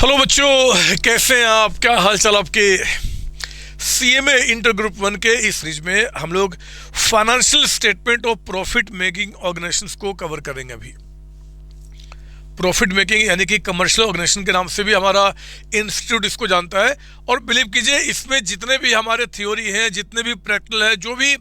Hello बच्चों, कैसे हैं आप? क्या हाल चाल आपके? सीएमए इंटर ग्रुप 1 के इस सीरीज में हम लोग financial statement of profit making organisations को कवर करेंगे। अभी प्रॉफिट मेकिंग यानी कि कमर्शियल ऑर्गेनाइजेशन के नाम से भी हमारा इंस्टीट्यूट इसको जानता है। और बिलीव कीजिए, इसमें जितने भी हमारे थ्योरी हैं, जितने भी प्रैक्टिकल है, जो भी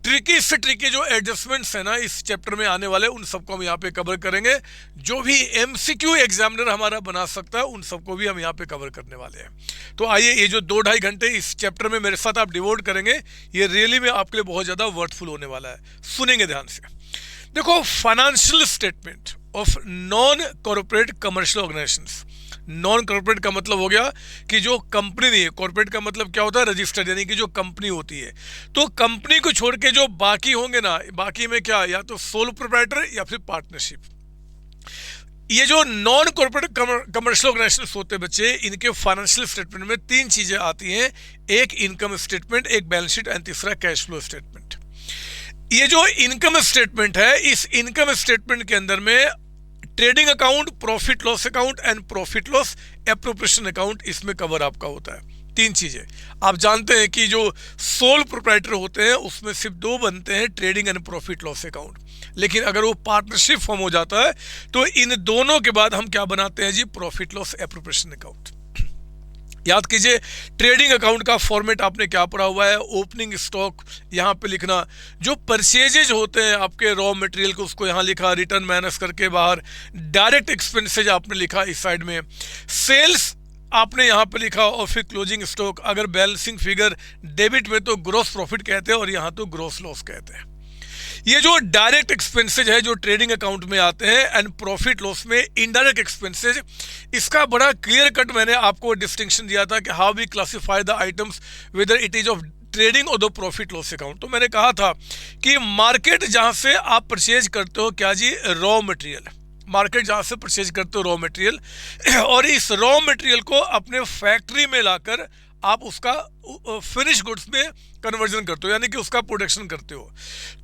ट्रिकी से ट्रिकी जो एडजस्टमेंट्स है ना इस चैप्टर में आने वाले, उन सबको हम यहाँ पे कवर करेंगे। जो भी एमसीक्यू एग्जामिनर हमारा बना सकता है, उन सबको भी हम यहाँ पे कवर करने वाले हैं। तो आइए, ये जो 2-2.5 घंटे इस चैप्टर में मेरे साथ आप डिवोट करेंगे, ये रियली में आपके लिए बहुत ज़्यादा वर्थफुल होने वाला है। सुनेंगे ध्यान से। देखो, financial statement of non corporate commercial organisations. Non corporate का मतलब हो गया कि जो कंपनी नहीं है। कॉर्पोरेट का मतलब क्या होता है? रजिस्टर्ड, यानी कि जो कंपनी होती है। तो कंपनी को छोड़ के जो बाकी होंगे ना, बाकी में क्या, या तो सोल प्रोप्राइटर या फिर पार्टनरशिप। ये जो नॉन कॉर्पोरेट कमर्शियल ऑर्गेनाइजेशंस होते हैं बच्चे, इनके फाइनेंशियल स्टेटमेंट में 3 चीजें आती हैं। एक इनकम स्टेटमेंट, एक बैलेंस शीट एंड तीसरा कैश फ्लो स्टेटमेंट। ये जो इनकम स्टेटमेंट है, इस इनकम स्टेटमेंट के अंदर में trading account, profit loss account and profit loss appropriation account इसमें कवर आपका होता है। 3 चीजें आप जानते हैं कि जो सोल प्रोप्राइटर होते हैं उसमें सिर्फ 2 बनते हैं, trading and profit loss account. लेकिन अगर वो पार्टनरशिप फॉर्म हो जाता है तो इन दोनों के बाद हम क्या बनाते हैं जी? Profit loss appropriation account. याद कीजिए, ट्रेडिंग अकाउंट का फॉर्मेट आपने क्या पढ़ा हुआ है? ओपनिंग स्टॉक यहाँ पे लिखना, जो परचेजेज होते हैं आपके रॉ मटेरियल को, उसको यहाँ लिखा, रिटर्न माइनस करके बाहर, डायरेक्ट एक्सपेंसेज आपने लिखा इस साइड में, सेल्स आपने यहाँ पे लिखा, और फिर क्लोजिंग स्टॉक। अगर बैलेंसिंग फिगर डेबिट में तो ग्रॉस प्रॉफिट कहते हैं और यहाँ तो ग्रॉस लॉस कहते हैं। ये जो डायरेक्ट एक्सपेंसेज है जो ट्रेडिंग अकाउंट में आते हैं, एंड प्रॉफिट लॉस में इनडायरेक्ट एक्सपेंसेज, इसका बड़ा क्लियर कट मैंने आपको डिस्टिंक्शन दिया था कि how we classify the items whether it is of trading और द प्रॉफिट लॉस अकाउंट। तो मैंने कहा था कि मार्केट जहां से आप परचेज करते हो, क्या जी? Raw material. मार्केट जहां से परचेज करते हो रॉ मटेरियल, और इस रॉ मटेरियल को अपने फैक्ट्री में लाकर आप उसका फिनिश गुड्स में कन्वर्जन करते हो, यानी कि उसका प्रोडक्शन करते हो।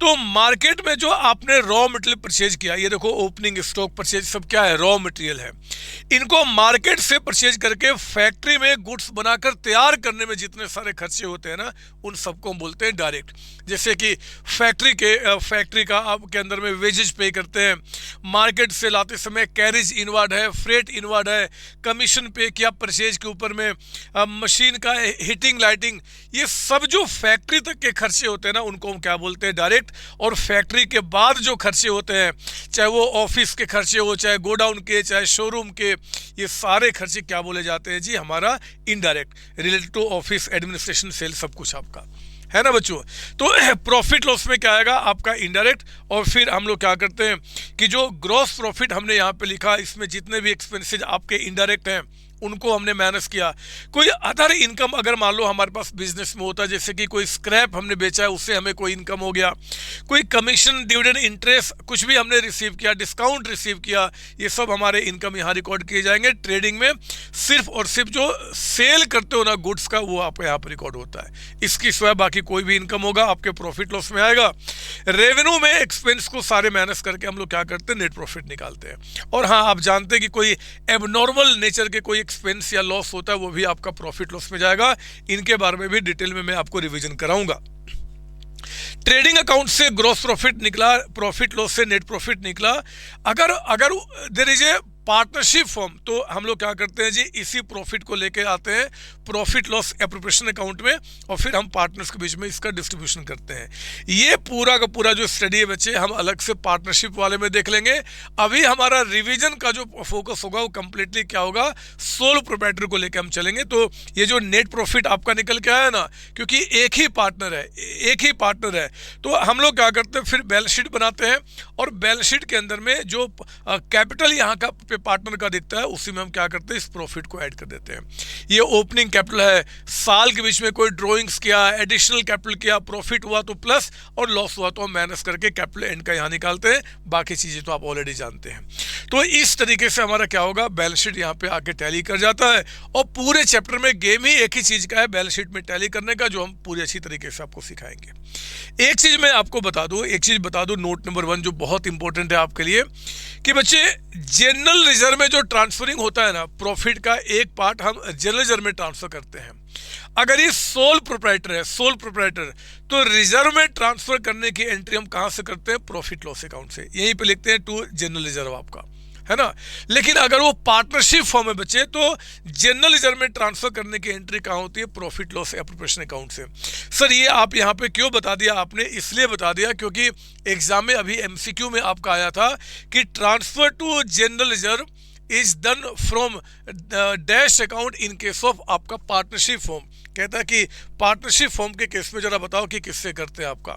तो मार्केट में जो आपने रॉ मटेरियल परचेज किया, ये देखो ओपनिंग स्टॉक, परचेज, सब क्या है? रॉ मटेरियल है। इनको मार्केट से परचेज करके फैक्ट्री में गुड्स बनाकर तैयार करने में जितने सारे खर्चे होते हैं ना, उन सबको हम बोलते हैं डायरेक्ट। जैसे कि फैक्ट्री का आपके अंदर में वेजेज पे करते हैं, मार्केट से लाते समय कैरेज इनवर्ड है, फ्रेट इनवर्ड है, कमीशन पे किया परचेज के ऊपर में, मशीन का हीटिंग, लाइटिंग, ये सब जो फैक्ट्री तक के खर्चे होते हैं ना, उनको हम क्या बोलते हैं? डायरेक्ट। और फैक्ट्री के बाद जो खर्चे होते हैं, चाहे वो ऑफिस के खर्चे हो, चाहे गोडाउन के, चाहे शोरूम के, ये सारे खर्चे क्या बोले जाते हैं जी? हमारा indirect, related to office, administration, sale, सब कुछ आपका है ना बच्चों। तो प्रॉफिट लॉस में क्या आएगा? आपका इनडायरेक्ट। और फिर हम लोग क्या करते हैं कि जो ग्रॉस प्रॉफिट हमने यहाँ पे लिखा, इसमें जितने भी एक्सपेंसेस आपके इनडायरेक्ट हैं उनको हमने माइनस किया। कोई अदर इनकम अगर मान लो हमारे पास बिजनेस में होता है, जैसे कि कोई स्क्रैप हमने बेचा है, उससे हमें कोई इनकम हो गया, कोई कमीशन, डिविडेंड, इंटरेस्ट, कुछ भी हमने रिसीव किया, डिस्काउंट रिसीव किया, ये सब हमारे इनकम यहाँ रिकॉर्ड किए जाएंगे। ट्रेडिंग में सिर्फ और सिर्फ जो सेल करते हो ना गुड्स का, वो आपको यहाँ पर रिकॉर्ड होता है। इसकी सिवाय बाकी कोई भी इनकम होगा आपके प्रॉफिट लॉस में आएगा। रेवेन्यू में एक्सपेंस को सारे माइनस करके हम लोग क्या करते हैं? नेट प्रॉफिट निकालते हैं। और हाँ, आप जानते हैं कि कोई एबनॉर्मल नेचर के कोई एक्सपेंस या लॉस होता है, वो भी आपका प्रॉफिट लॉस में जाएगा। इनके बारे में भी डिटेल में मैं आपको रिवीजन कराऊंगा। ट्रेडिंग अकाउंट से ग्रॉस प्रॉफिट निकला, प्रॉफिट लॉस से नेट प्रॉफिट निकला। अगर there is a partnership firm, तो हम लोग क्या करते हैं जी? इसी प्रॉफिट को लेके आते हैं प्रॉफिट लॉस एप्रोप्रिएशन अकाउंट में, और फिर हम पार्टनर्स के बीच में इसका डिस्ट्रीब्यूशन करते हैं। ये पूरा का पूरा जो स्टडी है बच्चे, हम अलग से पार्टनरशिप वाले में देख लेंगे। अभी हमारा रिवीजन का जो फोकस होगा वो कंप्लीटली क्या होगा? सोल प्रोप्राइटर को लेकर हम चलेंगे। तो ये जो नेट प्रॉफिट आपका निकल के आया ना, क्योंकि एक ही पार्टनर है, तो हम लोग क्या करते हैं? फिर बैलेंस शीट बनाते हैं, और बैलेंस शीट के अंदर में जो कैपिटल यहाँ का पार्टनर का दिखता है, उसी में हम क्या करते हैं? इस प्रॉफिट को ऐड कर देते हैं। ये ओपनिंग कैपिटल है, साल के बीच में कोई ड्रॉइंग्स किया, एडिशनल कैपिटल किया, प्रॉफिट हुआ तो प्लस, और लॉस हुआ तो हम माइनस करके कैपिटल एंड का यहाँ निकालते हैं। बाकी चीजें तो आप ऑलरेडी जानते हैं। तो इस तरीके से हमारा क्या होगा? बैलेंस शीट यहाँ पे आके टैली कर जाता है। और पूरे चैप्टर में गेम ही एक ही चीज का है, बैलेंस शीट में टैली करने का, जो हम पूरी अच्छी तरीके से आपको सिखाएंगे। एक चीज मैं आपको बता दूं, नोट नंबर 1 जो बहुत इंपॉर्टेंट है आपके लिए, कि बच्चे जनरल जनरल रिजर्व में जो ट्रांसफरिंग होता है ना, प्रॉफिट का एक पार्ट हम जनरल रिजर्व में ट्रांसफर करते हैं। अगर ये सोल प्रोप्राइटर है, सोल प्रोप्राइटर, तो रिजर्व में ट्रांसफर करने की एंट्री हम कहां से करते हैं? प्रॉफिट लॉस अकाउंट से। यहीं पे लिखते हैं टू जनरल रिजर्व आपका, है ना। लेकिन अगर वो पार्टनरशिप फॉर्म में बचे तो जनरल रिजर्व में ट्रांसफर करने की एंट्री कहाँ होती है? प्रॉफिट लॉस एप्रोप्रिएशन अकाउंट से। सर ये आप यहाँ पे क्यों बता दिया आपने? इसलिए बता दिया क्योंकि एग्जाम में अभी एमसीक्यू में आपका आया था कि transfer to general reserve is done from dash account in case of आपका पार्टनरशिप फॉर्म। कहता है कि पार्टनरशिप फॉर्म के केस में जरा बताओ कि किससे करते हैं आपका।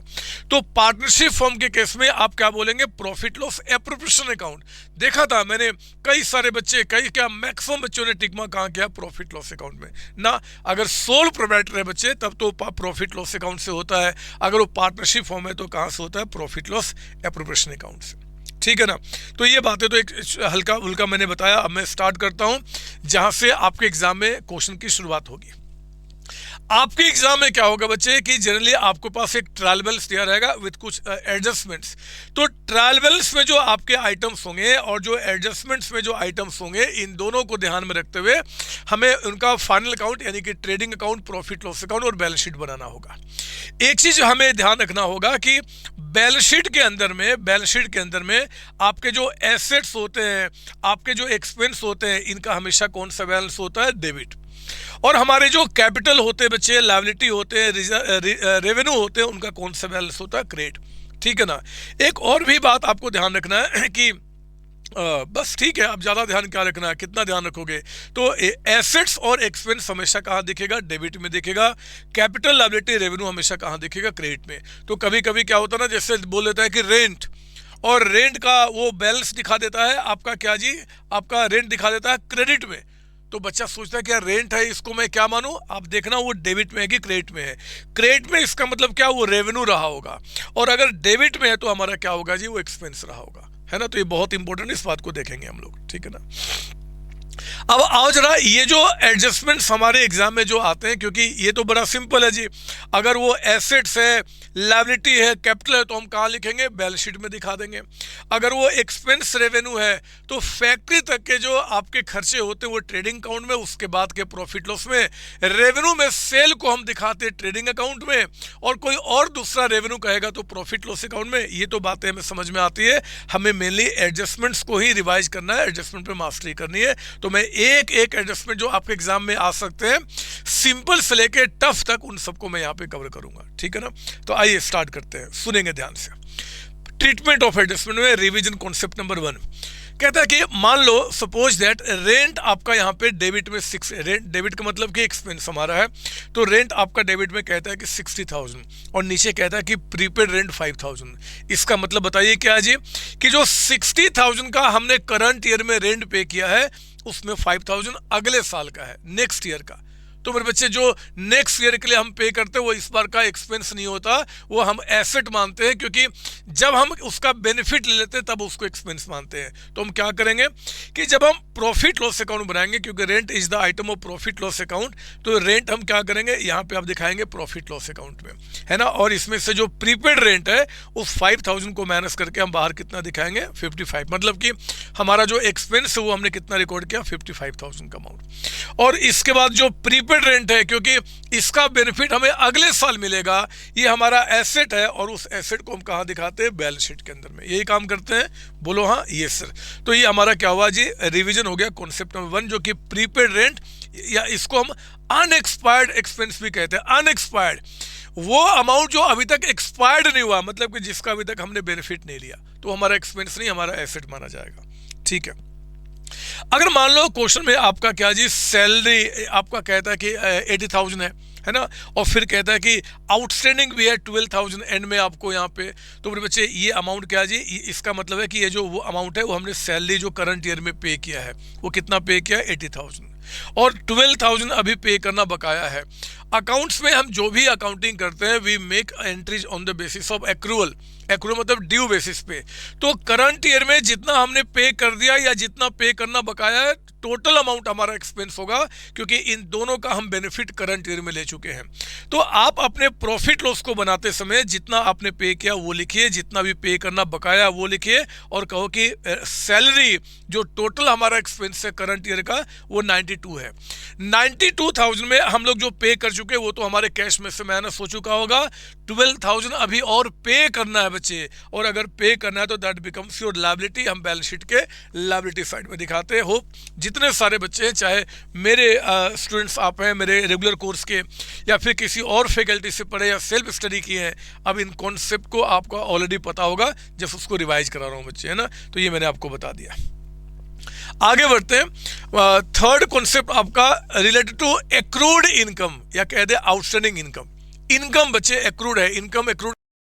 तो पार्टनरशिप फॉर्म के केस में आप क्या बोलेंगे? Profit loss appropriation account. देखा था मैंने कई सारे बच्चे, कई क्या मैक्सिमम बच्चों ने टिक मार्क कहाँ किया? प्रॉफिट लॉस अकाउंट में ना। अगर सोल प्रोप्राइटर है बच्चे तब तो प्रॉफिट लॉस अकाउंट से होता है, अगर वो पार्टनरशिप फॉर्म है तो कहाँ से होता है? प्रॉफिट लॉस एप्रोप्रिएशन अकाउंट से। ठीक है ना। तो ये बातें तो एक हल्का फुल्का मैंने बताया। अब मैं स्टार्ट करता हूं जहां से आपके एग्जाम में क्वेश्चन की शुरुआत होगी। आपके एग्जाम में क्या होगा बच्चे कि जनरली आपके पास एक ट्रायल बैलेंस दिया रहेगा विद कुछ एडजस्टमेंट्स। तो ट्रायल बैलेंस में जो आपके आइटम्स होंगे और जो एडजस्टमेंट्स में जो आइटम्स होंगे, इन दोनों को ध्यान में रखते हुए हमें उनका फाइनल अकाउंट यानी कि trading account, profit loss account और बैलेंस शीट बनाना होगा। एक चीज हमें ध्यान रखना होगा कि बैलेंस शीट के अंदर में आपके जो एसेट्स होते हैं, आपके जो एक्सपेंस होते हैं, इनका हमेशा कौन सा बैलेंस होता है? डेबिट। और हमारे जो कैपिटल होते हैं बच्चे, लायबिलिटी होते हैं, रेवेन्यू होते हैं, उनका कौन सा बैलेंस होता है? क्रेडिट। ठीक है ना। एक और भी बात आपको ध्यान रखना है कि बस ठीक है, अब ज़्यादा ध्यान क्या रखना है, कितना ध्यान रखोगे? तो एसेट्स और एक्सपेंस हमेशा कहाँ दिखेगा? डेबिट में दिखेगा। कैपिटल, लायबिलिटी, रेवेन्यू हमेशा कहाँ दिखेगा? क्रेडिट में। तो कभी कभी क्या होता है ना, जैसे बोल देता है कि रेंट, और रेंट का वो बैलेंस दिखा देता है आपका क्या जी? आपका रेंट दिखा देता है क्रेडिट में। तो बच्चा सोचता है क्या रेंट है, इसको मैं क्या मानूं? आप देखना वो डेबिट में है कि क्रेडिट में है। क्रेडिट में इसका मतलब क्या? वो रेवेन्यू रहा होगा। और अगर डेबिट में है तो हमारा क्या होगा जी? वो एक्सपेंस रहा होगा, है ना। तो ये बहुत इंपॉर्टेंट, इस बात को देखेंगे हम लोग। ठीक है ना। अब आओ जरा, ये जो एडजस्टमेंट्स हमारे एग्जाम में जो आते हैं, क्योंकि ये तो बड़ा सिंपल है जी। अगर वो एसेट्स है, लायबिलिटी है, कैपिटल है, तो हम कहाँ लिखेंगे? बैलेंस शीट में दिखा देंगे। अगर वो एक्सपेंस रेवेन्यू है तो फैक्ट्री तक के जो आपके खर्चे होते हैं वो ट्रेडिंग अकाउंट में, उसके बाद के प्रॉफिट लॉस में। रेवेन्यू में सेल को हम दिखाते हैं ट्रेडिंग अकाउंट में, और कोई और दूसरा रेवेन्यू कहेगा तो प्रॉफिट लॉस अकाउंट में। ये तो बातें हमें समझ में आती है। हमें मेनली एडजस्टमेंट्स को ही रिवाइज करना है, एडजस्टमेंट पे मास्टरी करनी है। तो मैं एक एक एडजस्टमेंट जो आपके एग्जाम में आ सकते हैं, सिंपल से लेके टफ तक, उन सबको मैं यहाँ पे कवर करूंगा। ठीक है ना। तो आइए स्टार्ट करते हैं, सुनेंगे ध्यान से। ट्रीटमेंट ऑफ एडजस्टमेंट में रिवीजन कॉन्सेप्ट नंबर 1 कहता है कि मान लो सपोज दैट रेंट आपका यहाँ पे डेबिट में 6, रेंट डेबिट का मतलब कि एक्सपेंस हमारा है, तो रेंट आपका डेबिट में कहता है कि 60,000 और नीचे कहता है कि प्रीपेड रेंट 5,000। इसका मतलब बताइए क्या है जी? कि जो 60,000 का हमने करंट ईयर में रेंट पे किया है, उसमें 5,000 अगले साल का है, नेक्स्ट ईयर का। तो मेरे बच्चे जो नेक्स्ट ईयर के लिए हम पे करते हैं वो इस बार का एक्सपेंस नहीं होता, वो हम एसेट मानते हैं, क्योंकि जब हम उसका बेनिफिट ले लेते हैं तब उसको एक्सपेंस मानते हैं। तो हम क्या करेंगे कि जब हम प्रॉफिट लॉस अकाउंट बनाएंगे, क्योंकि rent is the item of profit loss account, तो रेंट हम क्या करेंगे? यहाँ पे आप दिखाएंगे प्रॉफिट लॉस अकाउंट में, है ना। और इसमें से जो प्रीपेड रेंट है उस 5,000 को माइनस करके हम बाहर कितना दिखाएंगे? 55। मतलब कि हमारा जो एक्सपेंस है वो हमने कितना रिकॉर्ड किया? 55,000 का अमाउंट। और इसके बाद जो प्रीपेड रेंट है, क्योंकि इसका बेनिफिट हमें अगले साल मिलेगा, ये हमारा एसेट है, और उस एसेट को हम कहाँ दिखाते हैं? बैलेंस शीट के अंदर में। यही काम करते हैं, बोलो हाँ ये सर। तो ये हमारा क्या हुआ जी? रिवीजन हो गया कॉन्सेप्ट नंबर 1, जो कि प्रीपेड रेंट, या इसको हम अनएक्सपायर्ड एक्सपेंस भी कहते हैं। अनएक्सपायर्ड वो अमाउंट जो अभी तक एक्सपायर्ड नहीं हुआ, मतलब कि जिसका अभी तक हमने बेनिफिट नहीं लिया, तो हमारा एक्सपेंस नहीं, हमारा एसेट माना जाएगा। ठीक है। अगर मान लो क्वेश्चन में आपका क्या जी? सैलरी आपका कहता है कि 80,000 है ना, और फिर कहता है कि आउटस्टैंडिंग भी है 12,000 एंड में आपको यहाँ पे। तो मेरे बच्चे ये अमाउंट क्या है जी? इसका मतलब है कि ये जो वो अमाउंट है वो हमने सैलरी जो करंट ईयर में पे किया है, वो कितना पे किया? 80,000, और 12,000 अभी पे करना बकाया है। अकाउंट्स में हम जो भी अकाउंटिंग करते हैं, we make entries on the basis of accrual. Accrual मतलब ड्यू बेसिस पे। तो करंट ईयर में जितना हमने पे कर दिया या जितना पे करना बकाया है, टोटल अमाउंट हमारा एक्सपेंस होगा, क्योंकि इन दोनों का हम बेनिफिट करंट ईयर में ले चुके हैं। तो आप अपने प्रॉफिट लॉस को बनाते समय जितना आपने पे किया वो लिखिए, जितना भी पे करना बकाया वो लिखिए, और कहो कि सैलरी जो टोटल हमारा एक्सपेंस है करंट ईयर का वो 92 है। 92,000 में हम लोग जो पे कर चुके वो तो हमारे कैश में से माइनस हो चुका होगा। 12,000 अभी और पे करना है बच्चे, और अगर पे करना है तो दैट बिकम्स योर लायबिलिटी। हम बैलेंस शीट के लायबिलिटी साइड में दिखाते हैं। होप जितने सारे बच्चे हैं, चाहे मेरे स्टूडेंट्स आप हैं मेरे रेगुलर कोर्स के, या फिर किसी और फैकल्टी से पढ़े या सेल्फ स्टडी किए हैं, अब इन कॉन्सेप्ट को आपको ऑलरेडी पता होगा, जब उसको रिवाइज करा रहा हूँ बच्चे, है ना। तो ये मैंने आपको बता दिया। आगे बढ़ते हैं। थर्ड कॉन्सेप्ट आपका रिलेटेड टू एक्रूड इनकम, या कह दे आउटस्टैंडिंग इनकम। इनकम बच्चे एक्रूड है। इनकम एक्रूड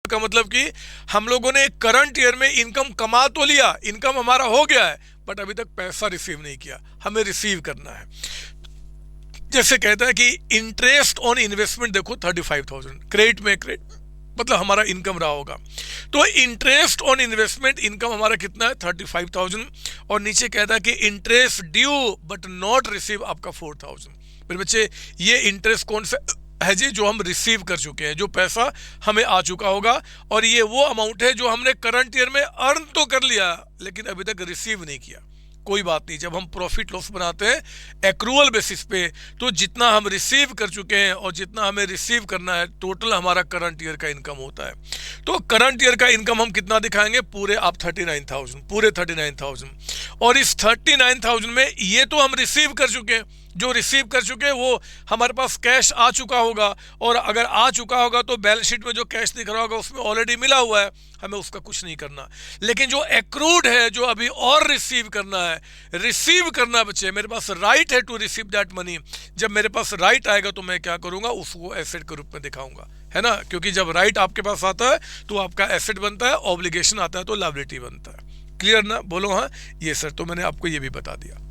का मतलब कि हम लोगों ने करंट ईयर में इनकम कमा तो लिया, इनकम हमारा हो गया है, बट अभी तक पैसा रिसीव नहीं किया, हमें रिसीव करना है। जैसे कहता है कि इंटरेस्ट ऑन इन्वेस्टमेंट देखो 35,000, क्रेडिट में क्रेडिट मतलब हमारा इनकम रहा होगा। तो इंटरेस्ट ऑन इन्वेस्टमेंट इनकम हमारा कितना है 35,000, और नीचे कहता है कि interest due but not receive आपका 4,000। फिर बच्चे ये इंटरेस्ट कौन सा है जी, जो हम रिसीव कर चुके हैं, जो पैसा हमें आ चुका होगा, और ये वो अमाउंट है जो हमने करंट ईयर में अर्न तो कर लिया लेकिन अभी तक रिसीव नहीं किया। कोई बात नहीं, जब हम प्रॉफिट लॉस बनाते हैं एक्रूअल बेसिस पे, तो जितना हम रिसीव कर चुके हैं और जितना हमें रिसीव करना है, टोटल हमारा करंट ईयर का इनकम होता है। तो करंट ईयर का इनकम हम कितना दिखाएंगे, पूरे आप 39,000, पूरे 39,000। और इस 39,000 में ये तो हम रिसीव कर चुके हैं, जो रिसीव कर चुके हैं वो हमारे पास कैश आ चुका होगा, और अगर आ चुका होगा तो बैलेंस शीट में जो कैश दिख रहा होगा उसमें ऑलरेडी मिला हुआ है, हमें उसका कुछ नहीं करना। लेकिन जो एक्रूड है, जो अभी और रिसीव करना है, रिसीव करना बच्चे, मेरे पास राइट है टू रिसीव दैट मनी। जब मेरे पास राइट आएगा तो मैं क्या करूंगा, उसको एसेट के रूप में दिखाऊंगा, है ना। क्योंकि जब राइट आपके पास आता है तो आपका एसेट बनता है, ऑब्लिगेशन आता है तो लायबिलिटी बनता है। क्लियर ना, बोलो हाँ। ये सर, तो मैंने आपको ये भी बता दिया।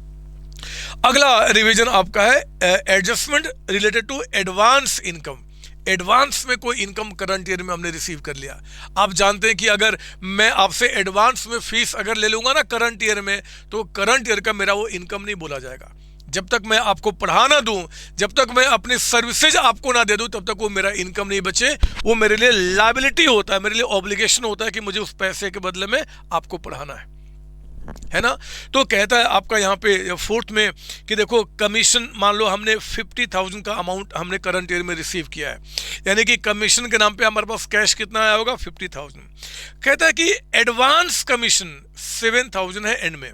अगला रिवीजन आपका है adjustment related to advance income. Advance में कोई इनकम करंट ईयर में हमने रिसीव कर लिया। आप जानते हैं कि अगर मैं आपसे एडवांस में फीस अगर ले लूंगा ना करंट ईयर में, तो करंट ईयर का मेरा वो इनकम नहीं बोला जाएगा। जब तक मैं आपको पढ़ा ना दूं, जब तक मैं अपनी सर्विसेज आपको ना दे दूं, तब तक वो मेरा इनकम नहीं बचे। वो मेरे लिए लायबिलिटी होता है, मेरे लिए ऑब्लिगेशन होता है कि मुझे उस पैसे के बदले में आपको पढ़ाना है ना। तो कहता है आपका यहाँ पे फोर्थ में कि देखो कमीशन, मान लो हमने 50,000 का अमाउंट हमने करंट ईयर में रिसीव किया है, यानी कि कमीशन के नाम पे हमारे पास कैश कितना आया होगा 50,000। कहता है कि एडवांस कमीशन 7,000 है एंड में,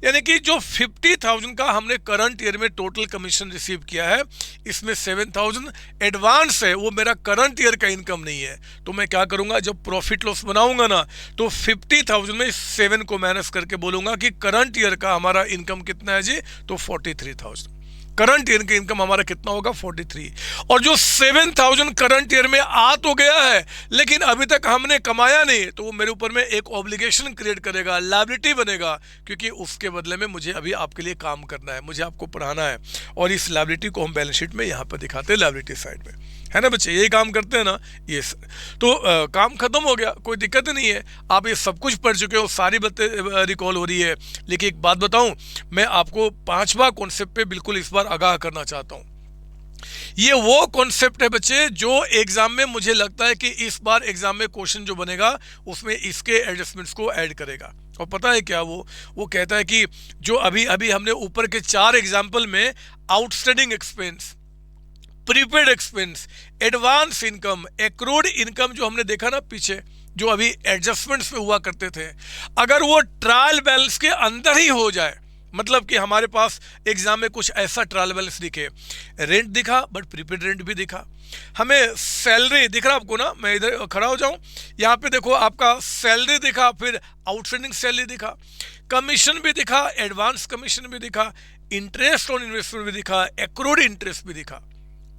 यानी कि जो 50,000 का हमने करंट ईयर में टोटल कमीशन रिसीव किया है, इसमें 7,000 एडवांस है, वो मेरा करंट ईयर का इनकम नहीं है। तो मैं क्या करूंगा, जब प्रॉफिट लॉस बनाऊंगा ना, तो 50,000 में 7 को माइनस करके बोलूंगा कि करंट ईयर का हमारा इनकम कितना है जी, तो 43,000। करंट ईयर का इनकम हमारा कितना होगा 43। और जो 7,000 करंट ईयर में आ तो गया है लेकिन अभी तक हमने कमाया नहीं, तो वो मेरे ऊपर में एक ऑब्लिगेशन क्रिएट करेगा, लायबिलिटी बनेगा, क्योंकि उसके बदले में मुझे अभी आपके लिए काम करना है, मुझे आपको पढ़ाना है। और इस लायबिलिटी को हम बैलेंस शीट में यहाँ पर दिखाते हैं, लायबिलिटी साइड में, है ना बच्चे। यही काम करते हैं ना ये तो काम खत्म हो गया, कोई दिक्कत नहीं है। आप ये सब कुछ पढ़ चुके हो, सारी बातें रिकॉल हो रही है। लेकिन एक बात बताऊं, मैं आपको 5वां कॉन्सेप्ट पे बिल्कुल इस बार आगाह करना चाहता हूं। ये वो कॉन्सेप्ट है बच्चे जो एग्जाम में मुझे लगता है कि इस बार एग्जाम में क्वेश्चन जो बनेगा उसमें इसके एडजस्टमेंट्स को ऐड करेगा। और पता है क्या, वो कहता है कि जो अभी अभी हमने ऊपर के 4 एग्जाम्पल में outstanding expense, prepaid expense, advance income, accrued income जो हमने देखा ना पीछे, जो अभी एडजस्टमेंट्स में हुआ करते थे, अगर वो ट्रायल बैलेंस के अंदर ही हो जाए, मतलब कि हमारे पास एग्जाम में कुछ ऐसा ट्रायल बैलेंस दिखे, रेंट दिखा बट प्रीपेड रेंट भी दिखा, हमें सैलरी दिख रहा आपको ना, मैं इधर खड़ा हो जाऊं, यहाँ पे देखो आपका सैलरी दिखा, फिर आउटस्टैंडिंग सैलरी दिखा, कमीशन भी दिखा, एडवांस कमीशन भी दिखा, इंटरेस्ट ऑन इन्वेस्टमेंट भी दिखा, एक्रूड इंटरेस्ट भी दिखा।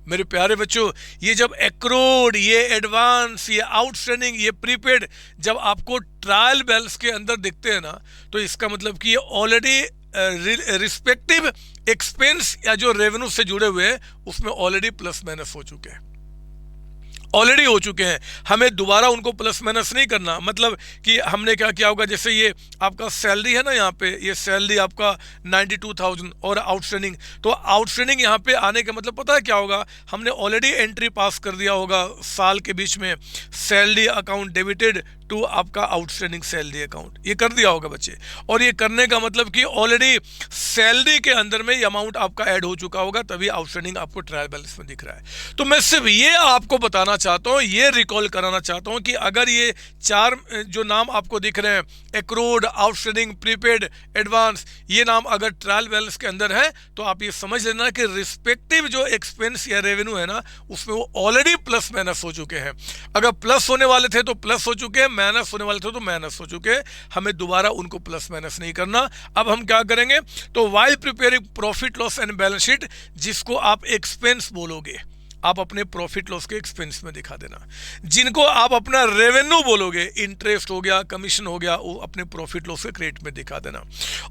मेरे प्यारे बच्चों, ये जब एक्रूड, ये एडवांस, ये आउटस्टैंडिंग, ये प्रीपेड जब आपको ट्रायल बैलेंस के अंदर दिखते हैं ना, तो इसका मतलब कि ये ऑलरेडी रिस्पेक्टिव एक्सपेंस या जो रेवेन्यू से जुड़े हुए हैं उसमें ऑलरेडी प्लस माइनस हो चुके हैं, ऑलरेडी हो चुके हैं, हमें दोबारा उनको प्लस माइनस नहीं करना। मतलब कि हमने क्या किया होगा, जैसे ये आपका सैलरी है ना, यहाँ पे ये सैलरी आपका 92,000 और आउटस्टैंडिंग, तो आउटस्टैंडिंग यहाँ पे आने का मतलब पता है क्या होगा, हमने ऑलरेडी एंट्री पास कर दिया होगा साल के बीच में, सैलरी अकाउंट डेबिटेड टू आपका आउटस्टैंडिंग सैलरी अकाउंट, ये कर दिया होगा बच्चे। और ये करने का मतलब कि ऑलरेडी सैलरी के अंदर में ये अमाउंट आपका ऐड हो चुका होगा, तभी आउटस्टैंडिंग आपको ट्रायल बैलेंस में दिख रहा है। तो मैं सिर्फ ये आपको बताना चाहता हूँ, ये रिकॉल कराना चाहता हूँ कि अगर ये चार जो नाम आपको दिख रहे हैं, एक्रूड, आउटस्टैंडिंग, प्रीपेड, एडवांस, ये नाम अगर ट्रायल बैलेंस के अंदर है तो आप ये समझ लेना कि रिस्पेक्टिव जो एक्सपेंस या रेवेन्यू है ना, उसमें वो ऑलरेडी प्लस माइनस हो चुके हैं। अगर प्लस होने वाले थे तो प्लस हो चुके हैं, माइनस होने वाले थे तो माइनस हो चुके हैं, हमें दोबारा उनको प्लस माइनस नहीं करना। अब हम क्या करेंगे, तो while preparing profit loss and balance sheet, जिसको आप एक्सपेंस बोलोगे, आप अपने प्रॉफिट लॉस के एक्सपेंस में दिखा देना। जिनको आप अपना रेवेन्यू बोलोगे, इंटरेस्ट हो गया, कमीशन हो गया, वो अपने प्रॉफिट लॉस के क्रेडिट में दिखा देना।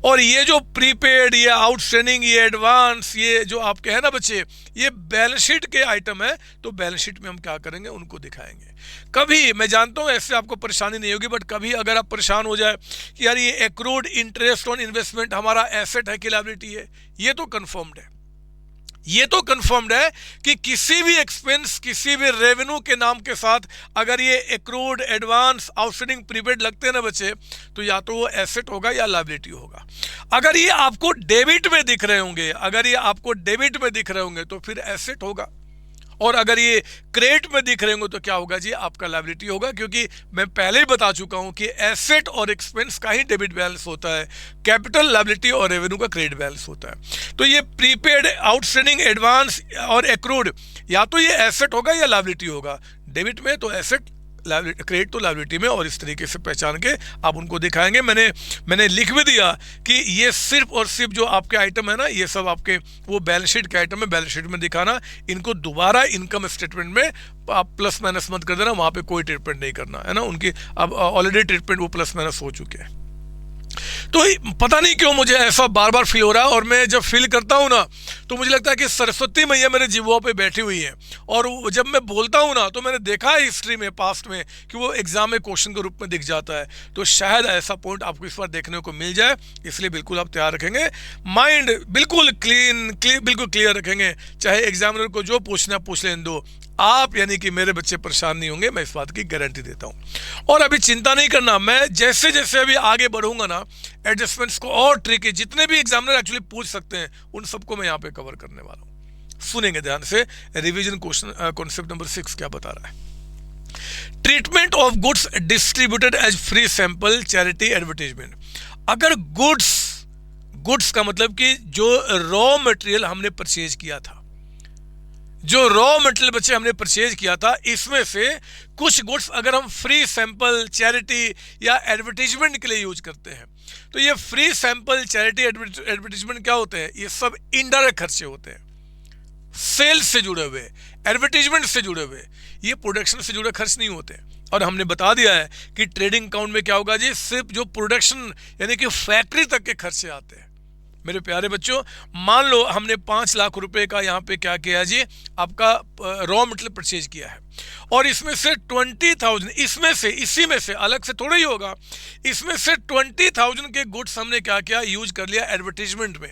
और ये जो प्रीपेड, ये आउटस्टैंडिंग, ये एडवांस, ये जो आपके हैं ना बच्चे, ये बैलेंस शीट के आइटम है, तो बैलेंस शीट में हम क्या करेंगे, उनको दिखाएंगे। कभी मैं जानता हूं ऐसे आपको परेशानी नहीं होगी, बट कभी अगर आप परेशान हो जाए कि यार ये एक्रूड इंटरेस्ट ऑन इन्वेस्टमेंट हमारा एसेट है कि लायबिलिटी है, ये तो कंफर्म्ड है, ये तो कंफर्म्ड है कि किसी भी एक्सपेंस, किसी भी रेवेन्यू के नाम के साथ अगर ये एक्रूड, एडवांस, आउटस्टैंडिंग, प्रीपेड लगते हैं ना बच्चे, तो या तो वो एसेट होगा या लायबिलिटी होगा। अगर ये आपको डेबिट में दिख रहे होंगे, अगर ये आपको डेबिट में दिख रहे होंगे तो फिर एसेट होगा, और अगर ये क्रेडिट में दिख रहे होंगे तो क्या होगा जी, आपका लायबिलिटी होगा। क्योंकि मैं पहले ही बता चुका हूं कि एसेट और एक्सपेंस का ही डेबिट बैलेंस होता है, कैपिटल, लायबिलिटी और रेवेन्यू का क्रेडिट बैलेंस होता है। तो ये प्रीपेड, आउटस्टैंडिंग, एडवांस और एक्रूड, या तो ये एसेट होगा या लायबिलिटी होगा। डेबिट में तो एसेट, क्रेडिट तो लायबिलिटी में, और इस तरीके से पहचान के आप उनको दिखाएंगे। मैंने लिख भी दिया कि ये सिर्फ और सिर्फ जो आपके आइटम है ना, ये सब आपके वो बैलेंस शीट के आइटम है, बैलेंस शीट में दिखाना। इनको दोबारा इनकम स्टेटमेंट में आप प्लस माइनस मत कर देना, वहां पे कोई ट्रीटमेंट नहीं करना है ना, उनकी अब ऑलरेडी ट्रीटमेंट वो प्लस माइनस हो चुके हैं। तो पता नहीं क्यों मुझे ऐसा बार बार फील हो रहा है, और मैं जब फील करता हूँ ना तो मुझे लगता है कि सरस्वती मैया मेरे जीवों पे बैठी हुई है। और जब मैं बोलता हूँ ना तो मैंने देखा है हिस्ट्री में, पास्ट में, कि वो एग्जाम में क्वेश्चन के रूप में दिख जाता है। तो शायद ऐसा पॉइंट आपको इस बार देखने को मिल जाए, इसलिए बिल्कुल आप तैयार रखेंगे, माइंड बिल्कुल बिल्कुल क्लियर रखेंगे। चाहे एग्जामिनर को जो पूछना पूछ लेने दो, आप यानी कि मेरे बच्चे परेशान नहीं होंगे, मैं इस बात की गारंटी देता हूं। और अभी चिंता नहीं करना, मैं जैसे जैसे अभी आगे बढ़ूंगा ना, एडजस्टमेंट्स को और ट्रिकी जितने भी एग्जामिनर एक्चुअली पूछ सकते हैं, उन सबको मैं यहाँ पे कवर करने वाला हूं। सुनेंगे ध्यान से, रिवीजन क्वेश्चन कॉन्सेप्ट नंबर 6 क्या बता रहा है। Treatment of goods distributed as free sample, charity, advertisement. अगर गुड्स का मतलब कि जो रॉ मटेरियल हमने परचेज किया था, जो रॉ मटेरियल बच्चे हमने परचेज किया था, इसमें से कुछ गुड्स अगर हम फ्री सैंपल, चैरिटी या एडवर्टाइजमेंट के लिए यूज करते हैं, तो ये फ्री सैंपल, चैरिटी, एडवर्टाइजमेंट क्या होते हैं, ये सब इनडायरेक्ट खर्चे होते हैं, सेल्स से जुड़े हुए, एडवर्टाइजमेंट से जुड़े हुए, ये प्रोडक्शन से जुड़े खर्च नहीं होते। और हमने बता दिया है कि ट्रेडिंग अकाउंट में क्या होगा जी, सिर्फ जो प्रोडक्शन यानी कि फैक्ट्री तक के खर्चे आते हैं। मेरे प्यारे बच्चों, मान लो हमने 5 लाख रुपए का यहाँ पे क्या किया जी, आपका रॉ मटेरियल परचेज किया है, और इसमें से 20,000, इसमें से, इसी में से, अलग से थोड़ा ही होगा, इसमें से 20,000 के गुड्स हमने क्या किया, यूज कर लिया एडवर्टाइजमेंट में।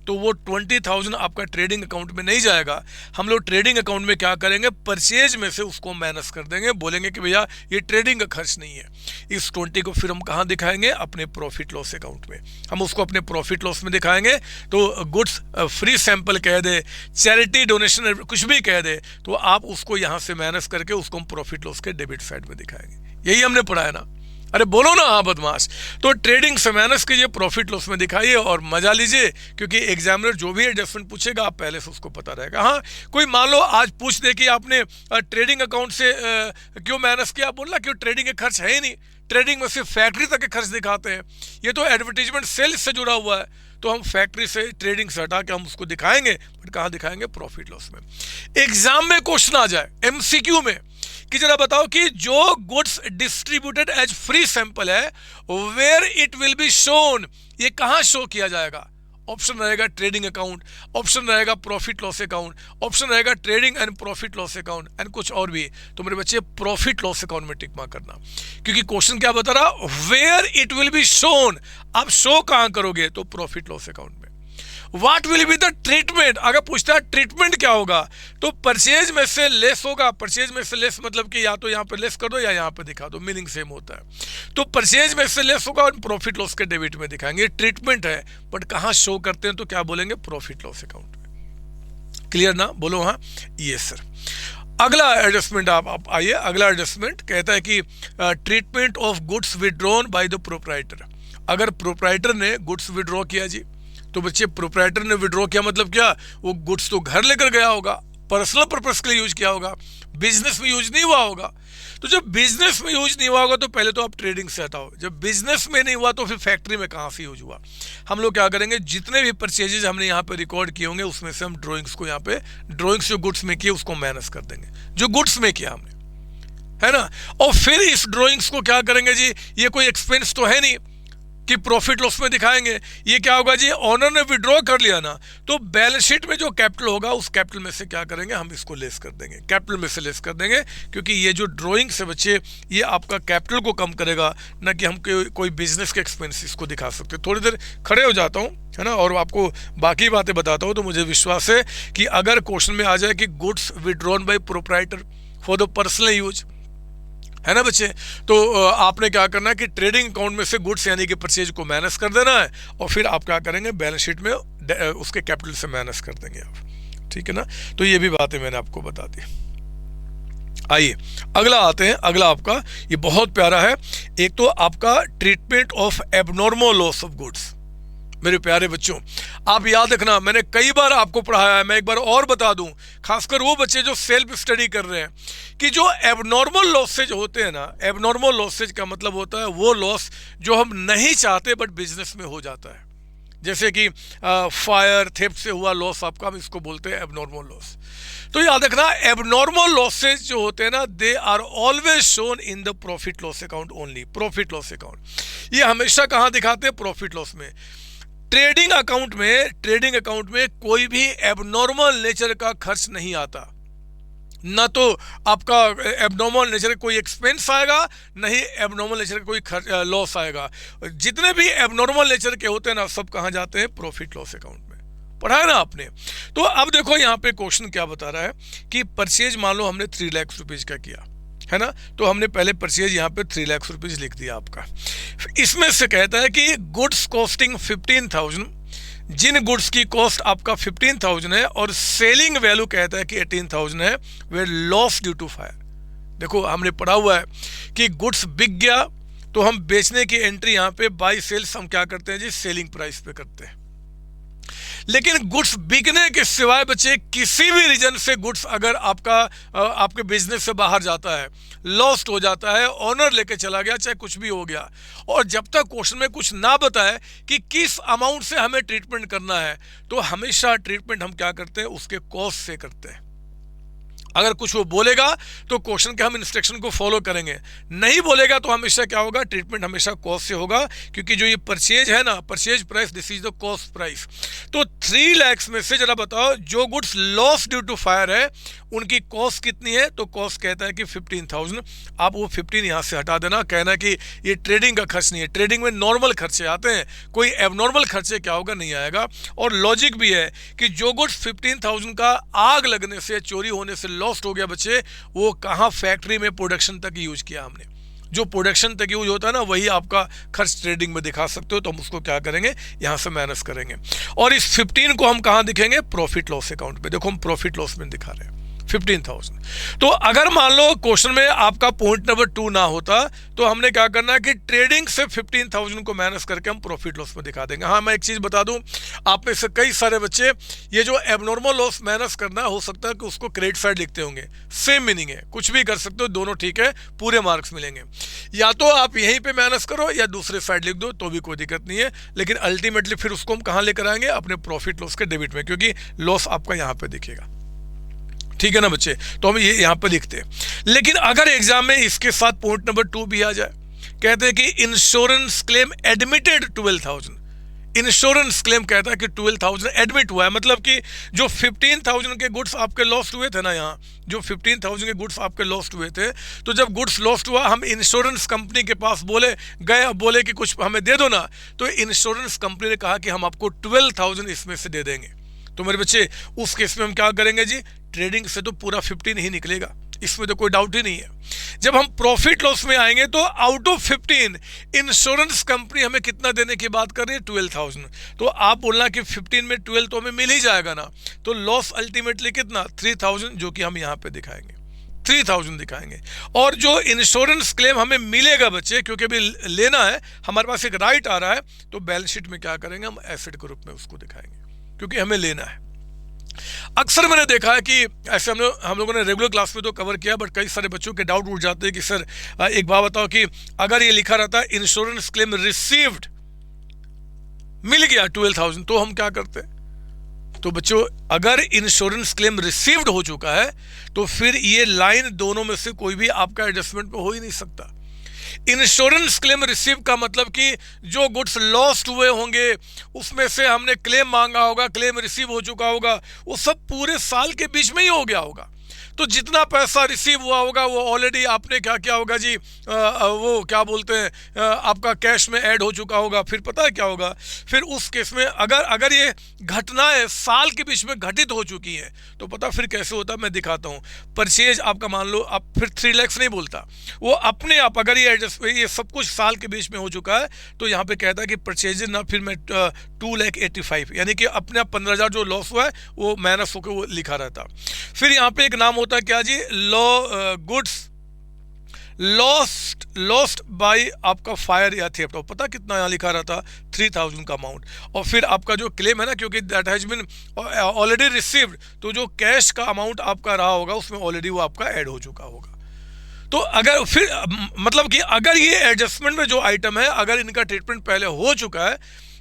तो वो 20,000 आपका ट्रेडिंग अकाउंट में नहीं जाएगा। हम लोग ट्रेडिंग अकाउंट में क्या करेंगे, परचेज में से उसको माइनस कर देंगे, बोलेंगे कि भैया ये ट्रेडिंग का खर्च नहीं है। इस 20 को फिर हम कहाँ दिखाएंगे, अपने प्रॉफिट लॉस अकाउंट में, हम उसको अपने प्रॉफिट लॉस में दिखाएंगे। तो गुड्स फ्री सैंपल कह दे, चैरिटी, डोनेशन, कुछ भी कह दे, तो आप उसको यहाँ से माइनस करके उसको हम प्रॉफिट लॉस के डेबिट साइड में दिखाएंगे। यही हमने पढ़ा है ना, अरे बोलो ना हाँ बदमाश। तो ट्रेडिंग से माइनस कीजिए, प्रॉफिट लॉस में दिखाइए और मजा लीजिए, क्योंकि एग्जामिनर जो भी एडजस्टमेंट पूछेगा आप पहले से उसको पता रहेगा। हाँ, कोई मान लो आज पूछ दे कि आपने ट्रेडिंग अकाउंट से क्यों माइनस किया, बोलना क्यों, ट्रेडिंग के खर्च है ही नहीं, ट्रेडिंग में सिर्फ फैक्ट्री तक के खर्च दिखाते हैं, ये तो एडवर्टीजमेंट सेल्स से जुड़ा हुआ है। तो हम फैक्ट्री से, ट्रेडिंग से हटा के हम उसको दिखाएंगे, बट कहाँ दिखाएंगे, प्रॉफिट लॉस में। एग्जाम में क्वेश्चन आ जाए एमसीक्यू में कि जरा बताओ कि जो goods distributed as free sample है, where it will be shown, ये कहां शो किया जाएगा। ऑप्शन रहेगा ट्रेडिंग अकाउंट, ऑप्शन रहेगा प्रॉफिट लॉस अकाउंट, ऑप्शन रहेगा trading and profit loss account and कुछ और भी। तो मेरे बच्चे प्रॉफिट लॉस अकाउंट में टिक मार्क करना, क्योंकि क्वेश्चन क्या बता रहा, where it will be shown, आप शो कहां करोगे, तो प्रॉफिट लॉस अकाउंट में। What will be the treatment, अगर पूछता है ट्रीटमेंट क्या होगा, तो परचेज में से लेस होगा। परचेज में से लेस मतलब कि या तो यहाँ पे लेस कर दो या यहाँ पे दिखा दो, मीनिंग सेम होता है। तो परचेज में से लेस होगा और प्रॉफिट लॉस के डेबिट में दिखाएंगे। ट्रीटमेंट है, बट कहाँ शो करते हैं, तो क्या बोलेंगे, प्रॉफिट लॉस अकाउंट में। क्लियर ना, बोलो हाँ, यस सर। अगला एडजस्टमेंट आप आइए, अगला एडजस्टमेंट कहता है कि treatment of goods withdrawn by the proprietor. अगर प्रोप्राइटर ने गुड्स विड्रॉ किया जी, तो बच्चे प्रोप्राइटर ने विड्रॉ किया मतलब क्या, वो गुड्स तो घर लेकर गया होगा, पर्सनल पर्पस के लिए यूज किया होगा, बिजनेस में यूज नहीं हुआ होगा। तो जब बिजनेस में यूज नहीं हुआ होगा तो पहले तो आप ट्रेडिंग से हटाओ, जब बिजनेस में नहीं हुआ तो फिर फैक्ट्री में कहाँ से यूज हुआ। हम लोग क्या करेंगे, जितने भी परचेजेज हमने यहाँ पे रिकॉर्ड किए होंगे उसमें से हम ड्रॉइंग्स को, यहाँ पे ड्रॉइंग्स जो गुड्स में किए उसको माइनस कर देंगे, जो गुड्स में किया हमने, है ना। और फिर इस ड्रॉइंग्स को क्या करेंगे जी, ये कोई एक्सपेंस तो है नहीं कि प्रॉफिट लॉस में दिखाएंगे। ये क्या होगा जी, ऑनर ने विड्रॉ कर लिया ना, तो बैलेंस शीट में जो कैपिटल होगा उस कैपिटल में से क्या करेंगे, हम इसको लेस कर देंगे, कैपिटल में से लेस कर देंगे, क्योंकि ये जो ड्राइंग से बच्चे ये आपका कैपिटल को कम करेगा, ना कि हम कोई बिजनेस के एक्सपेंसेस को दिखा सकते। थोड़ी देर खड़े हो जाता हूँ, है ना, और आपको बाकी बातें बताता हूँ। तो मुझे विश्वास है कि अगर क्वेश्चन में आ जाए कि goods withdrawn bye proprietor for the personal use, है ना बच्चे, तो आपने क्या करना है कि ट्रेडिंग अकाउंट में से गुड्स यानी कि परचेज को माइनस कर देना है, और फिर आप क्या करेंगे, बैलेंस शीट में उसके कैपिटल से माइनस कर देंगे आप, ठीक है ना। तो ये भी बातें मैंने आपको बता दी। आइए अगला आते हैं, अगला आपका ये बहुत प्यारा है। एक तो आपका treatment of abnormal loss of goods. मेरे प्यारे बच्चों, आप याद रखना, मैंने कई बार आपको पढ़ाया है, मैं एक बार और बता दूं, खासकर वो बच्चे जो सेल्फ स्टडी कर रहे हैं, कि जो एबनॉर्मल लॉसेज होते हैं ना, एबनॉर्मल लॉसेज का मतलब होता है वो लॉस जो हम नहीं चाहते बट बिजनेस में हो जाता है। जैसे कि फायर, थेफ्ट से हुआ लॉस आपका, हम इसको बोलते हैं एबनॉर्मल लॉस। तो याद रखना, एबनॉर्मल लॉसेज जो होते हैं ना, they are always shown in the profit loss account only, profit loss account. ये हमेशा कहाँ दिखाते हैं, प्रॉफिट लॉस में। ट्रेडिंग अकाउंट में कोई भी एबनॉर्मल नेचर का खर्च नहीं आता, ना तो आपका एबनॉर्मल नेचर का कोई एक्सपेंस आएगा, नहीं एबनॉर्मल नेचर का कोई लॉस आएगा। जितने भी एबनॉर्मल नेचर के होते हैं ना, सब कहाँ जाते हैं, प्रॉफिट लॉस अकाउंट में। पढ़ा है ना आपने। तो अब देखो यहाँ पे क्वेश्चन क्या बता रहा है कि परचेज मान लो हमने 3 लाख रुपीज का किया, है ना, तो हमने पहले परचेज यहाँ पे 3 लाख रुपीज लिख दिया आपका। इसमें से कहता है कि गुड्स कॉस्टिंग 15,000, जिन गुड्स की कॉस्ट आपका 15,000 है और सेलिंग वैल्यू कहता है कि 18,000 है, वे लॉस ड्यू टू फायर। देखो हमने पढ़ा हुआ है कि गुड्स बिक गया तो हम बेचने की एंट्री यहाँ पे बाई सेल्स हम क्या करते हैं जी, सेलिंग प्राइस पे करते हैं। लेकिन गुड्स बिकने के सिवाय बच्चे किसी भी रीजन से गुड्स अगर आपके बिजनेस से बाहर जाता है, लॉस्ट हो जाता है, ऑनर लेके चला गया, चाहे कुछ भी हो गया, और जब तक क्वेश्चन में कुछ ना बताए कि किस अमाउंट से हमें ट्रीटमेंट करना है, तो हमेशा ट्रीटमेंट हम क्या करते हैं, उसके कॉस्ट से करते हैं। अगर कुछ वो बोलेगा तो क्वेश्चन के हम इंस्ट्रक्शन को फॉलो करेंगे, नहीं बोलेगा तो हमेशा क्या होगा, ट्रीटमेंट हमेशा कॉस्ट से होगा, क्योंकि जो ये परचेज है ना, purchase price, this is the cost price. तो 3 लाख में से जरा बताओ, जो goods loss due to fire है उनकी कॉस्ट कितनी है, तो कॉस्ट कहता है कि 15,000। आप वो 15 यहाँ से हटा देना, कहना कि ये ट्रेडिंग का खर्च नहीं है, ट्रेडिंग में नॉर्मल खर्चे आते हैं, कोई एबनॉर्मल खर्चे क्या होगा, नहीं आएगा। और लॉजिक भी है कि जो गुड्स 15,000 का आग लगने से, चोरी होने से लॉस्ट हो गया बच्चे, वो कहाँ, फैक्ट्री में प्रोडक्शन तक यूज किया हमने। जो प्रोडक्शन तक यूज होता है ना, वही आपका खर्च ट्रेडिंग में दिखा सकते हो, तो हम उसको क्या करेंगे, यहाँ से माइनस करेंगे। और इस 15 को हम कहाँ दिखेंगे, प्रॉफिट लॉस अकाउंट पे। देखो हम प्रॉफिट लॉस में दिखा रहे हैं 15,000। तो अगर मान लो क्वेश्चन में आपका पॉइंट नंबर 2 ना होता, तो हमने क्या करना है कि ट्रेडिंग से 15,000 को माइनस करके हम प्रॉफिट लॉस में दिखा देंगे। हाँ, मैं एक चीज बता दूं, आप में से कई सारे बच्चे ये जो एबनॉर्मल लॉस माइनस करना, हो सकता है कि उसको क्रेडिट साइड लिखते होंगे, सेम मीनिंग है, कुछ भी कर सकते हो, दोनों ठीक है, पूरे मार्क्स मिलेंगे। या तो आप यहीं पे माइनस करो या दूसरे साइड लिख दो, तो भी कोई दिक्कत नहीं है, लेकिन अल्टीमेटली फिर उसको हम कहाँ लेकर आएंगे, अपने प्रॉफिट लॉस के डेबिट में, क्योंकि लॉस आपका यहाँ पे दिखेगा। ठीक है ना बच्चे, तो हम ये यहाँ पे लिखते हैं। लेकिन अगर एग्जाम में इसके साथ पॉइंट नंबर 2 भी आ जाए, कहते हैं कि insurance claim admitted 12,000, insurance claim कहता है कि 12,000 एडमिट हुआ है, मतलब कि जो 15,000 के गुड्स आपके लॉस्ट हुए थे ना, यहाँ जो 15,000 के गुड्स आपके लॉस्ट हुए थे, तो जब गुड्स लॉस्ट हुआ हम इंश्योरेंस कंपनी के पास बोले कि कुछ हमें दे दो ना, तो इंश्योरेंस कंपनी ने कहा कि हम आपको 12,000 इसमें से दे देंगे। तो मेरे बच्चे उस केस में हम क्या करेंगे जी, ट्रेडिंग से तो पूरा 15 ही निकलेगा, इसमें तो कोई डाउट ही नहीं है। जब हम प्रॉफिट लॉस में आएंगे तो आउट ऑफ 15 इंश्योरेंस कंपनी हमें कितना देने की बात कर रही है, 12,000। तो आप बोलना कि 15 में 12 तो हमें मिल ही जाएगा ना, तो लॉस अल्टीमेटली कितना, 3,000, जो कि हम यहाँ पे दिखाएंगे, 3,000 दिखाएंगे। और जो इंश्योरेंस क्लेम हमें मिलेगा बच्चे, क्योंकि अभी लेना है, हमारे पास एक राइट आ रहा है, तो बैलेंस शीट में क्या करेंगे, हम एसेट के रूप में उसको दिखाएंगे, क्योंकि हमें लेना है। अक्सर मैंने देखा है कि ऐसे हम लोगों ने रेगुलर क्लास में तो कवर किया, बट कई सारे बच्चों के डाउट उठ जाते हैं कि सर एक बात बताओ कि अगर ये लिखा रहता है इंश्योरेंस क्लेम रिसीव्ड, मिल गया 12,000, तो हम क्या करते? तो बच्चों अगर इंश्योरेंस क्लेम रिसीव्ड हो चुका है तो फिर ये लाइन दोनों में से कोई भी आपका एडजस्टमेंट हो ही नहीं सकता। इंश्योरेंस क्लेम रिसीव का मतलब कि जो गुड्स लॉस्ट हुए होंगे उसमें से हमने क्लेम मांगा होगा, क्लेम रिसीव हो चुका होगा, वो सब पूरे साल के बीच में ही हो गया होगा। तो जितना पैसा रिसीव हुआ होगा वो ऑलरेडी आपने क्या किया होगा जी, वो क्या बोलते हैं, आपका कैश में ऐड हो चुका होगा। फिर पता है क्या होगा, फिर उस केस में अगर ये घटनाएं साल के बीच में घटित हो चुकी हैं तो पता फिर कैसे होता है, मैं दिखाता हूँ। परचेज आपका मान लो आप फिर 3 लाख नहीं बोलता, वो अपने आप अगर ये सब कुछ साल के बीच में हो चुका है तो यहाँ पे कहता है कि परचेज ना, फिर मैं 2,85,000, यानी कि अपने आप 15,000 जो लॉस हुआ है वो माइनस होकर वो लिखा रहता। फिर यहाँ पे एक नाम होता है क्या जी, गुड्स लॉस्ट बाय आपका फायर या थेफ्ट, और पता कितना यहाँ लिखा रहा था, 3,000 का अमाउंट। और फिर आपका जो क्लेम है ना, क्योंकि that has been already received, तो जो कैश का अमाउंट आपका रहा होगा उसमें ऑलरेडी वो आपका ऐड हो चुका होगा। तो अगर फिर मतलब कि अगर ये एडजस्टमेंट में जो आइटम है अगर इनका ट्रीटमेंट पहले हो चुका है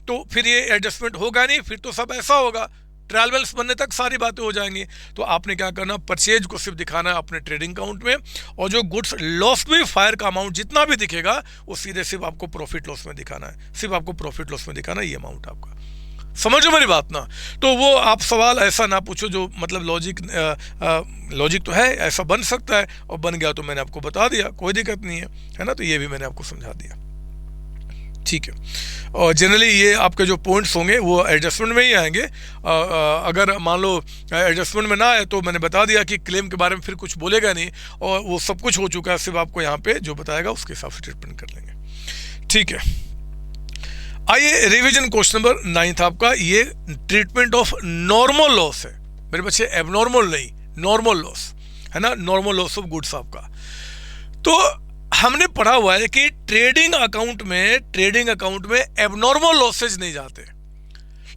तो फिर ये एडजस्टमेंट होगा नहीं, फिर तो सब ऐसा होगा, ट्रायल बैलेंस बनने तक सारी बातें हो जाएंगी। तो आपने क्या करना, परचेज को सिर्फ दिखाना है अपने ट्रेडिंग अकाउंट में, और जो गुड्स लॉस्ट में फायर का अमाउंट जितना भी दिखेगा वो सीधे सिर्फ आपको प्रॉफिट लॉस में दिखाना है, सिर्फ आपको प्रॉफिट लॉस में दिखाना है ये अमाउंट आपका। समझो मेरी बात ना। तो वो आप सवाल ऐसा ना पूछो जो मतलब लॉजिक तो है, ऐसा बन सकता है, और बन गया तो मैंने आपको बता दिया, कोई दिक्कत नहीं है ना। तो ये भी मैंने आपको समझा दिया, ठीक है। और जनरली ये आपके जो पॉइंट्स होंगे वो एडजस्टमेंट में ही आएंगे। अगर मान लो एडजस्टमेंट में ना आए तो मैंने बता दिया कि क्लेम के बारे में फिर कुछ बोलेगा नहीं, और वो सब कुछ हो चुका है, सिर्फ आपको यहाँ पे जो बताएगा उसके हिसाब से ट्रीटमेंट कर लेंगे, ठीक है। आइए रिवीजन क्वेश्चन नंबर 9 था आपका, ये ट्रीटमेंट ऑफ नॉर्मल लॉस है मेरे बच्चे, एबनॉर्मल नहीं, नॉर्मल लॉस है ना, नॉर्मल लॉस ऑफ गुड्स आपका। तो हमने पढ़ा हुआ है कि ट्रेडिंग अकाउंट में एबनॉर्मल लॉसेज नहीं जाते,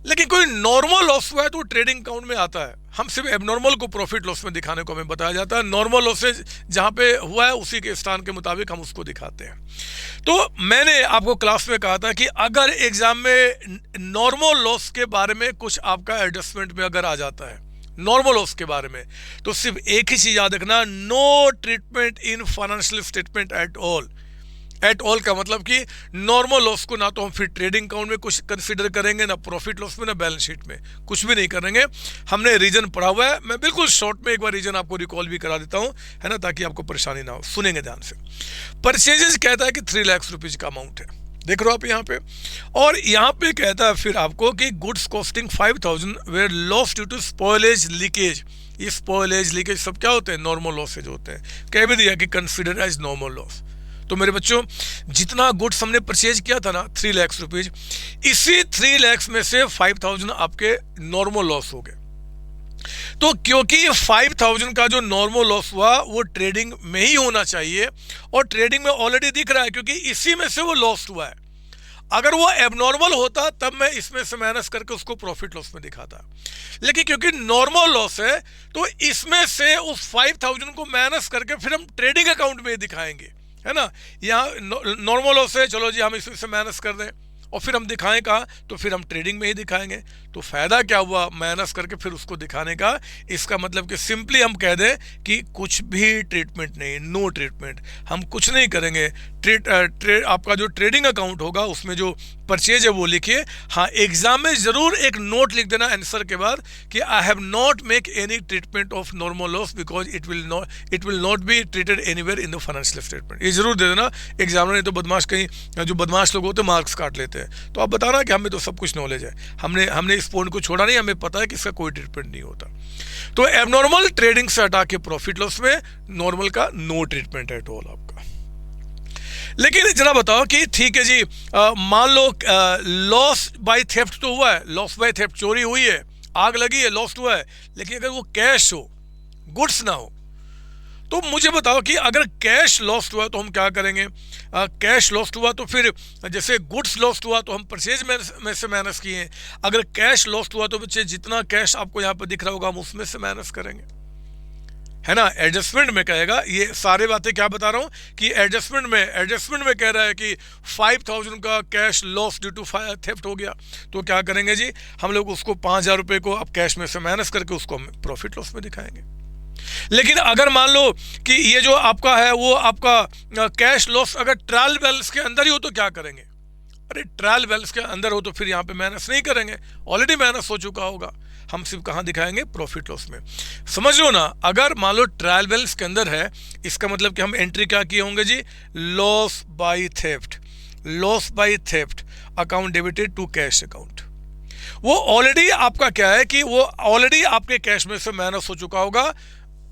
लेकिन कोई नॉर्मल लॉस हुआ है तो ट्रेडिंग अकाउंट में आता है। हम सिर्फ एबनॉर्मल को प्रॉफिट लॉस में दिखाने को हमें बताया जाता है, नॉर्मल लॉसेज जहाँ पे हुआ है उसी के स्थान के मुताबिक हम उसको दिखाते हैं। तो मैंने आपको क्लास में कहा था कि अगर एग्जाम में नॉर्मल लॉस के बारे में कुछ आपका एडजस्टमेंट में अगर आ जाता है नॉर्मल लॉस के बारे में, तो सिर्फ एक ही चीज याद रखना, no treatment in financial statement at all का मतलब कि नॉर्मल लॉस को ना तो हम फिर ट्रेडिंग अकाउंट में कुछ कंसीडर करेंगे, ना प्रॉफिट लॉस में, ना बैलेंस शीट में, कुछ भी नहीं करेंगे। हमने रीजन पढ़ा हुआ है, मैं बिल्कुल शॉर्ट में एक बार रीजन आपको रिकॉल भी करा देता हूं, है ना, ताकि आपको परेशानी ना हो। सुनेंगे ध्यान से। परचेजेस कहता है कि 3 लाख रुपीज का अमाउंट है, देख रहे हो आप यहाँ पे, और यहाँ पे कहता है फिर आपको कि goods costing 5,000 were loss due to spoilage leakage. ये स्पॉइलेज लीकेज सब क्या होते हैं, नॉर्मल लॉसेज होते हैं। कह भी दिया कि कंसिडर एज नॉर्मल लॉस। तो मेरे बच्चों जितना गुड्स हमने परचेज किया था ना 3 लाख रुपीज, इसी 3 लाख में से 5,000 आपके नॉर्मल लॉस हो गए। तो क्योंकि 5,000 का जो नॉर्मल लॉस हुआ वो ट्रेडिंग में ही होना चाहिए, और ट्रेडिंग में ऑलरेडी दिख रहा है क्योंकि इसी में से वो लॉस हुआ है। अगर वो एबनॉर्मल होता तब मैं इसमें से माइनस करके उसको प्रॉफिट लॉस में दिखाता, लेकिन क्योंकि नॉर्मल लॉस है तो इसमें से उस 5,000 को माइनस करके फिर हम ट्रेडिंग अकाउंट में दिखाएंगे, है ना। यहाँ नॉर्मल लॉस है, चलो जी हम इसमें से माइनस कर दें, और फिर हम दिखाएं कहाँ, तो फिर हम ट्रेडिंग में ही दिखाएंगे। तो फायदा क्या हुआ माइनस करके फिर उसको दिखाने का? इसका मतलब कि सिंपली हम कह दें कि कुछ भी ट्रीटमेंट नहीं, नो ट्रीटमेंट, हम कुछ नहीं करेंगे। आपका जो ट्रेडिंग अकाउंट होगा उसमें जो परचेज है वो लिखिए। हाँ, एग्जाम में जरूर एक नोट लिख देना आंसर के बाद कि I have not make any treatment of normal loss because it will not be treated anywhere in the financial statement. ये जरूर दे देना एग्जामिनर, नहीं तो बदमाश कहीं जो बदमाश लोग होते हैं मार्क्स काट लेते हैं। तो आप बताना कि हमें तो सब कुछ नॉलेज है, हमने इस पॉइंट को छोड़ा नहीं, हमें पता है कि इसका कोई ट्रीटमेंट नहीं होता। तो एबनॉर्मल ट्रेडिंग से हटा के प्रॉफिट लॉस में नॉर्मल का नो ट्रीटमेंट एट ऑल आपका। लेकिन जरा बताओ कि ठीक है जी, मान लो लॉस बाय थेफ्ट तो हुआ है, लॉस बाय थेफ्ट, चोरी हुई है, आग लगी है, लॉस हुआ है, लेकिन अगर वो कैश हो, गुड्स ना हो, तो मुझे बताओ कि अगर कैश लॉस्ट हुआ तो हम क्या करेंगे? कैश लॉस्ट हुआ तो फिर जैसे गुड्स लॉस्ट हुआ तो हम परचेज में से माइनस किए। अगर कैश लॉस्ट हुआ तो बच्चे जितना कैश आपको यहाँ पर दिख रहा होगा हम उसमें से माइनस करेंगे, है ना। एडजस्टमेंट में कहेगा, ये सारे बातें क्या बता रहा हूँ कि एडजस्टमेंट में कह रहा है कि 5000 का cash loss due to theft हो गया, तो क्या करेंगे जी, हम लोग उसको 5000 रुपये को अब कैश में से माइनस करके उसको हम प्रॉफिट लॉस में दिखाएंगे। लेकिन अगर मान लो कि ये जो आपका है वो आपका कैश लॉस अगर ट्रायल बैलेंस के अंदर ही हो तो क्या करेंगे? अरे ट्रायल बैलेंस के अंदर हो तो फिर यहाँ पे माइनस नहीं करेंगे, ऑलरेडी माइनस हो चुका होगा, हम सिर्फ कहाँ दिखाएंगे? प्रॉफिट लॉस में। समझ लो ना, अगर मान लो ट्रायल बैलेंस के अंदर है, इसका मतलब कि हम एंट्री क्या किए होंगे जी? Loss by theft, loss by theft account debited to cash account. वो ऑलरेडी आपका क्या है कि वो ऑलरेडी आपके कैश में से माइनस हो चुका होगा,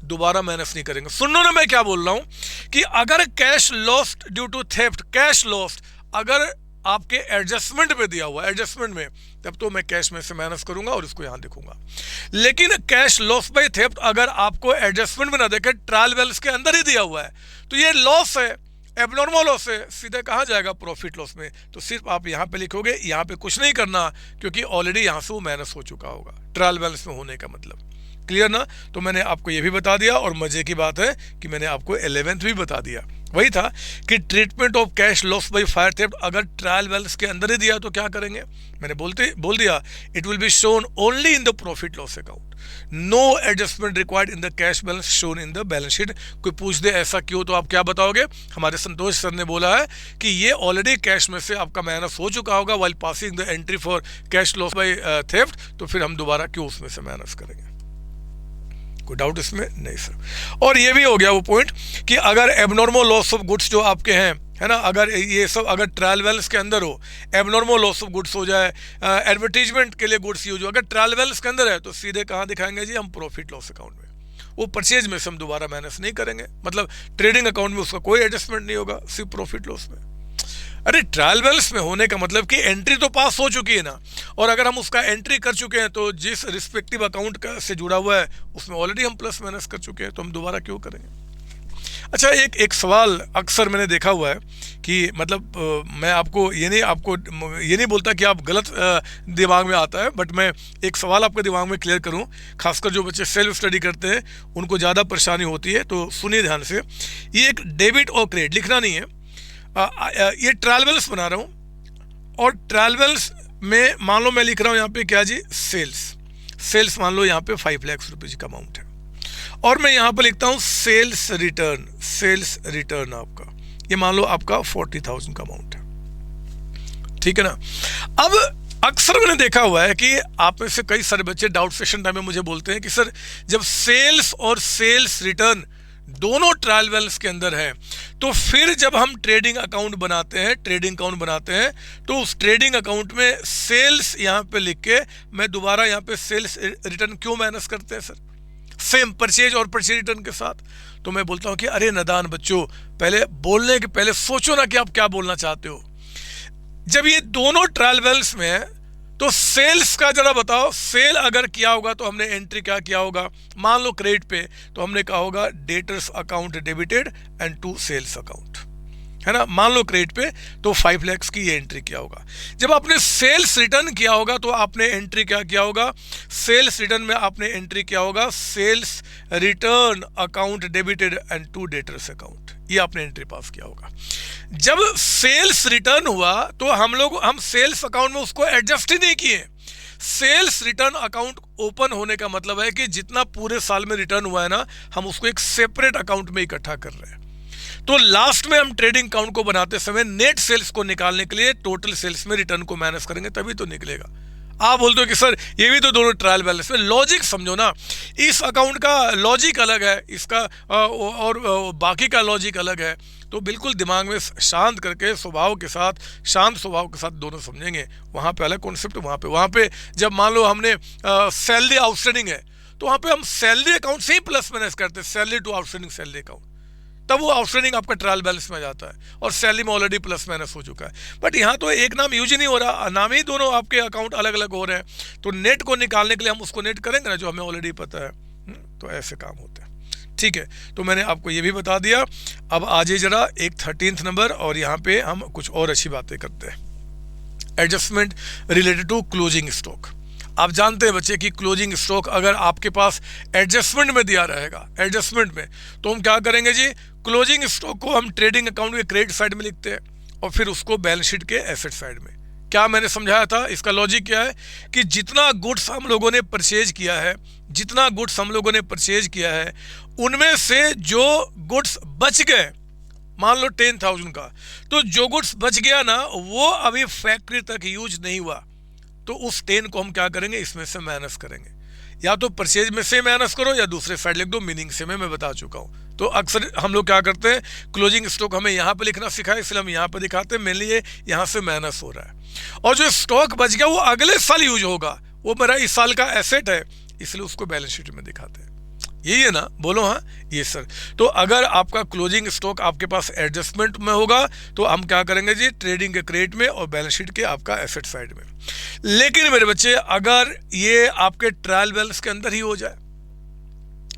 दोबारा माइनस नहीं करेंगे। सुनो ना मैं क्या बोल रहा हूं कि अगर cash lost due to theft, cash lost अगर आपके एडजस्टमेंट में दिया हुआ, एडजस्टमेंट में, तब तो मैं कैश में से माइनस करूंगा और इसको यहां दिखूंगा। लेकिन कैश लॉस बाय थेफ्ट अगर आपको एडजस्टमेंट में ना देखे, ट्रायल बैलेंस के अंदर ही दिया हुआ है, तो ये लॉस है, एबनॉर्मल लॉस है, सीधे कहाँ जाएगा? प्रॉफिट लॉस में। तो सिर्फ आप यहाँ पे लिखोगे, यहाँ पे कुछ नहीं करना, क्योंकि ऑलरेडी यहाँ से वो माइनस हो चुका होगा ट्रायल बैलेंस में होने का मतलब। क्लियर ना? तो मैंने आपको ये भी बता दिया, और मजे की बात है कि मैंने आपको 11th भी बता दिया। वही था कि treatment of cash loss by fire theft अगर ट्रायल बैलेंस के अंदर ही दिया तो क्या करेंगे? मैंने बोल दिया, it will be shown only in the profit loss account, no adjustment required in the cash balance shown in the balance sheet. कोई पूछ दे ऐसा क्यों, तो आप क्या बताओगे? हमारे संतोष सर ने बोला है कि ये ऑलरेडी कैश में से आपका माइनस हो चुका होगा while passing the entry for cash loss by theft, तो फिर हम दोबारा क्यों उसमें से माइनस करेंगे? कोई डाउट इसमें? नहीं सर। और ये भी हो गया वो पॉइंट कि अगर एबनॉर्मल लॉस ऑफ गुड्स जो आपके हैं, है ना, अगर ये सब अगर ट्रायल बैलेंस के अंदर हो, एबनॉर्मल लॉस ऑफ गुड्स हो जाए, एडवर्टीजमेंट के लिए गुड्स यूज हो, अगर ट्रायल बैलेंस के अंदर है तो सीधे कहाँ दिखाएंगे जी? हम प्रॉफिट लॉस अकाउंट में। वो परचेज में से हम दोबारा माइनस नहीं करेंगे, मतलब ट्रेडिंग अकाउंट में उसका कोई एडजस्टमेंट नहीं होगा, सिर्फ प्रॉफिट लॉस में। अरे ट्रायल बैलेंस में होने का मतलब कि एंट्री तो पास हो चुकी है ना, और अगर हम उसका एंट्री कर चुके हैं तो जिस रिस्पेक्टिव अकाउंट का से जुड़ा हुआ है उसमें ऑलरेडी हम प्लस माइनस कर चुके हैं, तो हम दोबारा क्यों करेंगे? अच्छा, एक सवाल अक्सर मैंने देखा हुआ है कि मतलब मैं आपको ये नहीं बोलता कि आप गलत दिमाग में आता है, बट मैं एक सवाल आपके दिमाग में क्लियर करूं, खासकर जो बच्चे सेल्फ स्टडी करते हैं उनको ज़्यादा परेशानी होती है, तो सुनिए ध्यान से। ये एक डेबिट और क्रेडिट लिखना नहीं है, ये ट्रायल बैलेंस बना रहा हूँ, और ट्रायल बैलेंस में मान लो मैं लिख रहा हूँ यहाँ पे क्या जी? सेल्स मान लो यहाँ पे 5 लाख रुपये का अमाउंट है, और मैं यहाँ पे लिखता हूँ सेल्स रिटर्न आपका, ये मान लो आपका 40,000 का अमाउंट है, ठीक है ना। अब अक्सर मैंने देखा हुआ है कि आप में से कई सारे बच्चे डाउट सेशन टाइम में मुझे बोलते हैं कि सर जब सेल्स और सेल्स रिटर्न दोनों ट्रायल बैलेंस के अंदर है, तो फिर जब हम ट्रेडिंग अकाउंट बनाते हैं तो उस ट्रेडिंग अकाउंट में सेल्स यहाँ पे लिख के मैं दोबारा यहाँ पे सेल्स रिटर्न क्यों माइनस करते हैं सर? सेम परचेज और परचेज रिटर्न के साथ। तो मैं बोलता हूँ कि अरे नादान बच्चों, पहले बोलने के पहले सोचो ना कि आप क्या बोलना चाहते हो। जब ये दोनों ट्रायल बैलेंस में है तो सेल्स का जरा बताओ, सेल अगर किया होगा तो हमने एंट्री क्या किया होगा? मान लो क्रेडिट पे तो हमने कहा होगा debtors account debited and to sales account, है ना। मान लो क्रेडिट पे तो 5 लाख की ये एंट्री किया होगा। जब आपने सेल्स रिटर्न किया होगा तो आपने एंट्री क्या किया होगा? सेल्स रिटर्न में आपने एंट्री किया होगा sales return account debited and to debtors account, ये आपने एंट्री पास किया होगा। जब सेल्स रिटर्न हुआ तो हम सेल्स अकाउंट में उसको एडजस्ट ही नहीं किए। सेल्स रिटर्न अकाउंट ओपन होने का मतलब है कि जितना पूरे साल में रिटर्न हुआ है ना, हम उसको एक सेपरेट अकाउंट में इकट्ठा कर रहे हैं। तो लास्ट में हम ट्रेडिंग अकाउंट को बनाते समय नेट सेल्स को निकालने के लिए टोटल सेल्स में रिटर्न को माइनस करेंगे, तभी तो निकलेगा। आप बोलते हो कि सर ये भी तो दोनों ट्रायल बैलेंस में, लॉजिक समझो ना। इस अकाउंट का लॉजिक अलग है, इसका और बाकी का लॉजिक अलग है। तो बिल्कुल दिमाग में शांत करके स्वभाव के साथ, शांत स्वभाव के साथ दोनों समझेंगे। वहाँ पे अलग कॉन्सेप्ट, वहाँ पे जब मान लो हमने सैलरी आउटस्टैंडिंग है तो वहाँ पे हम सैलरी अकाउंट से ही प्लस माइनस करते हैं, salary to outstanding salary account, तब वो आउटस्टैंडिंग आपका ट्रायल बैलेंस में आ जाता है और सैलरी में ऑलरेडी प्लस माइनस हो चुका है। बट यहाँ तो एक नाम यूज ही नहीं हो रहा, नाम ही दोनों आपके अकाउंट अलग अलग हो रहे हैं। तो नेट को निकालने के लिए हम उसको नेट करेंगे ना, जो हमें ऑलरेडी पता है। तो ऐसे काम होता है। ठीक है, तो मैंने आपको ये भी बता दिया। अब आज जरा एक 13th नंबर, और यहाँ पे हम कुछ और अच्छी बातें करते हैं। Adjustment related to closing stock. आप जानते हैं बच्चे कि क्लोजिंग स्टॉक अगर आपके पास एडजस्टमेंट में दिया रहेगा, एडजस्टमेंट में, तो हम क्या करेंगे जी, क्लोजिंग स्टॉक को हम ट्रेडिंग अकाउंट के क्रेडिट साइड में लिखते हैं और फिर उसको बैलेंस शीट के एसेट साइड में। क्या मैंने समझाया था? इसका लॉजिक क्या है कि जितना गुड्स हम लोगों ने परचेज किया है, जितना गुड्स हम लोगों ने परचेज किया है, उनमें से जो गुड्स बच गए, मान लो 10,000 का, तो जो गुड्स बच गया ना, वो अभी फैक्ट्री तक यूज नहीं हुआ, तो उस 10 को हम क्या करेंगे, इसमें से माइनस करेंगे। या तो परचेज में से माइनस करो या दूसरे साइड लिख दो, मीनिंग से मैं बता चुका हूँ। तो अक्सर हम लोग क्या करते हैं, क्लोजिंग स्टॉक हमें यहाँ पे लिखना सिखाया, इसलिए हम यहाँ पे दिखाते हैं। मेनली ये यहाँ से माइनस हो रहा है, और जो स्टॉक बच गया वो अगले साल यूज होगा, वो मेरा इस साल का एसेट है, इसलिए उसको बैलेंस शीट में दिखाते हैं। यही है ना, बोलो हाँ, ये सर। तो अगर आपका क्लोजिंग स्टॉक आपके पास एडजस्टमेंट में होगा तो हम क्या करेंगे जी, ट्रेडिंग के क्रेडिट में और बैलेंस शीट के आपका एसेट साइड में। लेकिन मेरे बच्चे, अगर ये आपके ट्रायल बैलेंस के अंदर ही हो जाए,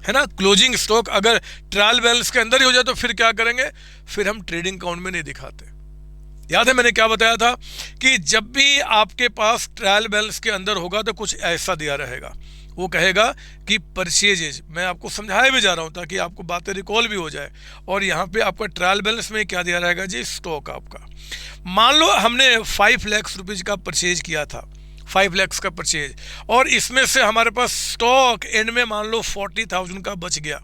है ना, क्लोजिंग स्टॉक अगर ट्रायल बैलेंस के अंदर ही हो जाए, तो फिर क्या करेंगे, फिर हम ट्रेडिंग अकाउंट में नहीं दिखाते। याद है मैंने क्या बताया था कि जब भी आपके पास ट्रायल बैलेंस के अंदर होगा तो कुछ ऐसा दिया रहेगा, वो कहेगा कि परचेजेज। मैं आपको समझाया भी जा रहा हूँ ताकि आपको बातें रिकॉल भी हो जाए। और यहाँ पे आपका ट्रायल बैलेंस में क्या दिया रहेगा जी, स्टॉक आपका। मान लो हमने 5 लाख रुपीज़ का परचेज किया था, 5 लाख का परचेज, और इसमें से हमारे पास स्टॉक एंड में मान लो 40,000 का बच गया,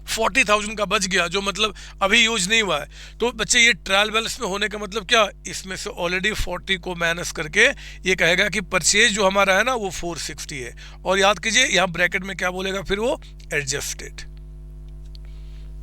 40,000 का बच गया, जो मतलब अभी यूज नहीं हुआ है। तो बच्चे ये ट्रायल बैलेंस में होने का मतलब क्या, इसमें से ऑलरेडी 40 को माइनस करके ये कहेगा कि परचेज जो हमारा है ना वो 460 है। और याद कीजिए यहाँ ब्रैकेट में क्या बोलेगा फिर, वो एडजस्टेड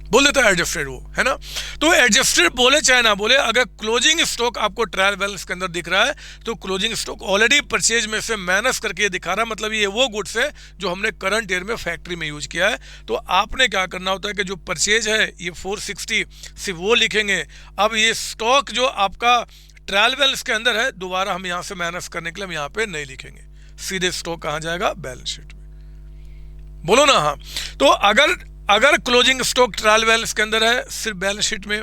बोल देता है, एडजस्टेड वो, है ना। तो एडजस्टेड बोले चाहे ना बोले, अगर क्लोजिंग स्टॉक आपको ट्रायल बैलेंस के अंदर दिख रहा है तो क्लोजिंग स्टॉक ऑलरेडी परचेज में से माइनस करके दिखा रहा है, मतलब ये वो गुड्स है जो हमने करंट ईयर में फैक्ट्री में यूज किया है। तो आपने क्या करना होता है कि जो परचेज है ये 460 सिर्फ वो लिखेंगे। अब ये स्टॉक जो आपका ट्रायल बैलेंस के अंदर है, दोबारा हम यहाँ से माइनस करने के लिए हम यहाँ पे नहीं लिखेंगे, सीधे स्टॉक कहाँ जाएगा, बैलेंस शीट में। बोलो ना हाँ। तो अगर क्लोजिंग स्टॉक ट्रायल बैलेंस के अंदर है सिर्फ बैलेंस शीट में,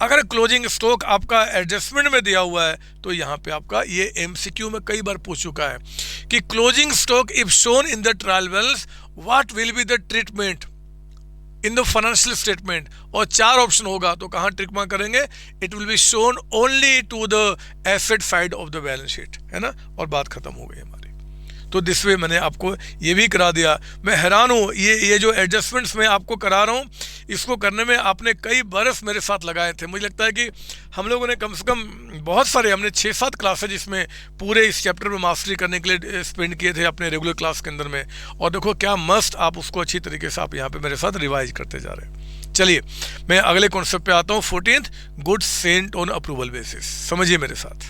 अगर क्लोजिंग स्टॉक आपका एडजस्टमेंट में दिया हुआ है तो यहाँ पे आपका ये एमसीक्यू में कई बार पूछ चुका है कि closing stock if shown in the trial balance what will be the treatment in the financial statement. और 4 ऑप्शन होगा, तो कहाँ ट्रिक मार करेंगे, it will be shown only to the asset side of the balance sheet, है ना, और बात खत्म हो गई हमारी। तो दिस वे मैंने आपको ये भी करा दिया। मैं हैरान हूँ, ये जो एडजस्टमेंट्स मैं आपको करा रहा हूँ, इसको करने में आपने कई बरस मेरे साथ लगाए थे। मुझे लगता है कि हम लोगों ने कम से कम बहुत सारे, हमने 6-7 क्लासेज इसमें पूरे इस चैप्टर में मास्टरी करने के लिए स्पेंड किए थे अपने रेगुलर क्लास के अंदर में। और देखो क्या मस्त आप उसको अच्छी तरीके से आप यहाँ पे मेरे साथ रिवाइज करते जा रहे हैं। चलिए मैं अगले कॉन्सेप्ट पे आता हूँ, 14th goods Saint on approval basis. समझिए मेरे साथ।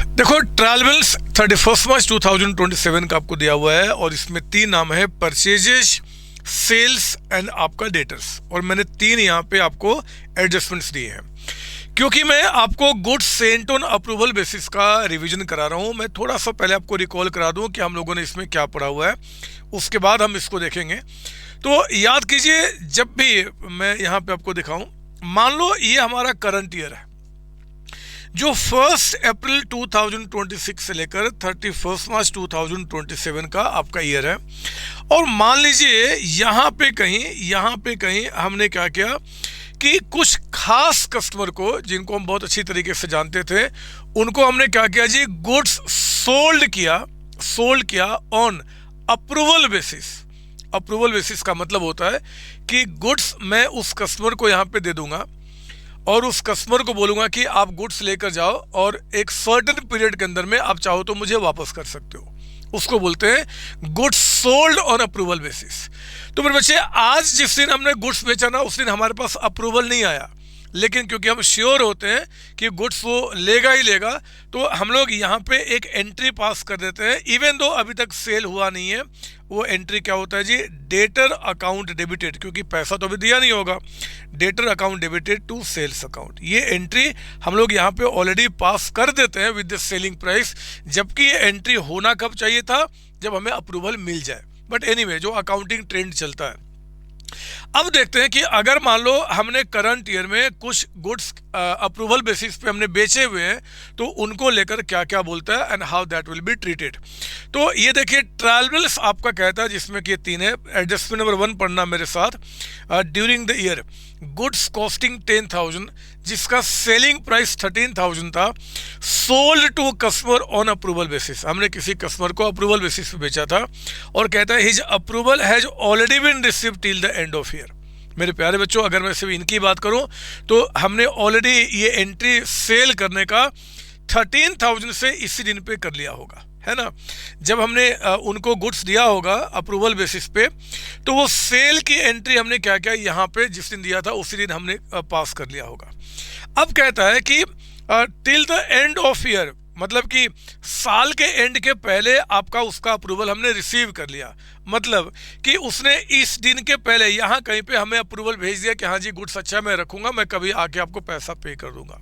देखो ट्रायल बैलेंस 31 मार्च 2027 का आपको दिया हुआ है, और इसमें 3 नाम है, परचेजेज, सेल्स एंड आपका डेटर्स। और मैंने 3 यहाँ पे आपको एडजस्टमेंट्स दिए हैं। क्योंकि मैं आपको goods Saint on approval basis का रिवीजन करा रहा हूँ, मैं थोड़ा सा पहले आपको रिकॉल करा दूँ कि हम लोगों ने इसमें क्या पढ़ा हुआ है, उसके बाद हम इसको देखेंगे। तो याद कीजिए, जब भी मैं यहाँ पे आपको दिखाऊँ, मान लो ये हमारा करंट ईयर है जो 1 अप्रैल 2026 से लेकर 31 मार्च 2027 का आपका ईयर है। और मान लीजिए यहाँ पे कहीं हमने क्या किया कि कुछ खास कस्टमर को, जिनको हम बहुत अच्छी तरीके से जानते थे, उनको हमने क्या किया जी, गुड्स सोल्ड किया on approval basis. Approval basis का मतलब होता है कि गुड्स मैं उस कस्टमर को यहाँ पे दे दूंगा और उस कस्टमर को बोलूंगा कि आप गुड्स लेकर जाओ और एक सर्टेन पीरियड के अंदर में आप चाहो तो मुझे वापस कर सकते हो। उसको बोलते हैं goods sold on approval basis. तो मेरे बच्चे, आज जिस दिन हमने गुड्स बेचा ना, उस दिन हमारे पास अप्रूवल नहीं आया, लेकिन क्योंकि हम श्योर होते हैं कि गुड्स वो लेगा ही लेगा, तो हम लोग यहाँ पे एक एंट्री पास कर देते हैं। इवन दो अभी तक सेल हुआ नहीं है, वो एंट्री क्या होता है जी, डेटर अकाउंट डेबिटेड, क्योंकि पैसा तो अभी दिया नहीं होगा। Debtor account debited to sales account, ये एंट्री हम लोग यहाँ पे ऑलरेडी पास कर देते हैं विद द सेलिंग प्राइस, जबकि ये एंट्री होना कब चाहिए था, जब हमें अप्रूवल मिल जाए। बट एनीवे, जो अकाउंटिंग ट्रेंड चलता है। अब देखते हैं कि अगर मान लो हमने करंट ईयर में कुछ गुड्स अप्रूवल बेसिस पे हमने बेचे हुए हैं, तो उनको लेकर क्या क्या बोलता है and how that will be treated. तो ये देखिए, ट्रायल्स आपका कहता है, जिसमें कि 3 है। एडजस्टमेंट नंबर 1 पढ़ना मेरे साथ। During the year goods costing 10,000, जिसका सेलिंग प्राइस 13,000 था, sold to customer on approval basis. हमने किसी कस्टमर को अप्रूवल बेसिस पे बेचा था और कहता है his approval has already been received till the end of year. मेरे प्यारे बच्चों, अगर मैं सिर्फ इनकी बात करूं तो हमने ऑलरेडी ये एंट्री सेल करने का 13,000 से इसी दिन पे कर लिया होगा, है ना। जब हमने उनको गुड्स दिया होगा अप्रूवल बेसिस पे, तो वो सेल की एंट्री हमने क्या क्या यहाँ पे जिस दिन दिया था उसी दिन हमने पास कर लिया होगा। अब कहता है कि till the end of year, मतलब कि साल के एंड के पहले आपका उसका अप्रूवल हमने रिसीव कर लिया। मतलब कि उसने इस दिन के पहले यहाँ कहीं पे हमें अप्रूवल भेज दिया कि हाँ जी गुड्स अच्छा मैं रखूँगा, मैं कभी आके आपको पैसा पे कर दूंगा।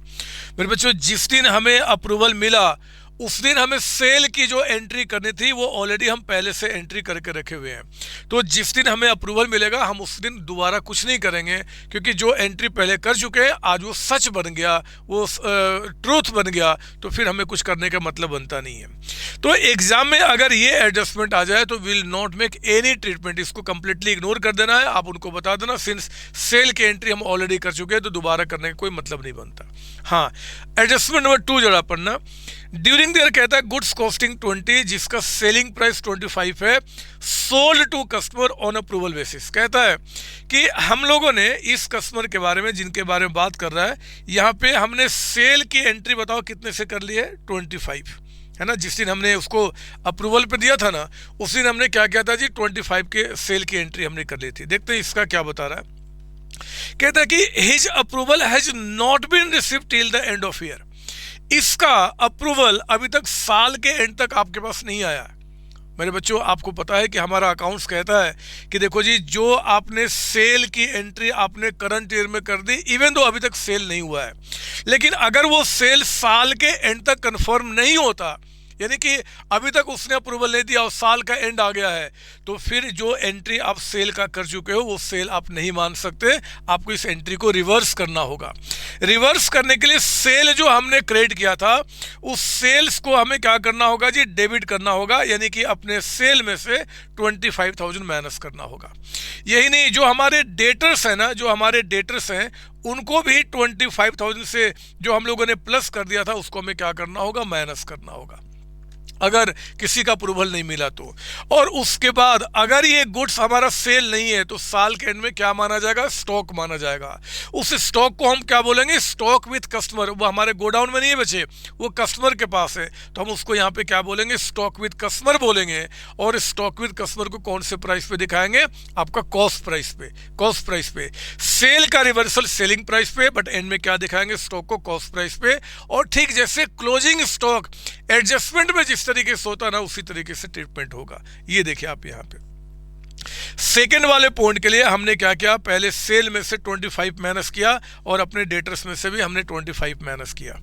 मेरे बच्चों, जिस दिन हमें अप्रूवल मिला उस दिन हमें सेल की जो एंट्री करनी थी वो ऑलरेडी हम पहले से एंट्री करके रखे हुए हैं। तो जिस दिन हमें अप्रूवल मिलेगा हम उस दिन दोबारा कुछ नहीं करेंगे, क्योंकि जो एंट्री पहले कर चुके हैं आज वो सच बन गया, वो ट्रूथ बन गया, तो फिर हमें कुछ करने का मतलब बनता नहीं है। तो एग्जाम में अगर ये एडजस्टमेंट आ जाए तो will not make any treatment, इसको कंप्लीटली इग्नोर कर देना है। आप उनको बता देना सिंस सेल की एंट्री हम ऑलरेडी कर चुके हैं तो दोबारा करने का कोई मतलब नहीं बनता। हाँ, एडजस्टमेंट नंबर 2 जरा पढ़ना। ड्यूरिंग द ईयर कहता है गुड्स कॉस्टिंग 20, जिसका सेलिंग प्राइस 25 है, sold to customer on approval basis. कहता है कि हम लोगों ने इस कस्टमर के बारे में, जिनके बारे में बात कर रहा है, यहाँ पे हमने सेल की एंट्री बताओ कितने से कर ली है, 25, है ना। जिस दिन हमने उसको अप्रूवल पे दिया था ना, उस दिन हमने क्या किया था जी, 25 के सेल की एंट्री हमने कर ली थी। देखते हैं इसका क्या बता रहा है। कहता है कि his approval has not been received till the end of year, इसका अप्रूवल अभी तक साल के एंड तक आपके पास नहीं आया। मेरे बच्चों, आपको पता है कि हमारा अकाउंट्स कहता है कि देखो जी, जो आपने सेल की एंट्री आपने करंट ईयर में कर दी, इवन दो अभी तक सेल नहीं हुआ है, लेकिन अगर वो सेल साल के एंड तक कंफर्म नहीं होता, यानी कि अभी तक उसने अप्रूवल नहीं दिया और साल का एंड आ गया है, तो फिर जो एंट्री आप सेल का कर चुके हो वो सेल आप नहीं मान सकते। आपको इस एंट्री को रिवर्स करना होगा। रिवर्स करने के लिए सेल जो हमने क्रिएट किया था उस सेल्स को हमें क्या करना होगा जी, डेबिट करना होगा, यानी कि अपने सेल में से 25,000 माइनस करना होगा। यही नहीं, जो हमारे डेटर्स हैं ना, जो हमारे डेटर्स हैं उनको भी 25,000 से जो हम लोगों ने प्लस कर दिया था उसको हमें क्या करना होगा, माइनस करना होगा, अगर किसी का अप्रूवल नहीं मिला तो। और उसके बाद अगर ये गुड्स हमारा सेल नहीं है तो साल के एंड में क्या माना जाएगा, स्टॉक माना जाएगा। उस स्टॉक को हम क्या बोलेंगे, स्टॉक विथ कस्टमर। वो हमारे गोडाउन में नहीं है बच्चे, वो कस्टमर के पास है, तो हम उसको यहाँ पे क्या बोलेंगे, स्टॉक विथ कस्टमर बोलेंगे। और स्टॉक विथ कस्टमर को कौन से प्राइस पे दिखाएंगे, आपका कॉस्ट प्राइस पे। कॉस्ट प्राइस पे सेल का रिवर्सल सेलिंग प्राइस पे, बट एंड में क्या दिखाएंगे, स्टॉक को कॉस्ट प्राइस पे। और ठीक जैसे क्लोजिंग स्टॉक एडजस्टमेंट में जिस तरीके से होता ना, उसी तरीके से ट्रीटमेंट होगा। ये देखिए आप यहाँ पे सेकेंड वाले पॉइंट के लिए हमने क्या किया, पहले सेल में से 25 माइनस किया और अपने डेटर्स में से भी हमने 25 माइनस किया।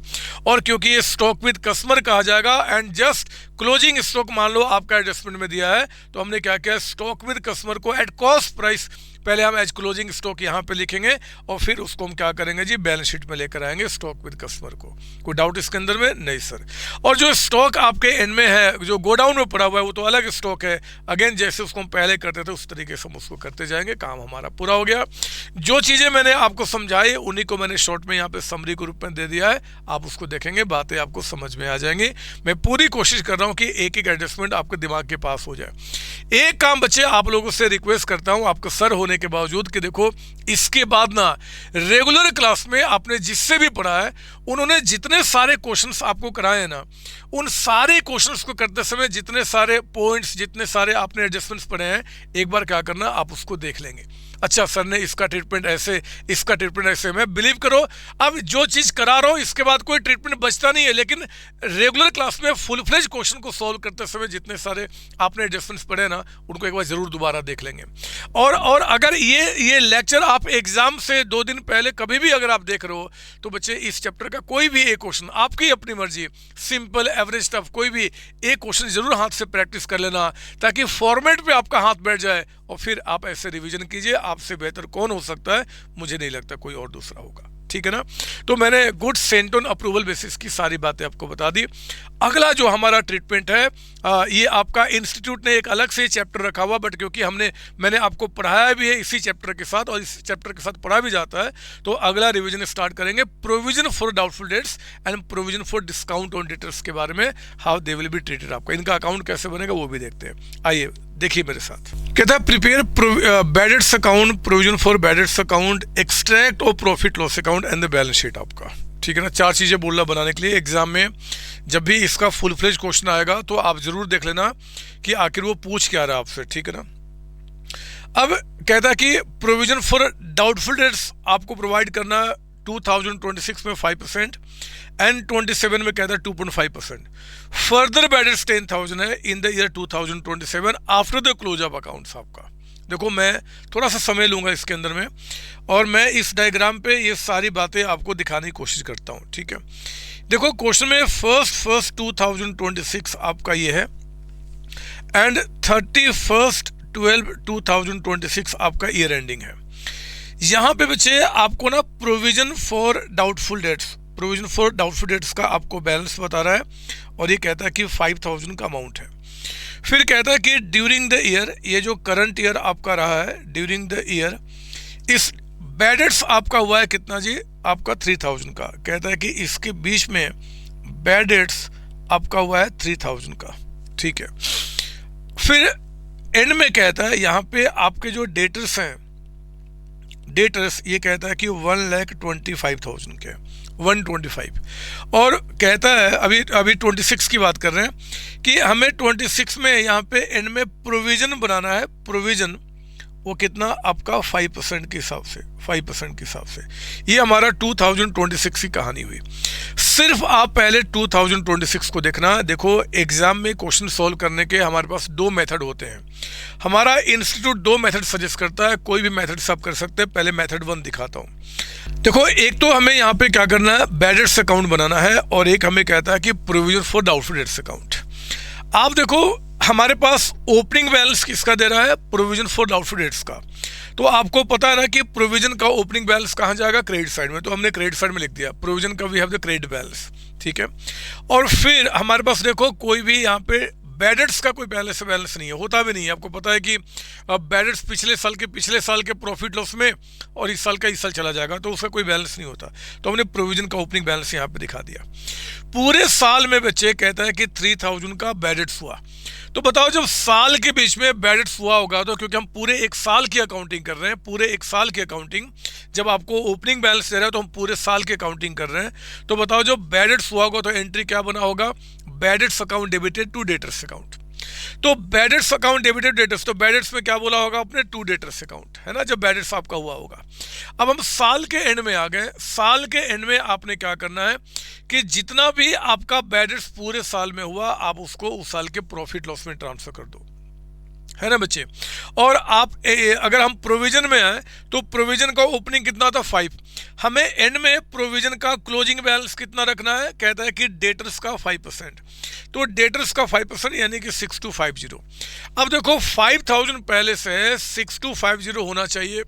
और क्योंकि ये स्टॉक विद कस्टमर कहा जाएगा एंड जस्ट क्लोजिंग स्टॉक मान लो आपका एडजस्टमेंट में दिया है, तो हमने क्या किया, स्टॉक विद कस्टमर को एट कॉस्ट प्राइस पहले हम एज क्लोजिंग स्टॉक यहाँ पे लिखेंगे और फिर उसको हम क्या करेंगे जी, बैलेंस शीट में लेकर आएंगे स्टॉक विद कस्टमर को। कोई डाउट इसके अंदर में? नहीं सर। और जो स्टॉक आपके एंड में है, जो गोडाउन में पड़ा हुआ है, वो तो अलग स्टॉक है। अगेन जैसे उसको हम पहले करते थे उस तरीके से हम उसको करते जाएंगे, काम हमारा पूरा हो गया। जो चीज़ें मैंने आपको समझाई उन्हीं को मैंने शॉर्ट में यहाँ पे समरी के रूप में दे दिया है, आप उसको देखेंगे, बातें आपको समझ में आ जाएंगी। मैं पूरी कोशिश कर रहा हूँ कि एक एक एडजस्टमेंट आपके दिमाग के पास हो जाए। एक काम बच्चे आप लोगों से रिक्वेस्ट करता हूँ, आपका सर होने के बावजूद, कि देखो इसके बाद ना रेगुलर क्लास में आपने जिससे भी पढ़ा है, उन्होंने जितने सारे क्वेश्चंस आपको कराए हैं ना, उन सारे क्वेश्चंस को करते समय जितने सारे पॉइंट्स, जितने सारे आपने एडजस्टमेंट्स पढ़े हैं, एक बार क्या करना, आप उसको देख लेंगे। अच्छा सर ने इसका ट्रीटमेंट ऐसे, इसका ट्रीटमेंट ऐसे, मैं बिलीव करो अब जो चीज़ करा रहा हूँ इसके बाद कोई ट्रीटमेंट बचता नहीं है, लेकिन रेगुलर क्लास में फुल फ्लेज क्वेश्चन को सॉल्व करते समय जितने सारे आपने एडजस्टमेंट्स पढ़े ना, उनको एक बार जरूर दोबारा देख लेंगे। और अगर ये लेक्चर आप एग्जाम से 2 दिन पहले कभी भी अगर आप देख रहे हो, तो बच्चे इस चैप्टर का कोई भी एक क्वेश्चन, आपकी अपनी मर्जी, सिंपल, एवरेज, टफ, कोई भी एक क्वेश्चन जरूर हाथ से प्रैक्टिस कर लेना, ताकि फॉर्मेट पे आपका हाथ बैठ जाए और फिर आप ऐसे रिवीजन कीजिए। आपसे बेहतर कौन हो सकता है? मुझे नहीं लगता कोई और दूसरा होगा, ठीक है ना। तो मैंने गुड सेंटोन अप्रूवल बेसिस की सारी बातें आपको बता दी। अगला जो हमारा ट्रीटमेंट है, ये आपका इंस्टीट्यूट ने एक अलग से चैप्टर रखा हुआ, बट क्योंकि मैंने आपको पढ़ाया भी है इसी चैप्टर के साथ और इस चैप्टर के साथ पढ़ा भी जाता है, तो अगला रिवीजन स्टार्ट करेंगे provision for doubtful debts and provision for discount on debtors के बारे में, how they will be treated. आपका इनका अकाउंट कैसे बनेगा वो भी देखते हैं। आइए देखिए मेरे साथ। कहता है prepare bad debts account, provision for bad debts account, extract और profit loss account and the balance sheet आपका, ठीक है ना। 4 चीज़ें बोलना बनाने के लिए एग्जाम में जब भी इसका फुल फ्लेज क्वेश्चन आएगा तो आप जरूर देख लेना कि आखिर वो पूछ क्या रहा है आपसे, ठीक है ना। अब कहता है कि प्रोविजन फॉर डाउटफुल डेट्स आपको प्रोवाइड करना 2026 में 5% एंड 27 में कहता है 2.5%। फर्दर बैड डेट्स 10,000 है in the year 2027 after the close of accounts आपका। देखो मैं थोड़ा सा समय लूँगा इसके अंदर में और मैं इस डायग्राम पे ये सारी बातें आपको दिखाने की कोशिश करता हूँ, ठीक है। देखो क्वेश्चन में फर्स्ट 2026 आपका ये है एंड 31/12/2026 आपका ईयर एंडिंग है। यहाँ पे बच्चे आपको ना प्रोविजन फॉर डाउटफुल डेट्स का आपको बैलेंस बता रहा है और ये कहता है कि 5,000 का अमाउंट है। फिर कहता है कि ड्यूरिंग द ईयर, ये जो करंट ईयर आपका रहा है, ड्यूरिंग द ईयर इस बैड डेट्स आपका हुआ है कितना जी, आपका 3,000 का। कहता है कि इसके बीच में बैड डेट्स आपका हुआ है 3,000 का, ठीक है। फिर एंड में कहता है यहाँ पे आपके जो डेटर्स हैं, डेटर्स ये कहता है कि 1,25,000 के, 125। और कहता है अभी 26 की बात कर रहे हैं कि हमें 26 में यहाँ पे एंड में प्रोविजन बनाना है। प्रोविजन वो कितना आपका 5% के हिसाब से, 5% के हिसाब से। ये हमारा 2026 की कहानी हुई। सिर्फ आप पहले 2026 को देखना। देखो एग्जाम में क्वेश्चन सॉल्व करने के हमारे पास 2 मेथड होते हैं। हमारा इंस्टीट्यूट 2 मेथड सजेस्ट करता है, कोई भी मेथड से आप कर सकते हैं। पहले मेथड 1 दिखाता हूँ। देखो एक तो हमें यहाँ पे क्या करना है, बैड डेट्स अकाउंट बनाना है और एक हमें कहता है कि provision for doubtful debts account. आप देखो हमारे पास ओपनिंग बैलेंस किसका दे रहा है, प्रोविजन फॉर डाउटफुल डेट्स का। तो आपको पता है ना कि प्रोविजन का ओपनिंग बैलेंस कहाँ जाएगा, क्रेडिट साइड में, तो हमने क्रेडिट साइड में लिख दिया प्रोविजन का we have the credit balance, ठीक है। और फिर हमारे पास देखो कोई भी यहाँ पे बैड डेट्स का कोई बैलेंस नहीं है, होता भी नहीं है। आपको पता है कि बैड डेट्स पिछले साल के प्रॉफिट लॉस में और इस साल का इस साल चला जाएगा, तो उसका कोई बैलेंस नहीं होता। तो हमने प्रोविजन का ओपनिंग बैलेंस यहाँ पे दिखा दिया। पूरे साल में बच्चे कहता है कि 3,000 का बैड डेट्स हुआ। तो बताओ जब साल के बीच में बैड डेट्स हुआ होगा, तो क्योंकि हम पूरे एक साल की अकाउंटिंग कर रहे हैं, पूरे एक साल की अकाउंटिंग, जब आपको ओपनिंग बैलेंस दे रहा है तो हम पूरे साल की अकाउंटिंग कर रहे हैं। तो बताओ जब बैड डेट्स हुआ होगा तो एंट्री क्या बना होगा, bad debts account debited to debtors account. तो bad debts account debited debtors, तो बैड डेट्स में क्या बोला होगा आपने, टू डेटर्स अकाउंट, है ना, जब बैड डेट्स आपका हुआ होगा। अब हम साल के एंड में आ गए। साल के एंड में आपने क्या करना है कि जितना भी आपका बैड डेट्स पूरे साल में हुआ, आप उसको उस साल के प्रॉफिट लॉस में ट्रांसफर कर दो। है ना बच्चे। और आप अगर हम प्रोविजन में आए तो प्रोविजन का ओपनिंग कितना था 5, हमें एंड में प्रोविजन का क्लोजिंग बैलेंस कितना रखना है, कहता है कि डेटर्स का 5%, तो डेटर्स का 5% यानी कि 6250। अब देखो 5000 पहले से 6250 होना चाहिए,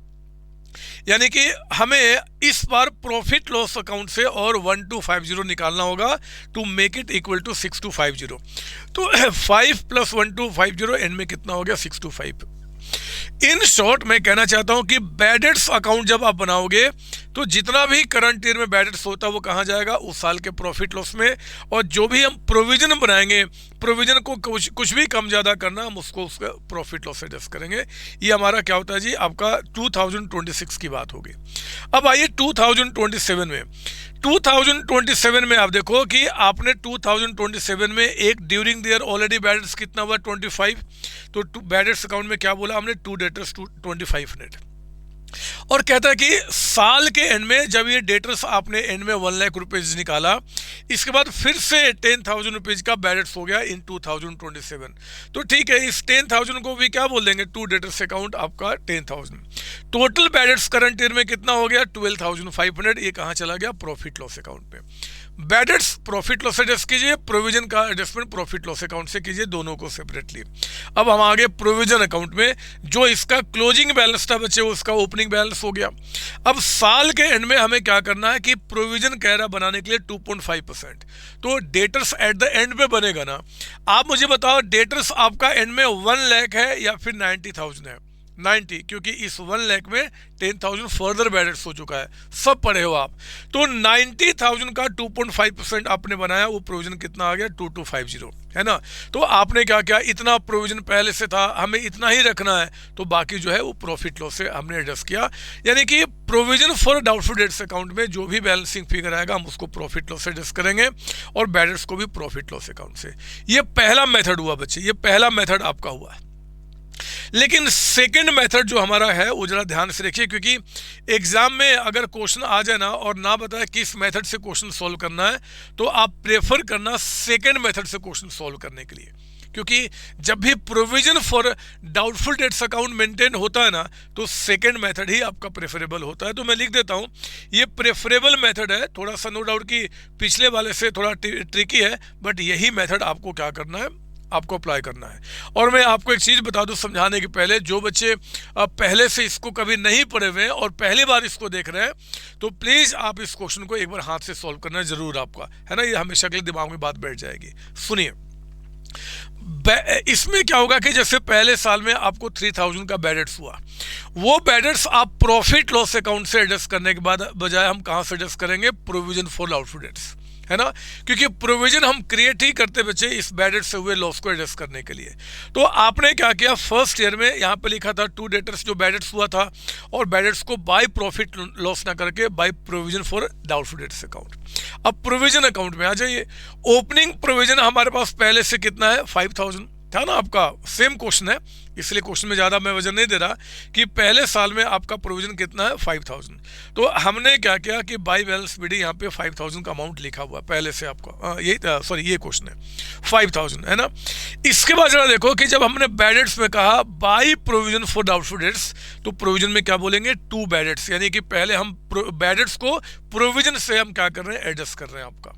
यानी कि हमें इस बार प्रॉफिट लॉस अकाउंट से और 1250 निकालना होगा to make it equal to 6250। तो 5 + 1250 एंड में कितना हो गया 625। इन शॉर्ट मैं कहना चाहता हूं कि बैड डेट्स अकाउंट जब आप बनाओगे तो जितना भी करंट ईयर में बैड डेट्स होता है वो कहाँ जाएगा, उस साल के प्रॉफिट लॉस में। और जो भी हम प्रोविजन बनाएंगे, प्रोविजन को कुछ भी कम ज़्यादा करना, हम उसको उसका प्रॉफिट लॉस एडजस्ट करेंगे। ये हमारा क्या होता है जी, आपका 2026 की बात होगी। अब आइए 2027 में। 2027 में आप देखो कि आपने 2027 में एक during the year already bad debts कितना हुआ 25, तो बैड डेट्स अकाउंट में क्या बोला हमने, 2 डेटर्स 25 नेट। और कहता है कि साल के एंड में जब ये डेटर्स आपने एंड में 1 लाख रुपीज निकाला, इसके बाद फिर से 10,000 रुपीज का बैलेंस हो गया इन 2027। तो ठीक है, इस 10,000 को भी क्या बोल देंगे, 2 डेटर्स अकाउंट आपका 10,000। टोटल बैलेंस करंट ईयर में कितना हो गया 12,500, ये कहाँ चला गया, प्रॉफिट लॉस अकाउंट पे। बैडेट्स प्रॉफिट लॉस एडजस्ट कीजिए, प्रोविजन का एडजस्टमेंट प्रॉफिट लॉस अकाउंट से कीजिए, दोनों को सेपरेटली। अब हम आगे प्रोविजन अकाउंट में, जो इसका क्लोजिंग बैलेंस था बच्चे उसका ओपनिंग बैलेंस हो गया। अब साल के एंड में हमें क्या करना है कि प्रोविजन कह रहा बनाने के लिए 2.5%, तो डेटर्स एट द एंड पे बनेगा ना। आप मुझे बताओ डेटर्स आपका एंड में 1 लाख है या फिर 90,000 है, 90, क्योंकि इस 1 लाख में 10,000 फर्दर बैलेंस हो चुका है, सब पढ़े हो आप। तो 90,000 का 2.5% आपने बनाया, वो प्रोविजन कितना आ गया 2250, है ना। तो आपने क्या किया, इतना प्रोविजन पहले से था, हमें इतना ही रखना है, तो बाकी जो है वो प्रॉफिट लॉस से हमने एडजस्ट किया। यानी कि provision for doubtful debts account में जो भी बैलेंसिंग फिगर आएगा हम उसको प्रॉफिट लॉस से एडजस्ट करेंगे, और बैलेंस को भी प्रॉफिट लॉस अकाउंट से। ये पहला मेथड हुआ बच्चे, ये पहला मेथड आपका हुआ। लेकिन सेकंड मेथड जो हमारा है वो जरा ध्यान से देखिए, क्योंकि एग्जाम में अगर क्वेश्चन आ जाए ना और ना बताए किस मेथड से क्वेश्चन सॉल्व करना है, तो आप प्रेफर करना सेकंड मेथड से क्वेश्चन सॉल्व करने के लिए। क्योंकि जब भी provision for doubtful debts account maintain होता है ना, तो सेकंड मेथड ही आपका प्रेफरेबल होता है। तो मैं लिख देता हूं, ये प्रेफरेबल मेथड है, थोड़ा सा नो डाउट कि पिछले वाले से थोड़ा ट्रिकी है, बट यही मेथड आपको क्या करना है, आपको अप्लाई करना है। और मैं आपको एक चीज़ बता दूं समझाने के पहले, जो बच्चे पहले से इसको कभी नहीं पढ़े हुए हैं और पहली बार इसको देख रहे हैं, तो प्लीज़ आप इस क्वेश्चन को एक बार हाथ से सॉल्व करना जरूर आपका, है ना, ये हमेशा के लिए दिमाग में बात बैठ जाएगी। सुनिए, इसमें क्या होगा कि जैसे पहले साल में आपको 3,000 का बैडेट्स हुआ, वो बैडेट्स आप प्रॉफिट लॉस अकाउंट से एडजस्ट करने के बाद बजाय हम कहाँ से एडजस्ट करेंगे, प्रोविजन फॉर डाउटफुल डेट्स, है ना। क्योंकि प्रोविजन हम क्रिएट ही करते बच्चे इस बैडेट से हुए लॉस को एडजस्ट करने के लिए। तो आपने क्या किया, फर्स्ट ईयर में यहाँ पे लिखा था 2 डेटर्स जो बैडेट्स हुआ था, और बैडेट्स को बाय प्रॉफिट लॉस ना करके by provision for doubtful debts account. अब प्रोविजन अकाउंट में आ जाइए। ओपनिंग प्रोविजन हमारे पास पहले से कितना है 5,000 था ना, आपका सेम क्वेश्चन है, इसलिए क्वेश्चन में ज़्यादा मैं वजन नहीं दे रहा कि पहले साल में आपका प्रोविजन कितना है 5,000। तो हमने क्या किया कि बाई बैलेंस बीडी यहाँ पे 5,000 का अमाउंट लिखा हुआ है पहले से आपका, ये क्वेश्चन है 5,000, है ना। इसके बाद जरा देखो कि जब हमने बैडेट्स में कहा by provision for doubtful debts, तो प्रोविजन में क्या बोलेंगे 2 बैडेट्स, यानी कि पहले हम बैडेट्स को प्रोविजन से हम क्या कर रहे हैं, एडजस्ट कर रहे हैं आपका।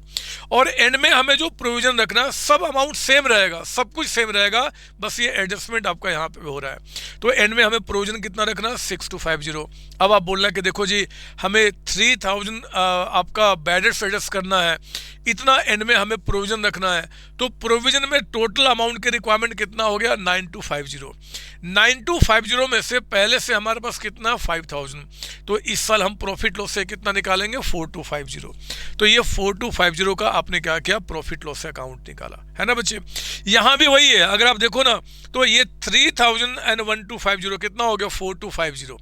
और एंड में हमें जो प्रोविजन रखना, सब अमाउंट सेम रहेगा, सब कुछ सेम रहेगा, बस ये एडजस्टमेंट आपका यहाँ पे हो रहा है। तो एंड में हमें प्रोविजन कितना रखना, 6250। अब आप बोलना कि देखो जी हमें 3,000 आपका बैडेट्स एडजस्ट करना है, इतना एंड में हमें प्रोविजन रखना है, तो प्रोविजन में टोटल अमाउंट के रिक्वायरमेंट कितना हो गया 9250। 9250 में से पहले से हमारे पास कितना 5,000, तो इस साल हम प्रॉफिट लॉस से कितना निकालेंगे 4250। तो ये 4250 का आपने क्या किया, प्रॉफिट लॉस से अकाउंट निकाला, है ना बच्चे। यहाँ भी वही है, अगर आप देखो ना तो ये 3,000 कितना हो गया 4250।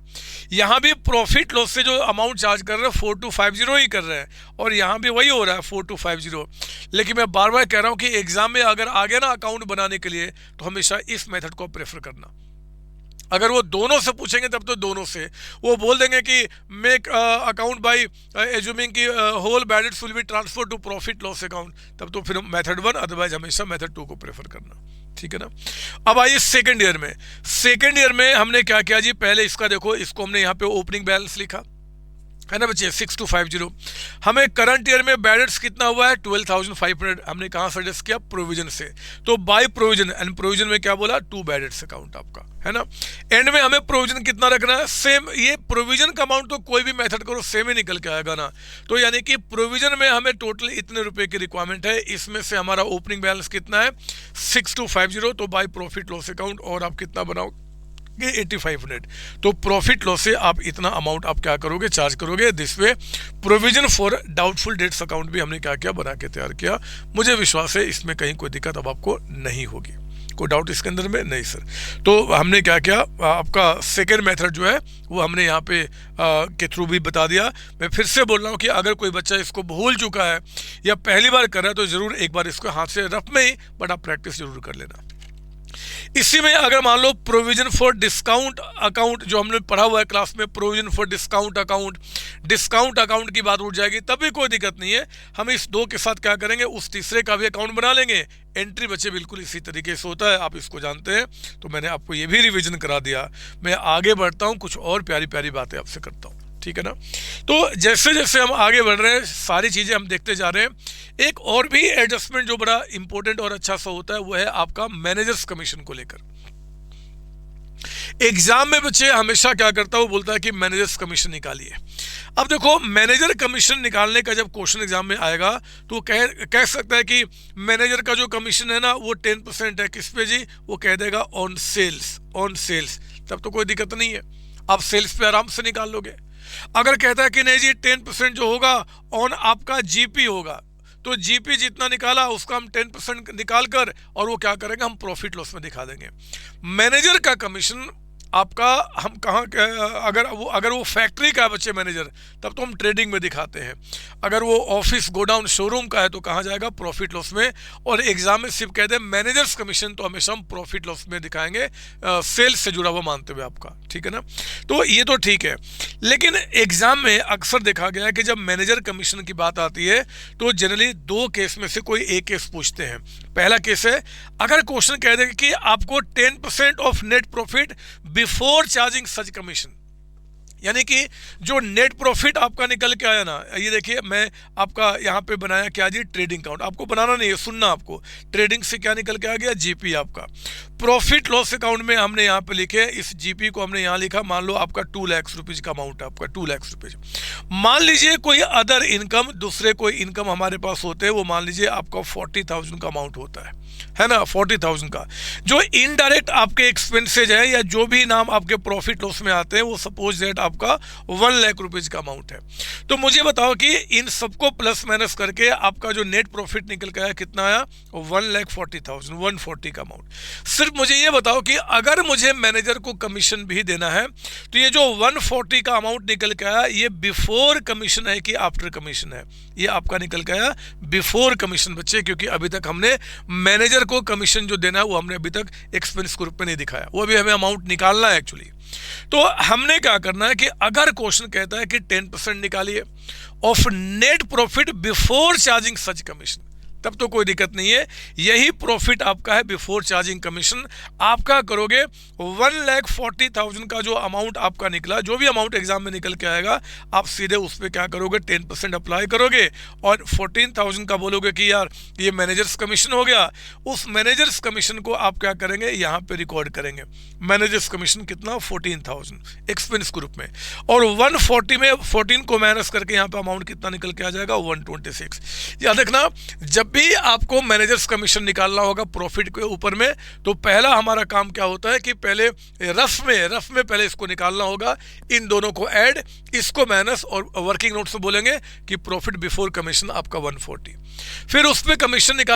यहाँ भी प्रॉफिट लॉस से जो अमाउंट चार्ज कर रहे हैं 4250 ही कर रहे हैं, और यहाँ भी वही हो रहा है 4250। लेकिन मैं बार बार कह रहा हूँ कि एग्जाम में अगर आगे ना अकाउंट बनाने के लिए, तो हमेशा इस मेथड को प्रेफर करना। अगर वो दोनों से पूछेंगे तब तो दोनों से वो बोल देंगे कि मेक अकाउंट बाय एज्यूमिंग कि whole balance will be transfer to profit loss account, तब तो फिर मेथड 1, अदरवाइज हमेशा मेथड 2 को प्रेफर करना। ठीक है ना। अब आइए सेकेंड ईयर में। सेकेंड ईयर में हमने क्या किया जी, पहले इसका देखो, इसको हमने यहाँ पे ओपनिंग बैलेंस लिखा है ना बच्चे, 6250। हमें करंट ईयर में बैलेंस कितना हुआ है, 12,500। हमने कहाँ से एडजस्ट किया, प्रोविजन से। तो बाय प्रोविजन, एंड प्रोविजन में क्या बोला, 2 बैलेंस अकाउंट आपका, है ना। एंड में हमें प्रोविजन कितना रखना है, सेम। ये प्रोविजन का अमाउंट तो कोई भी मेथड करो सेम ही निकल के आएगा ना। तो यानी कि प्रोविजन में हमें टोटल इतने रुपए की रिक्वायरमेंट है, इसमें से हमारा ओपनिंग बैलेंस कितना है, 6250। तो बाय प्रॉफिट लॉस अकाउंट और आप कितना बनाओ, 8500। तो प्रॉफिट लॉस से आप इतना अमाउंट आप क्या करोगे, चार्ज करोगे। This way provision for doubtful debts account भी हमने क्या किया, बना के तैयार किया। मुझे विश्वास है इसमें कहीं कोई दिक्कत अब आपको नहीं होगी, कोई डाउट इसके अंदर में नहीं सर। तो हमने क्या किया, आपका सेकेंड मेथड जो है वो हमने यहाँ पे के थ्रू भी बता दिया। मैं फिर से बोल रहा हूँ कि अगर कोई बच्चा इसको भूल चुका है या पहली बार कर रहा है तो ज़रूर एक बार इसको हाथ से रफ में ही बट आप प्रैक्टिस जरूर कर लेना। इसी में अगर मान लो प्रोविजन फॉर डिस्काउंट अकाउंट जो हमने पढ़ा हुआ है क्लास में, प्रोविजन फॉर डिस्काउंट अकाउंट की बात उठ जाएगी, तब भी कोई दिक्कत नहीं है। हम इस 2 के साथ क्या करेंगे, उस तीसरे का भी अकाउंट बना लेंगे। एंट्री बच्चे बिल्कुल इसी तरीके से होता है, आप इसको जानते हैं। तो मैंने आपको ये भी रिवीजन करा दिया। मैं आगे बढ़ता हूँ, कुछ और प्यारी प्यारी बातें आपसे करता हूँ, ठीक है ना। तो जैसे जैसे हम आगे बढ़ रहे हैं, सारी चीज़ें हम देखते जा रहे हैं। एक और भी एडजस्टमेंट जो बड़ा इंपॉर्टेंट और अच्छा सा होता है वो है आपका मैनेजर्स कमीशन को लेकर। एग्जाम में बच्चे हमेशा क्या करता है, वो बोलता है कि मैनेजर्स कमीशन निकालिए। अब देखो, मैनेजर कमीशन निकालने का जब क्वेश्चन एग्जाम में आएगा तो कह सकता है कि मैनेजर का जो कमीशन है ना वो 10% है। किस पे जी, वो कह देगा ऑन सेल्स। तब तो कोई दिक्कत नहीं है, आप सेल्स पे आराम से निकाल लोगे। अगर कहता है कि नहीं जी 10% जो होगा ऑन आपका जीपी होगा, तो जीपी जितना निकाला उसका हम 10% निकाल कर और वो क्या करेंगे, हम प्रॉफिट लॉस में दिखा देंगे। मैनेजर का कमीशन आपका हम कहाँ, अगर वो फैक्ट्री का है बच्चे मैनेजर, तब तो हम ट्रेडिंग में दिखाते हैं। अगर वो ऑफिस गोडाउन शोरूम का है तो कहाँ जाएगा, प्रॉफिट लॉस में। और एग्जाम में सिर्फ कहते हैं मैनेजर्स कमीशन, तो हमेशा हम प्रॉफिट लॉस में दिखाएंगे, सेल्स से जुड़ा हुआ मानते हुए आपका, ठीक है ना। तो ये तो ठीक है, लेकिन एग्जाम में अक्सर देखा गया है कि जब मैनेजर कमीशन की बात आती है तो जनरली 2 केस में से कोई एक केस पूछते हैं। पहला केस है, अगर क्वेश्चन कह दे कि आपको 10% of net profit before charging such commission, यानी कि जो नेट प्रॉफिट आपका निकल के आया ना, ये देखिए मैं आपका यहाँ पे बनाया क्या जी, ट्रेडिंग अकाउंट। आपको बनाना नहीं है, सुनना आपको। ट्रेडिंग से क्या निकल के आ गया, जीपी आपका। प्रॉफिट लॉस अकाउंट में हमने यहाँ पे लिखे, इस जीपी को हमने यहाँ लिखा, मान लो आपका 2 लाख रुपीज का अमाउंट है आपका, 2 लाख रुपीज। मान लीजिए कोई अदर इनकम, दूसरे कोई इनकम हमारे पास होते हैं, वो मान लीजिए आपका 40,000 का अमाउंट होता है ना, 40,000 का। जो इनडायरेक्ट आपके एक्सपेंसेज है या जो भी नाम आपके प्रॉफिट लॉस में आते हैं, वो सपोज दैट आपका 1 लाख रुपीज का अमाउंट है। तो मुझे बताओ कि इन सबको प्लस माइनस करके आपका जो नेट प्रॉफिट निकल के आया कितना आया, 1,40,000, 140 का अमाउंट। सिर्फ मुझे ये बताओ कि अगर मुझे मैनेजर को कमीशन भी देना है तो ये जो 140 का अमाउंट निकल के आया, ये बिफोर कमीशन है कि आफ्टर कमीशन है? ये आपका निकल के आया बिफोर कमीशन बच्चे, क्योंकि अभी तक हमने मैनेजर को कमीशन जो देना है वो हमने अभी तक एक्सपेंस ग्रुप में नहीं दिखाया, वो अभी हमें अमाउंट निकालना है एक्चुअली। तो हमने क्या करना है कि अगर क्वेश्चन कहता है कि 10% निकालिए of net profit before charging such commission, तब तो कोई दिक्कत नहीं है। यही प्रॉफिट आपका है बिफोर चार्जिंग कमीशन। आपका करोगे 1,40,000 का जो अमाउंट आपका निकला, जो भी अमाउंट एग्जाम में निकल के आएगा, आप सीधे उस पर क्या करोगे, 10% अप्लाई करोगे और 14,000 का बोलोगे कि यार ये मैनेजर्स कमीशन हो गया। उस मैनेजर्स कमीशन को आप क्या करेंगे, यहाँ पे रिकॉर्ड करेंगे। मैनेजर्स कमीशन कितना, 14,000 एक्सपेंस ग्रुप में, और 140 में 14 को माइनस करके यहाँ पे अमाउंट कितना निकल के आ जाएगा, 126। याद रखना, जब भी आपको मैनेजर्स कमीशन निकालना होगा प्रॉफिट के ऊपर में, तो पहला हमारा काम क्या होता है कि पहले रफ में पहले इसको निकालना होगा, इन दोनों को ऐड, इसको माइनस, और वर्किंग नोट्स में बोलेंगे कि प्रॉफिट बिफोर कमीशन आपका 140, फिर उस पर कमीशन निकाल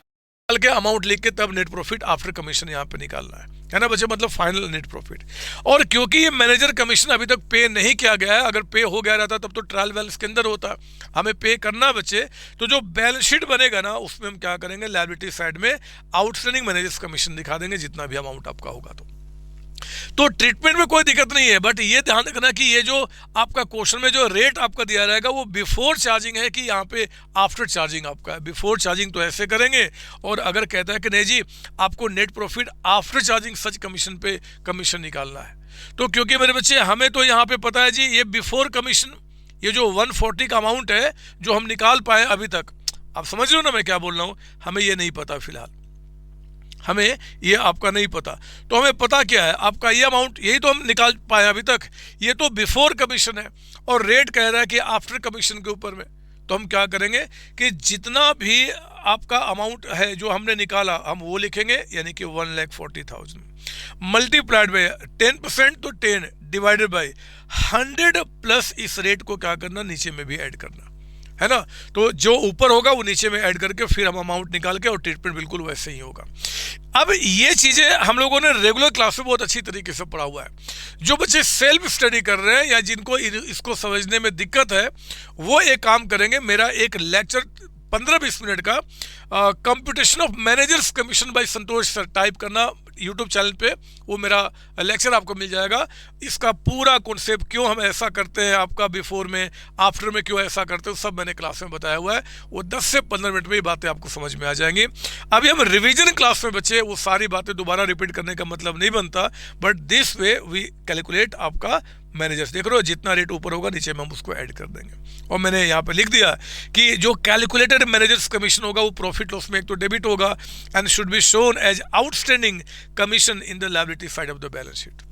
के अमाउंट लिख के तब नेट प्रॉफिट आफ्टर कमीशन यहाँ पे निकालना है ना बच्चे, मतलब फाइनल नेट प्रॉफिट। और क्योंकि ये मैनेजर कमीशन अभी तक पे नहीं किया गया है, अगर पे हो गया रहता तब तो ट्रायल बैलेंस के अंदर होता, हमें पे करना बच्चे। तो जो बैलेंस शीट बनेगा ना, उसमें हम क्या करेंगे, लायबिलिटी साइड में आउटस्टैंडिंग मैनेजर्स कमीशन दिखा देंगे, जितना भी अमाउंट आपका होगा। तो ट्रीटमेंट में कोई दिक्कत नहीं है, बट ये ध्यान रखना कि ये जो आपका क्वेश्चन में जो रेट आपका दिया रहेगा वो बिफोर चार्जिंग है कि यहाँ पे आफ्टर चार्जिंग आपका है। बिफोर चार्जिंग तो ऐसे करेंगे, और अगर कहता है कि नहीं जी आपको नेट प्रॉफिट आफ्टर चार्जिंग सच कमीशन पे कमीशन निकालना है, तो क्योंकि मेरे बच्चे हमें तो यहाँ पे पता है जी ये बिफोर कमीशन, ये जो 140 का अमाउंट है जो हम निकाल पाए अभी तक, आप समझ रहे हो ना मैं क्या बोल रहा हूँ, हमें ये नहीं पता फिलहाल, हमें ये आपका नहीं पता। तो हमें पता क्या है, आपका ये अमाउंट यही तो हम निकाल पाए अभी तक, ये तो बिफोर कमीशन है और रेट कह रहा है कि आफ्टर कमीशन के ऊपर में। तो हम क्या करेंगे कि जितना भी आपका अमाउंट है जो हमने निकाला हम वो लिखेंगे, यानी कि 1,40,000 मल्टीप्लाइड बाय 10%, तो 10 डिवाइडेड बाय 100 प्लस इस रेट को क्या करना, नीचे में भी ऐड करना है ना। तो जो ऊपर होगा वो नीचे में ऐड करके फिर हम अमाउंट निकाल के, और ट्रीटमेंट बिल्कुल वैसे ही होगा। अब ये चीज़ें हम लोगों ने रेगुलर क्लास में बहुत अच्छी तरीके से पढ़ा हुआ है। जो बच्चे सेल्फ स्टडी कर रहे हैं या जिनको इसको समझने में दिक्कत है, वो एक काम करेंगे, मेरा एक लेक्चर 15-20 मिनट का computation of managers commission by Santosh sir type करना यूट्यूब चैनल पे, वो मेरा लेक्चर आपको मिल जाएगा। इसका पूरा कॉन्सेप्ट, क्यों हम ऐसा करते हैं, आपका बिफोर में आफ्टर में क्यों ऐसा करते हैं, सब मैंने क्लास में बताया हुआ है। वो 10 से 15 मिनट में ये बातें आपको समझ में आ जाएंगी। अभी हम रिवीजन क्लास में बच्चे वो सारी बातें दोबारा रिपीट करने का मतलब नहीं बनता, but this way we calculate आपका मैनेजर्स। देख रहे हो जितना रेट ऊपर होगा नीचे में हम उसको ऐड कर देंगे। और मैंने यहाँ पे लिख दिया कि जो कैलकुलेटेड मैनेजर्स कमीशन होगा वो प्रॉफिट लॉस में एक तो डेबिट होगा and should be shown as outstanding commission in the liability side of the balance sheet.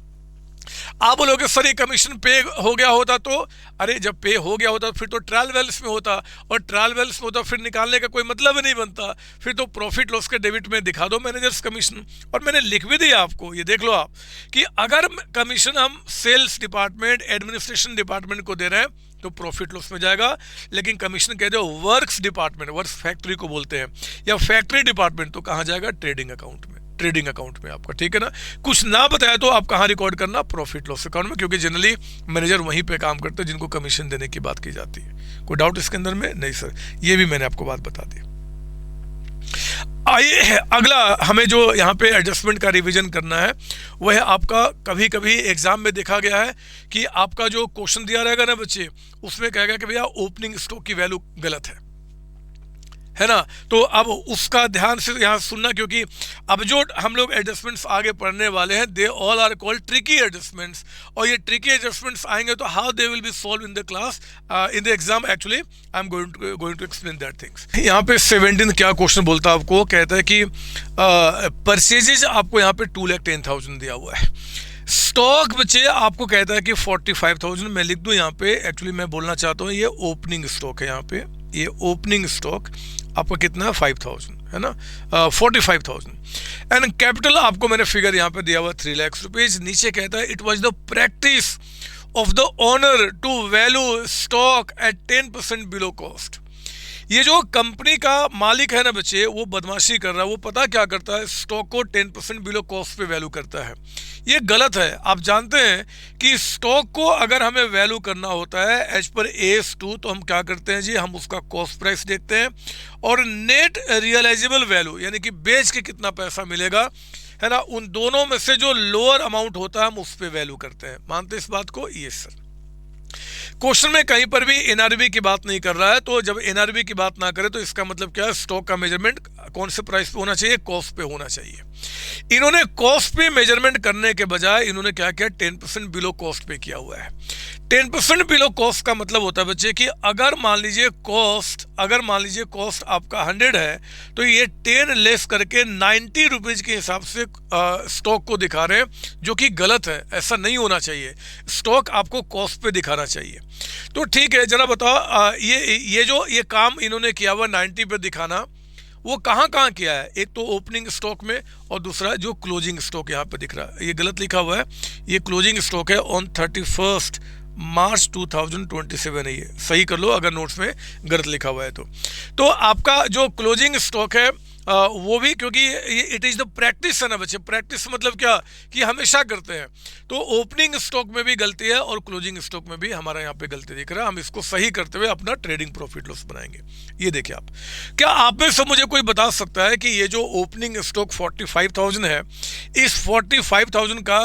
आप बोलोगे सर ये कमीशन पे हो गया होता तो, अरे जब पे हो गया होता फिर तो ट्रायल बैलेंस में होता, और ट्रायल बैलेंस में होता फिर निकालने का कोई मतलब ही नहीं बनता, फिर तो प्रॉफिट लॉस के डेबिट में दिखा दो मैनेजर्स कमीशन। और मैंने लिख भी दिया आपको, ये देख लो आप, कि अगर कमीशन हम सेल्स डिपार्टमेंट एडमिनिस्ट्रेशन डिपार्टमेंट को दे रहे हैं तो प्रॉफिट लॉस में जाएगा, लेकिन कमीशन कह दो वर्क्स डिपार्टमेंट, वर्क्स फैक्ट्री को बोलते हैं, या फैक्ट्री डिपार्टमेंट, तो कहाँ जाएगा, ट्रेडिंग अकाउंट में, ट्रेडिंग अकाउंट में आपका, ठीक है ना। कुछ ना बताया तो आप कहाँ रिकॉर्ड करना, प्रॉफिट लॉस अकाउंट में, क्योंकि जनरली मैनेजर वहीं पे काम करते हैं जिनको कमीशन देने की बात की जाती है। कोई डाउट इसके अंदर में? नहीं सर, ये भी मैंने आपको बात बता दी। आइए अगला हमें जो यहाँ पे एडजस्टमेंट का रिवीजन करना है वह है आपका, कभी कभी एग्जाम में देखा गया है कि आपका जो क्वेश्चन दिया रहेगा ना बच्चे, उसमें कहेगा कि भैया ओपनिंग स्टॉक की वैल्यू गलत है ना। तो अब उसका ध्यान से यहाँ सुनना, क्योंकि अब जो हम लोग एडजस्टमेंट्स आगे पढ़ने वाले हैं they all are called tricky adjustments, और ये ट्रिकी एडजस्टमेंट्स आएंगे तो how they will be solve in the class in the exam, actually I am going to explain that things. यहाँ पे 17 क्या क्वेश्चन बोलता है आपको, कहता है कि परचेजेज आपको यहाँ पे 2,10,000 दिया हुआ है, स्टॉक बच्चे आपको कहता है कि 45,000, मैं लिख दूं यहाँ पे, एक्चुअली मैं बोलना चाहता हूँ ये ओपनिंग स्टॉक है, यहाँ पे ये ओपनिंग स्टॉक आपका कितना है 5,000 है ना, 45,000। एंड कैपिटल आपको मैंने फिगर यहाँ पे दिया हुआ 3 लाख रुपीज। नीचे कहता है it was the practice of the owner to value stock at 10% below cost. ये जो कंपनी का मालिक है ना बच्चे, वो बदमाशी कर रहा है, वो पता क्या करता है, स्टॉक को 10% बिलो कॉस्ट पे वैल्यू करता है। ये गलत है। आप जानते हैं कि स्टॉक को अगर हमें वैल्यू करना होता है एज पर AS2 तो हम क्या करते हैं जी, हम उसका कॉस्ट प्राइस देखते हैं और नेट रियलाइजेबल वैल्यू यानी कि बेच के कितना पैसा मिलेगा है ना, उन दोनों में से जो लोअर अमाउंट होता है हम उस पर वैल्यू करते हैं। मानते हैं इस बात को? ये सर क्वेश्चन में कहीं पर भी NRV की बात नहीं कर रहा है, तो जब NRV की बात ना करे तो इसका मतलब क्या है, स्टॉक का मेजरमेंट कौन से प्राइस पे होना चाहिए, कॉस्ट पे होना चाहिए। इन्होंने कॉस्ट पे मेजरमेंट करने के बजाय इन्होंने क्या किया, 10% बिलो कॉस्ट पे किया हुआ है। 10% बिलो कॉस्ट का मतलब होता है बच्चे कि अगर मान लीजिए कॉस्ट आपका 100 है तो ये 10 लेस करके 90 रुपीज के हिसाब से स्टॉक को दिखा रहे हैं, जो कि गलत है। ऐसा नहीं होना चाहिए, स्टॉक आपको कॉस्ट पे दिखाना चाहिए। तो ठीक है, जरा बताओ ये जो ये काम इन्होंने किया हुआ 90 पे दिखाना, वो कहाँ किया है? एक तो ओपनिंग स्टॉक में और दूसरा जो क्लोजिंग स्टॉक यहाँ पे दिख रहा है, ये गलत लिखा हुआ है। ये क्लोजिंग स्टॉक है ऑन 31 मार्च 2027 है, ये सही कर लो अगर नोट्स में गलत लिखा हुआ है तो आपका जो क्लोजिंग स्टॉक है वो भी, क्योंकि इट इज़ द प्रैक्टिस है ना बच्चे। प्रैक्टिस मतलब क्या कि हमेशा करते हैं, तो ओपनिंग स्टॉक में भी गलती है और क्लोजिंग स्टॉक में भी हमारा यहाँ पे गलती दिख रहा है। हम इसको सही करते हुए अपना ट्रेडिंग प्रॉफिट लॉस बनाएंगे। ये देखिए आप, क्या आप में से मुझे कोई बता सकता है कि ये जो ओपनिंग स्टॉक 45,000 है, इस 45,000 का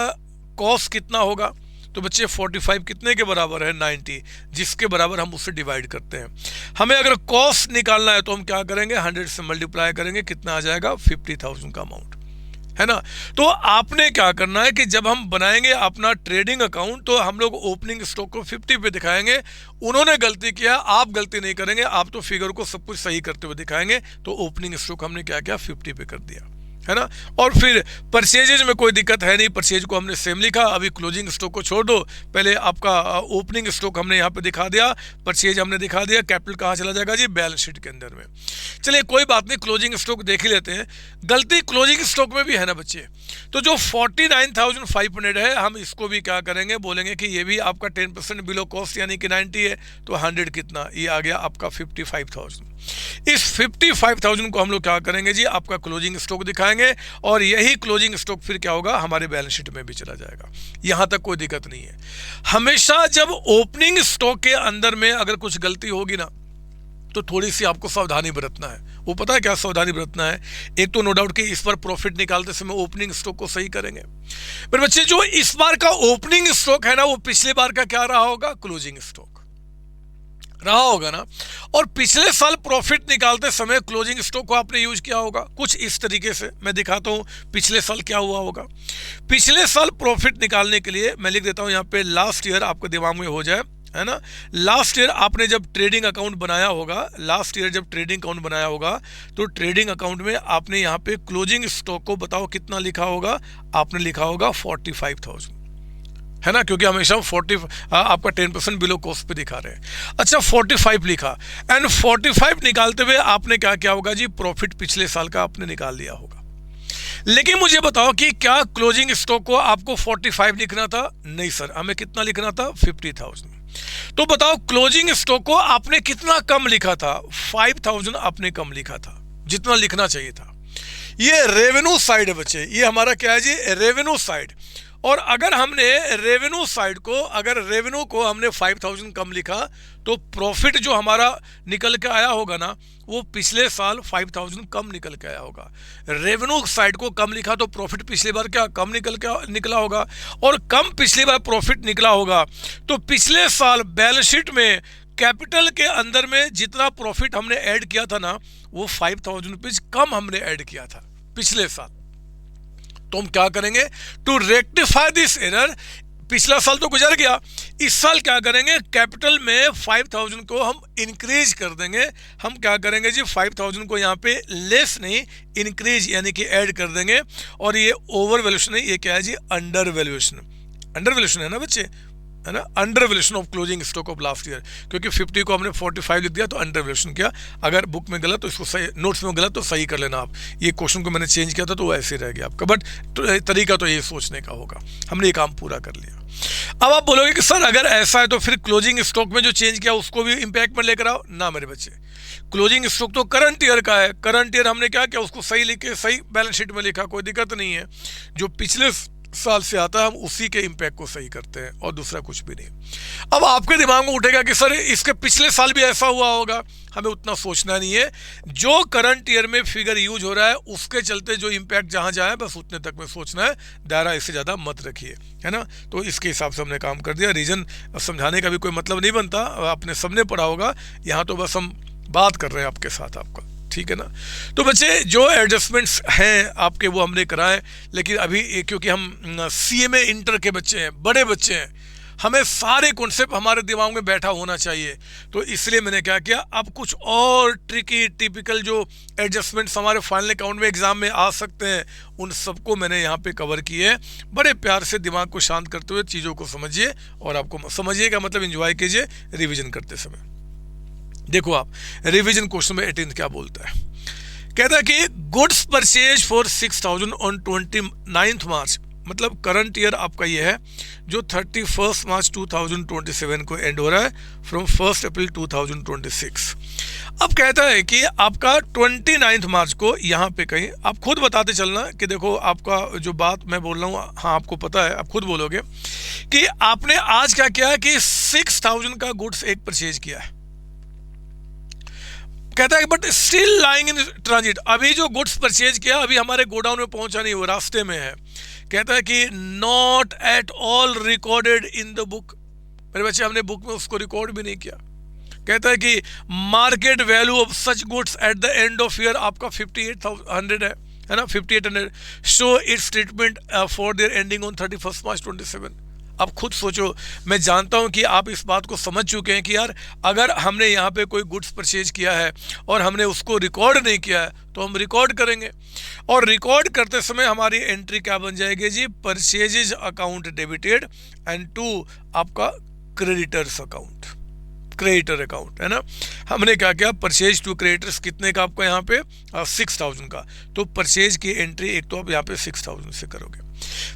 कॉस्ट कितना होगा, तो बच्चे 45 कितने के बराबर है 90, जिसके बराबर हम उससे डिवाइड करते हैं। हमें अगर कॉस्ट निकालना है तो हम क्या करेंगे 100 से मल्टीप्लाई करेंगे, कितना आ जाएगा 50,000 का अमाउंट, है ना। तो आपने क्या करना है कि जब हम बनाएंगे अपना ट्रेडिंग अकाउंट तो हम लोग ओपनिंग स्टॉक को 50 पे दिखाएंगे। उन्होंने गलती किया, आप गलती नहीं करेंगे, आप तो फिगर को सब कुछ सही करते हुए दिखाएंगे। तो ओपनिंग स्टॉक हमने क्या किया 50 पे कर दिया, है ना। और फिर परचेजेज में कोई दिक्कत है नहीं, परचेज को हमने सेम लिखा। अभी क्लोजिंग स्टॉक को छोड़ दो, पहले आपका ओपनिंग स्टॉक हमने यहाँ पे दिखा दिया, परचेज हमने दिखा दिया। कैपिटल कहाँ चला जाएगा जी, बैलेंस शीट के अंदर में। चलिए कोई बात नहीं, क्लोजिंग स्टॉक देख ही लेते हैं। गलती क्लोजिंग स्टॉक में भी है ना बच्चे, तो जो 49,500 है हम इसको भी क्या करेंगे, बोलेंगे कि ये भी आपका 10% बिलो कॉस्ट यानी कि 90 है, तो 100 कितना, ये आ गया आपका 55,000। इस 55,000 को हम लोग क्या करेंगे जी, आपका क्लोजिंग स्टॉक दिखाएंगे और यही क्लोजिंग स्टॉक फिर क्या होगा हमारे बैलेंस शीट में भी चला जाएगा। यहां तक कोई दिक्कत नहीं है। हमेशा जब ओपनिंग स्टॉक के अंदर में अगर कुछ गलती होगी ना, तो थोड़ी सी आपको सावधानी बरतना है। वो पता है क्या सावधानी बरतना है, एक तो नो डाउट कि इस बार प्रॉफिट निकालते समय ओपनिंग स्टॉक को सही करेंगे, पर बच्चे जो इस बार का ओपनिंग स्टॉक है ना, वो पिछले बार का क्या रहा होगा, क्लोजिंग स्टॉक रहा होगा ना। और पिछले साल प्रॉफिट निकालते समय क्लोजिंग स्टॉक को आपने यूज किया होगा कुछ इस तरीके से। मैं दिखाता हूं पिछले साल क्या हुआ होगा। पिछले साल प्रॉफिट निकालने के लिए मैं लिख देता हूं यहाँ पे, लास्ट ईयर आपके दिमाग में हो जाए, है ना। लास्ट ईयर आपने जब ट्रेडिंग अकाउंट बनाया होगा, लास्ट ईयर जब ट्रेडिंग अकाउंट बनाया होगा, तो ट्रेडिंग अकाउंट में आपने यहाँ पे क्लोजिंग स्टॉक को बताओ कितना लिखा होगा, आपने लिखा होगा 45,000, है ना, क्योंकि हमेशा 40 आपका 10% बिलो कॉस्ट पे दिखा रहे हैं। अच्छा 45 लिखा, एंड 45 निकालते हुए आपने क्या किया होगा जी, प्रॉफिट पिछले साल का आपने निकाल लिया होगा। लेकिन मुझे बताओ कि क्या क्लोजिंग स्टॉक को आपको 45 लिखना था? नहीं सर, हमें कितना लिखना था, 50,000। तो बताओ क्लोजिंग स्टॉक को आपने कितना कम लिखा था, 5,000 आपने कम लिखा था, जितना लिखना चाहिए था। ये रेवेन्यू साइड है बच्चे, ये हमारा क्या है जी, रेवेन्यू साइड। और अगर हमने रेवेन्यू साइड को, अगर रेवेन्यू को हमने 5,000 कम लिखा, तो प्रॉफिट जो हमारा निकल के आया होगा ना, वो पिछले साल 5,000 कम निकल के आया होगा। रेवेन्यू साइड को कम लिखा तो प्रॉफिट पिछली बार क्या कम निकला होगा, और कम पिछली बार प्रॉफिट निकला होगा, तो पिछले साल बैलेंस शीट में कैपिटल के अंदर में जितना प्रॉफिट हमने ऐड किया था ना, वो 5,000 रुपीज कम हमने ऐड किया था पिछले साल। तो हम क्या करेंगे, टू रेक्टिफाई दिस एरर, पिछला साल तो गुजर गया, इस साल क्या करेंगे, कैपिटल में 5,000 को हम इंक्रीज कर देंगे। हम क्या करेंगे जी, 5,000 को यहाँ पे लेस नहीं इंक्रीज यानी कि ऐड कर देंगे। और ये ओवर वैल्यूएशन है, ये क्या है जी, अंडर वैल्यूएशन। अंडर वैल्यूएशन है ना बच्चे, है ना, under valuation of closing stock of last year, क्योंकि 50 को हमने 45 लिख दिया तो अंडर वैल्यूएशन किया। अगर बुक में गलत तो इसको सही, नोट्स में गलत तो सही कर लेना आप। ये क्वेश्चन को मैंने चेंज किया था तो वो ऐसे रह गया आपका, बट तरीका तो ये सोचने का होगा। हमने ये काम पूरा कर लिया। अब आप बोलोगे कि सर अगर ऐसा है तो फिर क्लोजिंग स्टॉक में जो चेंज किया उसको भी इंपैक्ट में लेकर आओ ना। मेरे बच्चे, क्लोजिंग स्टॉक तो करंट ईयर का है, करंट ईयर हमने क्या किया, उसको सही लिख के सही बैलेंस शीट में लिखा, कोई दिक्कत नहीं है। जो पिछले साल से आता है हम उसी के इंपैक्ट को सही करते हैं और दूसरा कुछ भी नहीं। अब आपके दिमाग में उठेगा कि सर इसके पिछले साल भी ऐसा हुआ होगा, हमें उतना सोचना नहीं है। जो करंट ईयर में फिगर यूज हो रहा है उसके चलते जो इंपैक्ट जहां जाए बस उतने तक में सोचना है, दायरा इससे ज़्यादा मत रखिए, है ना। तो इसके हिसाब से हमने काम कर दिया। रीजन समझाने का भी कोई मतलब नहीं बनता, आपने सबने पढ़ा होगा, यहाँ तो बस हम बात कर रहे हैं आपके साथ आपका, ठीक है ना। तो बच्चे जो एडजस्टमेंट्स हैं आपके वो हमने कराए, लेकिन अभी क्योंकि हम सीएमए इंटर के बच्चे हैं, बड़े बच्चे हैं, हमें सारे कॉन्सेप्ट हमारे दिमाग में बैठा होना चाहिए। तो इसलिए मैंने क्या किया, अब कुछ और ट्रिकी टिपिकल जो एडजस्टमेंट्स हमारे फाइनल अकाउंट में एग्जाम में आ सकते हैं उन सबको मैंने यहाँ पे कवर किए। बड़े प्यार से दिमाग को शांत करते हुए चीज़ों को समझिए, और आपको समझिए का मतलब एंजॉय कीजिए रिविजन करते समय। देखो आप रिवीजन क्वेश्चन में 18 क्या बोलता है, कहता है कि गुड्स परचेज फॉर 6,000 ऑन 29 मार्च, मतलब करंट ईयर आपका ये है जो 31 मार्च 2027 को एंड हो रहा है, फ्रॉम 1 अप्रैल 2026। अब कहता है कि आपका 29 मार्च को यहाँ पे कहीं, आप खुद बताते चलना कि देखो आपका जो बात मैं बोल रहा हूँ, हाँ आपको पता है, आप खुद बोलोगे कि आपने आज क्या किया है कि 6,000 का गुड्स एक परचेज किया है। कहता है but still lying in transit, अभी जो गुड्स परचेज किया अभी हमारे गोडाउन में पहुंचा नहीं, वो रास्ते में है। कहता है कि not at all recorded in the book. मेरे बच्चे, हमने बुक में उसको रिकॉर्ड भी नहीं किया। कहता है कि market value of such goods at the end of year आपका 5800 है ना, 5800। Show it's treatment for their ending on 31 मार्च 27। अब खुद सोचो, मैं जानता हूं कि आप इस बात को समझ चुके हैं कि यार अगर हमने यहाँ पे कोई गुड्स परचेज किया है और हमने उसको रिकॉर्ड नहीं किया है तो हम रिकॉर्ड करेंगे, और रिकॉर्ड करते समय हमारी एंट्री क्या बन जाएगी जी, purchases account debited and to आपका क्रेडिटर्स अकाउंट, क्रेडिटर अकाउंट, है ना। हमने क्या किया, परचेज टू क्रेडिटर्स कितने का आपका यहाँ पे 6000 का, तो परचेज की एंट्री एक तो आप यहाँ पे 6000 से करोगे।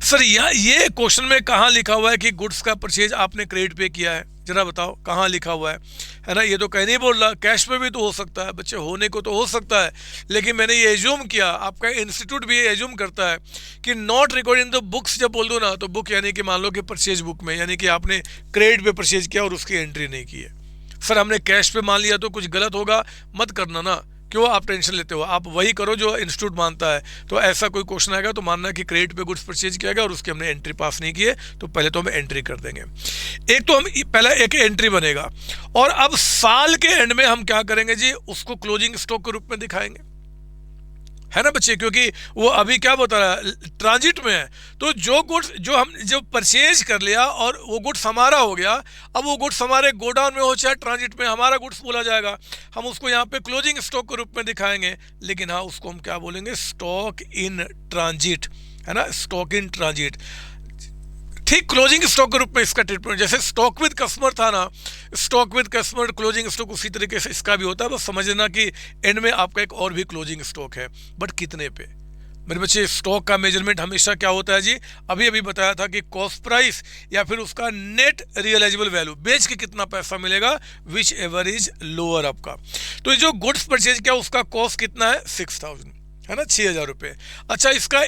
सर ये क्वेश्चन में कहाँ लिखा हुआ है कि गुड्स का परचेज आपने क्रेडिट पे किया है, जरा बताओ कहाँ लिखा हुआ है ना। ये तो कहीं नहीं बोल रहा, कैश पे भी तो हो सकता है बच्चे, होने को तो हो सकता है, लेकिन मैंने ये एज्यूम किया, आपका इंस्टीट्यूट भी ये एज्यूम करता है कि not record in the books जब बोल दो ना, तो बुक यानी कि मान लो कि परचेज बुक में, यानी कि आपने क्रेडिट पे परचेज किया और उसकी एंट्री नहीं की है। सर हमने कैश पे मान लिया तो कुछ गलत होगा, मत करना ना, क्यों आप टेंशन लेते हो, आप वही करो जो इंस्टीट्यूट मानता है। तो ऐसा कोई क्वेश्चन आएगा तो मानना कि क्रेडिट पे गुड्स परचेज किया गया और उसकी हमने एंट्री पास नहीं की है, तो पहले तो हम एंट्री कर देंगे। एक तो हम पहला एक एंट्री बनेगा, और अब साल के एंड में हम क्या करेंगे जी, उसको क्लोजिंग स्टॉक के रूप में दिखाएंगे, है ना बच्चे, क्योंकि वो अभी क्या बता रहा है, ट्रांजिट में है। तो जो गुड्स जो परचेज कर लिया और वो गुड्स हमारा हो गया, अब वो गुड्स हमारे गोडाउन में हो चाहे ट्रांजिट में, हमारा गुड्स बोला जाएगा, हम उसको यहाँ पे क्लोजिंग स्टॉक के रूप में दिखाएंगे। लेकिन हाँ, उसको हम क्या बोलेंगे, स्टॉक इन ट्रांजिट, है ना, स्टॉक इन ट्रांजिट। ठीक क्लोजिंग स्टॉक के रूप में इसका ट्रीटमेंट, जैसे स्टॉक विद कस्टमर था ना, stock with customer closing stock, उसी तरीके से इसका भी होता है। बस समझना कि एंड में आपका एक और भी क्लोजिंग स्टॉक है, बट कितने पे। मेरे बच्चे, स्टॉक का मेजरमेंट हमेशा क्या होता है जी, अभी बताया था कि कॉस्ट प्राइस या फिर उसका नेट रियलाइजेबल वैल्यू, बेच के कितना पैसा मिलेगा, विच एवर इज लोअर आपका। तो जो गुड्स परचेज किया उसका कॉस्ट कितना है, 6000, है ना, 6000 रुपये। अच्छा, इसका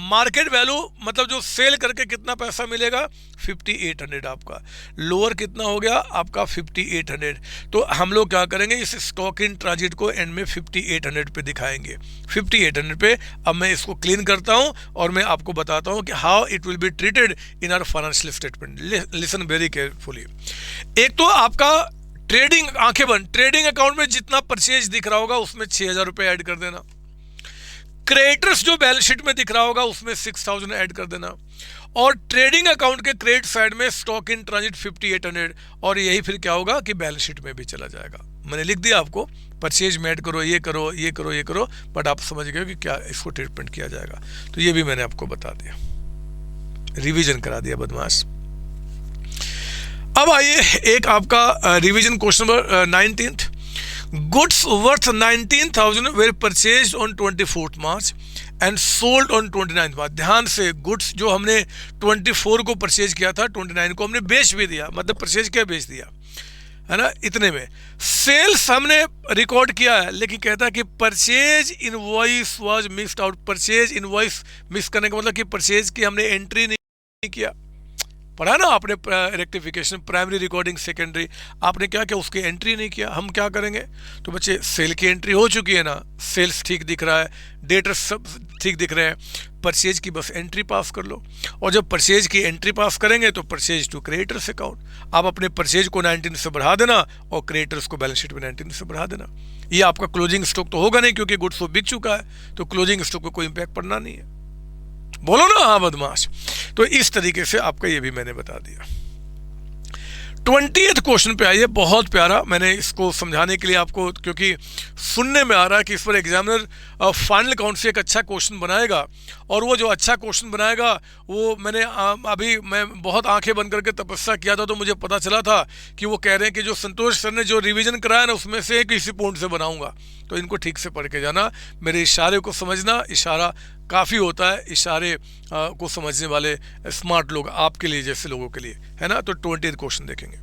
मार्केट वैल्यू मतलब जो सेल करके कितना पैसा मिलेगा, 5800 आपका। लोअर कितना हो गया आपका, 5800। तो हम लोग क्या करेंगे, इस स्टॉक इन ट्रांजिट को एंड में 5800 पे दिखाएंगे, 5800 पे। अब मैं इसको क्लीन करता हूं और मैं आपको बताता हूं कि how it will be treated in our financial statement. Listen very carefully. एक तो आपका ट्रेडिंग, आंखें बंद, ट्रेडिंग अकाउंट में जितना परचेज दिख रहा होगा उसमें 6000 रुपये ऐड कर देना। क्रेडिटर्स जो बैलेंस शीट में दिख रहा होगा उसमें 6000 ऐड कर देना, और ट्रेडिंग अकाउंट के क्रेडिट साइड में स्टॉक इन ट्रांजिट 5800, और यही फिर क्या होगा कि बैलेंस शीट में भी चला जाएगा। मैंने लिख दिया आपको, परचेज में ऐड करो, ये करो, ये करो, ये करो, बट आप समझ गए कि क्या इसको ट्रीटमेंट किया जाएगा। तो ये भी मैंने आपको बता दिया, रिवीजन करा दिया बदमाश। अब आइए एक आपका revision question number 19। Goods worth 19,000 were purchased on 24th March and sold on 29th March। ध्यान से, गुड्स जो हमने 24 को परचेज किया था, 29 को हमने बेच भी दिया, मतलब परचेज किया बेच दिया, है ना, इतने में। सेल्स हमने रिकॉर्ड किया है, लेकिन कहता है कि purchase invoice was missed out. Purchase invoice miss करने का मतलब कि परचेज की हमने एंट्री नहीं किया। पढ़ा ना आपने रेक्टिफिकेशन, प्राइमरी रिकॉर्डिंग, सेकेंडरी, आपने क्या किया, उसकी एंट्री नहीं किया। हम क्या करेंगे, तो बच्चे सेल की एंट्री हो चुकी है ना, सेल्स ठीक दिख रहा है, डेटर्स सब ठीक दिख रहे हैं, परचेज की बस एंट्री पास कर लो। और जब परचेज की एंट्री पास करेंगे तो परचेज टू क्रेडिटर्स अकाउंट, आप अपने परचेज को 19 से बढ़ा देना और क्रेडिटर्स को बैलेंस शीट में 19 से बढ़ा देना। ये आपका क्लोजिंग स्टॉक तो होगा नहीं, क्योंकि गुड्स तो बिक चुका है, तो क्लोजिंग स्टॉक को कोई इंपैक्ट पड़ना नहीं है। बोलो ना हाँ बदमाश। तो इस तरीके से आपका ये भी मैंने बता दिया। 20th क्वेश्चन पे आइए, बहुत प्यारा। मैंने इसको समझाने के लिए आपको, क्योंकि सुनने में आ रहा है कि इस पर एग्जामिनर फाइनल अकाउंट से एक अच्छा क्वेश्चन बनाएगा, और वो जो अच्छा क्वेश्चन बनाएगा वो मैं बहुत आंखें बंद करके तपस्या किया था, तो मुझे पता चला था कि वो कह रहे हैं कि जो संतोष सर ने जो रिवीजन कराया ना उसमें से किसी पॉइंट से बनाऊंगा। तो इनको ठीक से पढ़ के जाना, मेरे इशारे को समझना, इशारा काफ़ी होता है, इशारे को समझने वाले स्मार्ट लोग आपके लिए जैसे लोगों के लिए, है ना। तो 20th क्वेश्चन देखेंगे।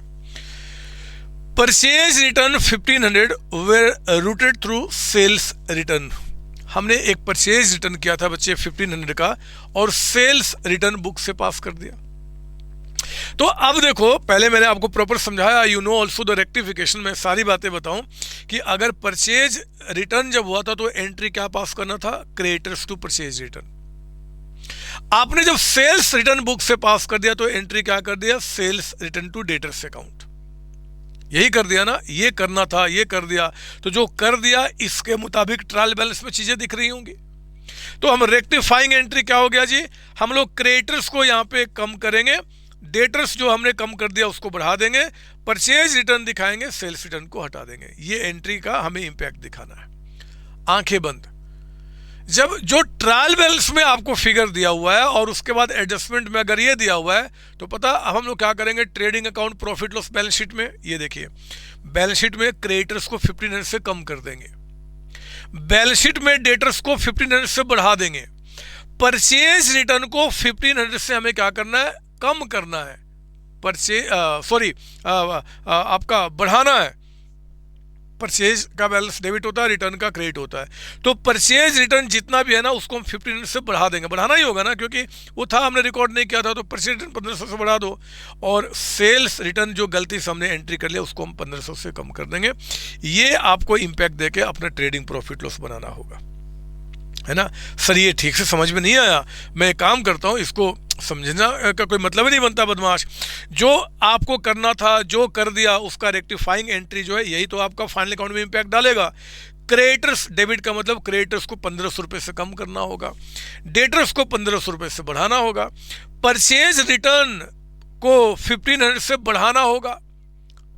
Purchase return 1500 were routed through sales return. हमने एक परचेज रिटर्न किया था बच्चे 1500 का, और सेल्स रिटर्न बुक से पास कर दिया। तो अब देखो, पहले मैंने आपको प्रॉपर समझाया, you know also the rectification. में सारी बातें बताऊं कि अगर परचेज रिटर्न जब हुआ था तो एंट्री क्या पास करना था, क्रेडिटर्स टू परचेज रिटर्न। आपने जब सेल्स रिटर्न बुक से पास कर दिया तो एंट्री क्या कर दिया, sales return to debtors account, यही कर दिया ना, ये करना था, ये कर दिया। तो जो कर दिया इसके मुताबिक ट्रायल बैलेंस में चीजें दिख रही होंगी। तो हम रेक्टिफाइंग एंट्री क्या हो गया जी, हम लोग क्रेडिटर्स को यहाँ पे कम करेंगे, डेटर्स जो हमने कम कर दिया उसको बढ़ा देंगे, परचेज रिटर्न दिखाएंगे, सेल्स रिटर्न को हटा देंगे। ये एंट्री का हमें इंपैक्ट दिखाना है। आंखें बंद। जब जो ट्रायल बैलेंस में आपको फिगर दिया हुआ है और उसके बाद एडजस्टमेंट में अगर ये दिया हुआ है तो पता अब हम लोग क्या करेंगे, trading account profit loss balance sheet में ये देखिए, बैलेंस शीट में क्रेडिटर्स को 1500 से कम कर देंगे, बैलेंस शीट में डेटर्स को 1500 से बढ़ा देंगे, परचेज रिटर्न को 1500 से हमें क्या करना है, कम करना है, आपका बढ़ाना है। परचेज का बैलेंस डेबिट होता है, रिटर्न का क्रेडिट होता है। तो परचेज रिटर्न जितना भी है ना उसको हम 1500 से बढ़ा देंगे, बढ़ाना ही होगा ना क्योंकि वो था हमने रिकॉर्ड नहीं किया था, तो परचेज रिटर्न 1500 से बढ़ा दो, और सेल्स रिटर्न जो गलती से हमने एंट्री कर लिया उसको हम 1500 से कम कर देंगे। ये आपको इम्पैक्ट देके अपना ट्रेडिंग प्रॉफिट लॉस बनाना होगा, है ना। सर ये ठीक से समझ में नहीं आया, मैं एक काम करता हूँ, इसको समझना का कोई मतलब ही नहीं बनता बदमाश। जो आपको करना था, जो कर दिया, उसका रेक्टिफाइंग एंट्री जो है यही तो आपका फाइनल अकाउंट में इंपैक्ट डालेगा। क्रेडिटर्स डेबिट का मतलब क्रेडिटर्स को 1500 रुपये से कम करना होगा, डेटर्स को 1500 रुपये से बढ़ाना होगा, परचेज रिटर्न को 1500 से बढ़ाना होगा,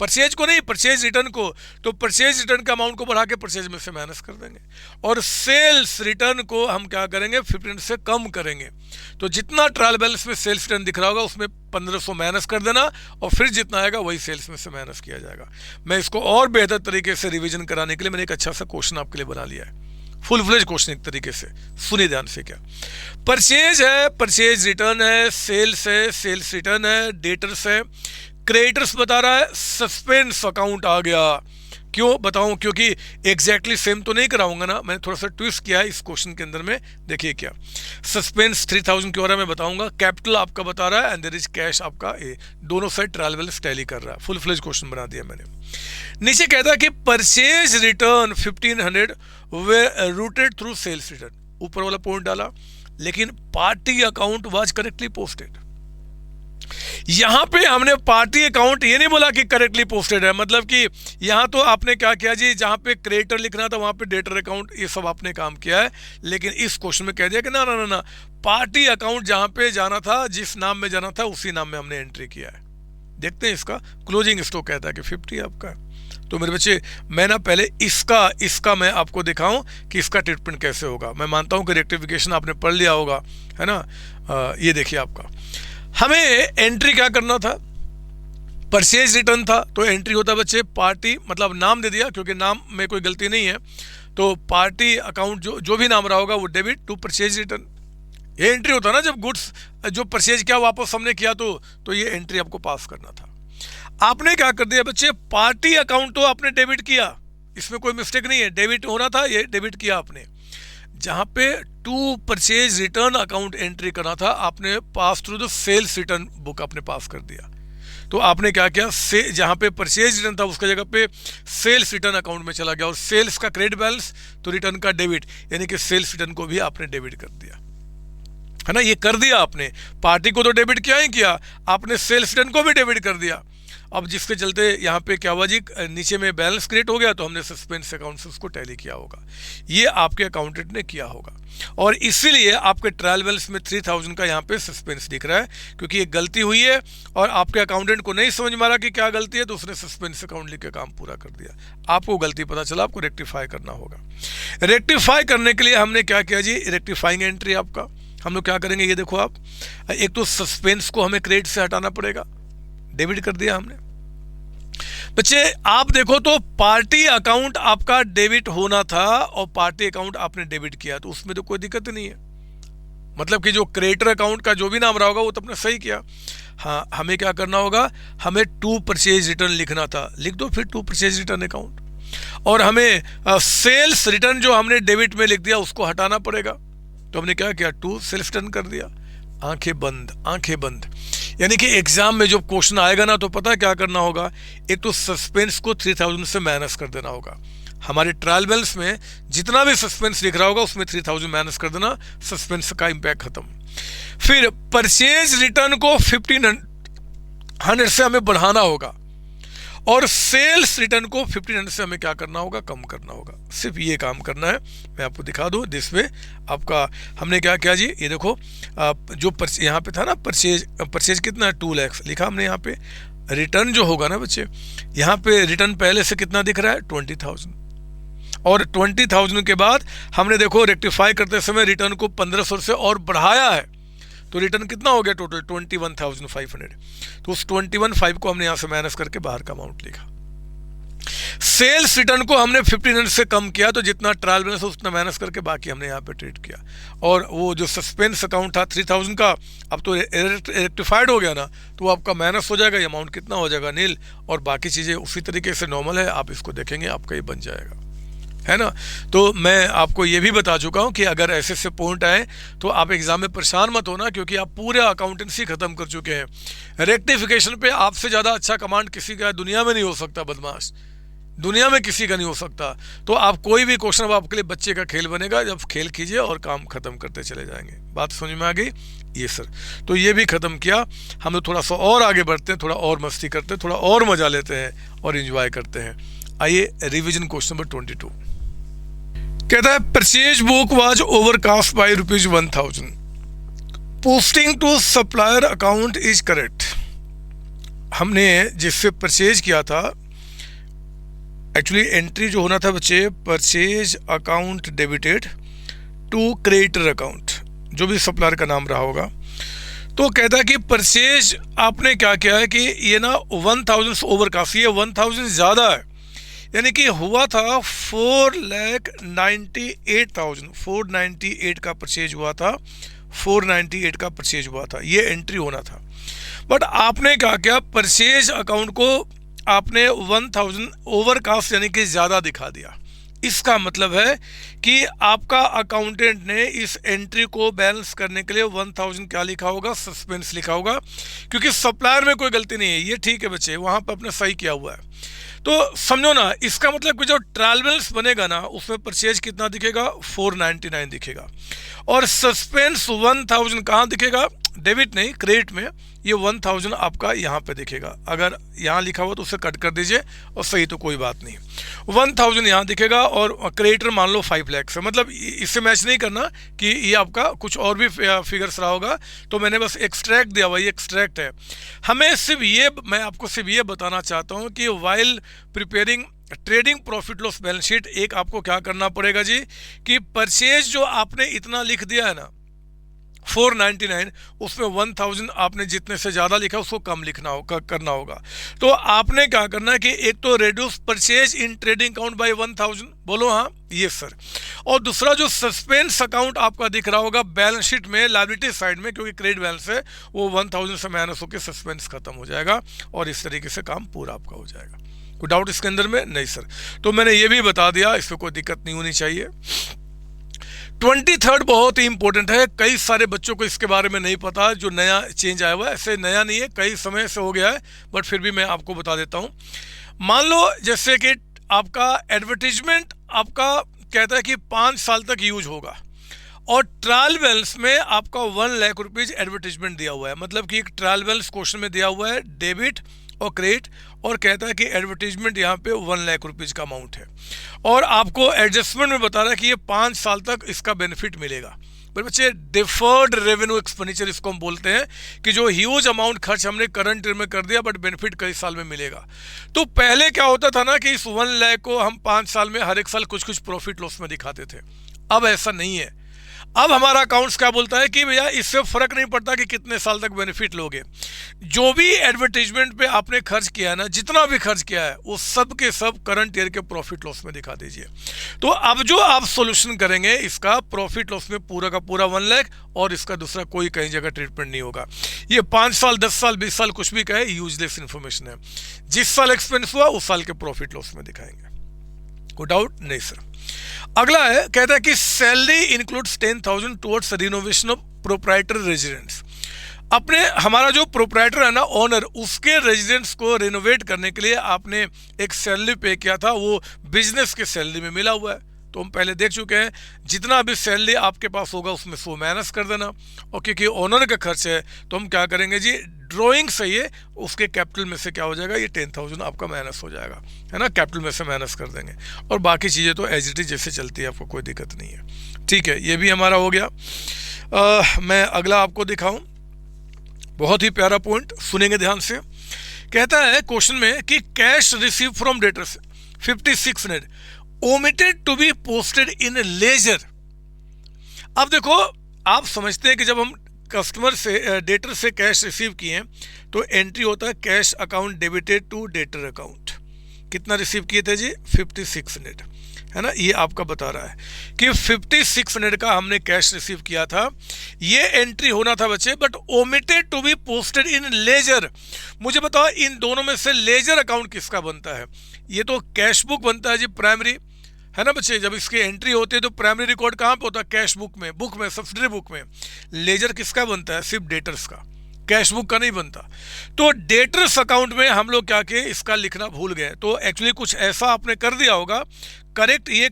परचेज को नहीं, परचेज रिटर्न को। तो परचेज रिटर्न का अमाउंट को बढ़ा के परचेज में से माइनस कर देंगे, और सेल्स रिटर्न को हम क्या करेंगे, 1500 से कम करेंगे। तो जितना ट्रायल बैलेंस में सेल्स रिटर्न दिख रहा होगा उसमें 1500 माइनस कर देना, और फिर जितना आएगा वही सेल्स में से माइनस किया जाएगा। मैं इसको और बेहतर तरीके से रिवीजन कराने के लिए मैंने एक अच्छा सा क्वेश्चन आपके लिए बना लिया है, फुल फ्लेज क्वेश्चन एक तरीके से। सुनिए ध्यान से, क्या परचेज है, परचेज रिटर्न है, सेल्स है, सेल्स रिटर्न है, डेटर्स है, क्रेडिटर्स बता रहा है, सस्पेंस अकाउंट आ गया। क्यों बताऊं, क्योंकि एग्जैक्टली सेम तो नहीं कराऊंगा ना, मैंने थोड़ा सा ट्विस्ट किया है इस क्वेश्चन के अंदर में। देखिए क्या सस्पेंस 3000 क्यों आ रहा है मैं बताऊंगा, कैपिटल आपका बता रहा है, एंड देयर इज कैश आपका ए, दोनों साइड ट्रायल बैलेंस टैली कर रहा है। फुल फ्लेज क्वेश्चन बना दिया मैंने। नीचे कहता है कि परचेज रिटर्न 1500 वे रूटेड थ्रू सेल्स रिटर्न, ऊपर वाला पॉइंट डाला, लेकिन party account was correctly posted. यहां पे हमने पार्टी अकाउंट ये नहीं बोला कि करेक्टली पोस्टेड है, मतलब कि यहां तो आपने क्या किया जी, जहां पे क्रेडिटर लिखना था वहां पे डेटर अकाउंट, ये सब आपने काम किया है। लेकिन इस क्वेश्चन में कह दिया कि ना ना ना ना, पार्टी अकाउंट जहां पे जाना था, जिस नाम में जाना था उसी नाम में हमने एंट्री किया है। देखते हैं इसका क्लोजिंग स्टॉक कहता है कि 50 आपका। तो मेरे बच्चे मैं ना पहले इसका मैं आपको दिखाऊं कि इसका ट्रीटमेंट कैसे होगा। मैं मानता हूं कि रेक्टिफिकेशन आपने पढ़ लिया होगा, है ना। ये देखिए आपका, हमें एंट्री क्या करना था, परचेज रिटर्न था, तो एंट्री होता बच्चे पार्टी, मतलब नाम दे दिया क्योंकि नाम में कोई गलती नहीं है, तो पार्टी अकाउंट जो भी नाम रहा होगा वो डेबिट टू परचेज रिटर्न। ये एंट्री होता ना जब गुड्स जो परचेज किया वापस हमने किया, तो ये एंट्री आपको पास करना था। आपने क्या कर दिया बच्चे, पार्टी अकाउंट तो आपने डेबिट किया, इसमें कोई मिस्टेक नहीं है, डेबिट होना था, ये डेबिट किया आपने। जहां पे to purchase return account entry करना था, आपने pass through the sales return book आपने पास कर दिया। तो आपने क्या किया, जहां पे परचेज रिटर्न था उसका जगह पे सेल्स रिटर्न अकाउंट में चला गया, और सेल्स का क्रेडिट बैलेंस तो रिटर्न का डेबिट, यानी कि सेल्स रिटर्न को भी आपने डेबिट कर दिया, है ना। ये कर दिया आपने, पार्टी को तो डेबिट किया ही किया, आपने सेल्स रिटर्न को भी डेबिट कर दिया। अब जिसके चलते यहाँ पे क्या हुआ जी, नीचे में बैलेंस क्रिएट हो गया, तो हमने सस्पेंस अकाउंट से उसको टैली किया होगा, ये आपके अकाउंटेंट ने किया होगा, और इसीलिए आपके ट्रायल बैलेंस में 3000 का यहाँ पे सस्पेंस दिख रहा है, क्योंकि ये गलती हुई है और आपके अकाउंटेंट को नहीं समझ में आ रहा कि क्या गलती है, तो उसने सस्पेंस अकाउंट लिख के काम पूरा कर दिया। आपको गलती पता चला, आपको रेक्टिफाई करना होगा। रेक्टिफाई करने के लिए हमने क्या किया जी, रेक्टिफाइंग एंट्री आपका हम लोग क्या करेंगे, ये देखो आप, एक तो सस्पेंस को हमें क्रेडिट से हटाना पड़ेगा, डेबिट कर दिया हमने। बच्चे आप देखो तो पार्टी अकाउंट आपका डेबिट होना था और पार्टी अकाउंट आपने डेबिट किया, तो उसमें तो कोई दिक्कत नहीं है, मतलब कि जो क्रेडिटर अकाउंट का जो भी नाम रहा होगा वो तो आपने सही किया। हाँ, हमें क्या करना होगा, हमें टू परचेज रिटर्न लिखना था, लिख दो फिर टू परचेज रिटर्न अकाउंट, और हमें सेल्स रिटर्न जो हमने डेबिट में लिख दिया उसको हटाना पड़ेगा, तो हमने क्या किया, टू सेल्स रिटर्न कर दिया। आंखें बंद, आंखें बंद। यानी कि एग्जाम में जब क्वेश्चन आएगा ना, तो पता क्या करना होगा, एक तो सस्पेंस को 3000 से माइनस कर देना होगा। हमारे ट्रायल बैलेंस में जितना भी सस्पेंस दिख रहा होगा उसमें 3000 माइनस कर देना, सस्पेंस का इंपैक्ट खत्म। फिर परचेज रिटर्न को 1500 से हमें बढ़ाना होगा, और सेल्स रिटर्न को 1500 से हमें क्या करना होगा, कम करना होगा। सिर्फ ये काम करना है। मैं आपको दिखा दूँ दिस वे। आपका हमने क्या किया जी, ये देखो जो यहाँ पे था ना परचेज कितना है 2 लाख लिखा हमने यहाँ पे। रिटर्न जो होगा ना बच्चे, यहाँ पे रिटर्न पहले से कितना दिख रहा है 20,000, और 20,000 के बाद हमने देखो रेक्टिफाई करते समय रिटर्न को 1500 से और बढ़ाया है, तो रिटर्न कितना हो गया टोटल 21,500। तो उस 21,500 को हमने यहाँ से माइनस करके बाहर का अमाउंट लिखा। सेल्स रिटर्न को हमने 1500 से कम किया, तो जितना ट्रायल बैलेंस उतना माइनस करके बाकी हमने यहाँ पे ट्रीट किया। और वो जो सस्पेंस अकाउंट था 3000 का, अब तो रेक्टिफाइड हो गया ना, तो आपका माइनस हो जाएगा, ये अमाउंट कितना हो जाएगा नील, और बाकी चीज़ें उसी तरीके से नॉर्मल है। आप इसको देखेंगे आपका ये बन जाएगा, है ना। तो मैं आपको ये भी बता चुका हूँ कि अगर ऐसे से पॉइंट आए तो आप एग्जाम में परेशान मत होना, क्योंकि आप पूरे अकाउंटेंसी खत्म कर चुके हैं। रेक्टिफिकेशन पे आपसे ज़्यादा अच्छा कमांड किसी का दुनिया में नहीं हो सकता, बदमाश दुनिया में किसी का नहीं हो सकता। तो आप कोई भी क्वेश्चन अब आपके लिए बच्चे का खेल बनेगा, जब खेल कीजिए और काम खत्म करते चले जाएंगे। बात समझ में आ गई? ये सर, तो ये भी ख़त्म किया। हम लोग थोड़ा सा और आगे बढ़ते हैं, थोड़ा और मस्ती करते हैं, थोड़ा और मज़ा लेते हैं और इंजॉय करते हैं। आइए रिवीजन क्वेश्चन नंबर 22 कहता है purchase book was overcast by ₹1000, posting to supplier account is correct. हमने जिससे परचेज किया था, एक्चुअली एंट्री जो होना था बच्चे, purchase account debited to creditor account, जो भी सप्लायर का नाम रहा होगा। तो कहता है कि परचेज आपने क्या किया है कि ये ना 1000 ओवरकास्ट, ये 1000 ज़्यादा है, यानी कि हुआ था 4,98,000, 498 का परचेज हुआ था, 498 का परचेज हुआ था, ये एंट्री होना था। बट आपने क्या किया, परचेज अकाउंट को आपने 1000 ओवरकास्ट यानी कि ज़्यादा दिखा दिया। इसका मतलब है कि आपका अकाउंटेंट ने इस एंट्री को बैलेंस करने के लिए 1000 क्या लिखा होगा, सस्पेंस लिखा होगा, क्योंकि सप्लायर में कोई गलती नहीं है। ये ठीक है बच्चे, वहाँ पर आपने सही किया हुआ है। तो समझो ना, इसका मतलब कि जो ट्रायल बैलेंस बनेगा ना, उसमें परचेज कितना दिखेगा, 499 दिखेगा, और सस्पेंस 1000 कहाँ दिखेगा, डेबिट नहीं क्रेडिट में, ये 1000 आपका यहाँ पे दिखेगा। अगर यहाँ लिखा हुआ तो उसे कट कर दीजिए, और सही तो कोई बात नहीं। 1000 यहाँ दिखेगा, और क्रेडिटर मान लो 5 लाख से, मतलब इससे मैच नहीं करना कि ये आपका कुछ और भी फिगर्स रहा होगा, तो मैंने बस एक्सट्रैक्ट दिया हुआ, ये एक्सट्रैक्ट है। हमें सिर्फ ये, मैं आपको सिर्फ ये बताना चाहता हूँ कि while preparing trading profit loss balance sheet, एक आपको क्या करना पड़ेगा जी, कि परचेज जो आपने इतना लिख दिया है ना 499, उसमें 1000 आपने जितने से ज़्यादा लिखा उसको कम लिखना होगा, करना होगा। तो आपने क्या करना है कि एक तो reduce purchase in trading account by 1000, बोलो हाँ ये सर, और दूसरा जो सस्पेंस अकाउंट आपका दिख रहा होगा बैलेंस शीट में लायबिलिटी साइड में, क्योंकि क्रेडिट बैलेंस है, वो 1000 से माइनस होकर सस्पेंस खत्म हो जाएगा, और इस तरीके से काम पूरा आपका हो जाएगा। कोई डाउट इसके अंदर में? नहीं सर। तो मैंने ये भी बता दिया, इसमें कोई दिक्कत नहीं होनी चाहिए। 23 बहुत ही इंपॉर्टेंट है, कई सारे बच्चों को इसके बारे में नहीं पता, जो नया चेंज आया हुआ है। ऐसे नया नहीं है, कई समय से हो गया है, बट फिर भी मैं आपको बता देता हूँ। मान लो जैसे कि आपका एडवर्टीजमेंट आपका कहता है कि 5 साल तक यूज होगा, और ट्रायल बैलेंस में आपका 1 लाख रुपीज़ एडवर्टीजमेंट दिया हुआ है, मतलब कि एक ट्रायल बैलेंस क्वेश्चन में दिया हुआ है डेबिट और क्रेडिट, और कहता है कि एडवर्टीजमेंट यहाँ पे 1 लाख रुपीज़ का अमाउंट है, और आपको एडजस्टमेंट में बता रहा है कि ये 5 साल तक इसका बेनिफिट मिलेगा। पर बच्चे डिफर्ड रेवेन्यू एक्सपेंडिचर इसको हम बोलते हैं, कि जो ह्यूज अमाउंट खर्च हमने करंट ईयर में कर दिया, बट बेनिफिट कई साल में मिलेगा। तो पहले क्या होता था ना कि इस 1 लाख को हम 5 साल में हर एक साल कुछ कुछ प्रॉफिट लॉस में दिखाते थे। अब ऐसा नहीं है। अब हमारा अकाउंट्स क्या बोलता है कि भैया इससे फर्क नहीं पड़ता कि कितने साल तक बेनिफिट लोगे, जो भी एडवर्टीजमेंट पे आपने खर्च किया है ना, जितना भी खर्च किया है, वो सब के सब करंट ईयर के प्रॉफिट लॉस में दिखा दीजिए। तो अब जो आप सॉल्यूशन करेंगे, इसका प्रॉफिट लॉस में पूरा का पूरा 1 लाख, और इसका दूसरा कोई कहीं जगह ट्रीटमेंट नहीं होगा। ये 5 साल 10 साल 20 साल कुछ भी कहे, यूजलेस इन्फॉर्मेशन है। जिस साल एक्सपेंस हुआ उस साल के प्रॉफिट लॉस में दिखाएंगे। कोई डाउट नहीं सर। अगला है, कहता है कि salary includes 10,000 towards renovation of proprietor residence. अपने हमारा जो प्रोप्राइटर है ना, ओनर, उसके रेजिडेंस को रिनोवेट करने के लिए आपने एक सैलरी पे किया था, वो बिजनेस के सैलरी में मिला हुआ है, तो हम पहले देख चुके हैं, जितना भी सैलरी आपके पास होगा उसमें 100 माइनस कर देना। और क्योंकि ओनर का खर्च है तो हम क्या करेंगे जी, ड्राइंग सही है, उसके कैपिटल में से क्या हो जाएगा, ये 10,000 आपका माइनस हो जाएगा, है ना, कैपिटल में से माइनस कर देंगे। और बाकी चीज़ें तो एज इट इज जैसे चलती है, आपको कोई दिक्कत नहीं है। ठीक है, ये भी हमारा हो गया। मैं अगला आपको दिखाऊं, बहुत ही प्यारा पॉइंट, सुनेंगे ध्यान से। कहता है क्वेश्चन में कि cash receive from debtors 5600 omitted to be posted in ledger. अब देखो, आप समझते हैं कि जब हम कस्टमर से डेटर से कैश रिसीव किए तो एंट्री होता है cash account debited to debtor account. कितना रिसीव किए थे जी, 5600, है ना, ये आपका बता रहा है कि 5600 का हमने कैश रिसीव किया था। ये एंट्री होना था बच्चे, but omitted to be posted in ledger. मुझे बताओ इन दोनों में से लेजर अकाउंट किसका बनता है? ये तो कैश बुक बनता है जी, प्राइमरी, है ना बच्चे। जब इसकी एंट्री होती है तो प्राइमरी रिकॉर्ड कहाँ पे होता है, कैश बुक में सब्सिडरी बुक में। लेजर किसका बनता है, सिर्फ डेटर्स का, कैश बुक का नहीं बनता। तो डेटर्स अकाउंट में हम लोग क्या किए, इसका लिखना भूल गए। तो एक्चुअली कुछ ऐसा आपने कर दिया होगा, करेक्ट ये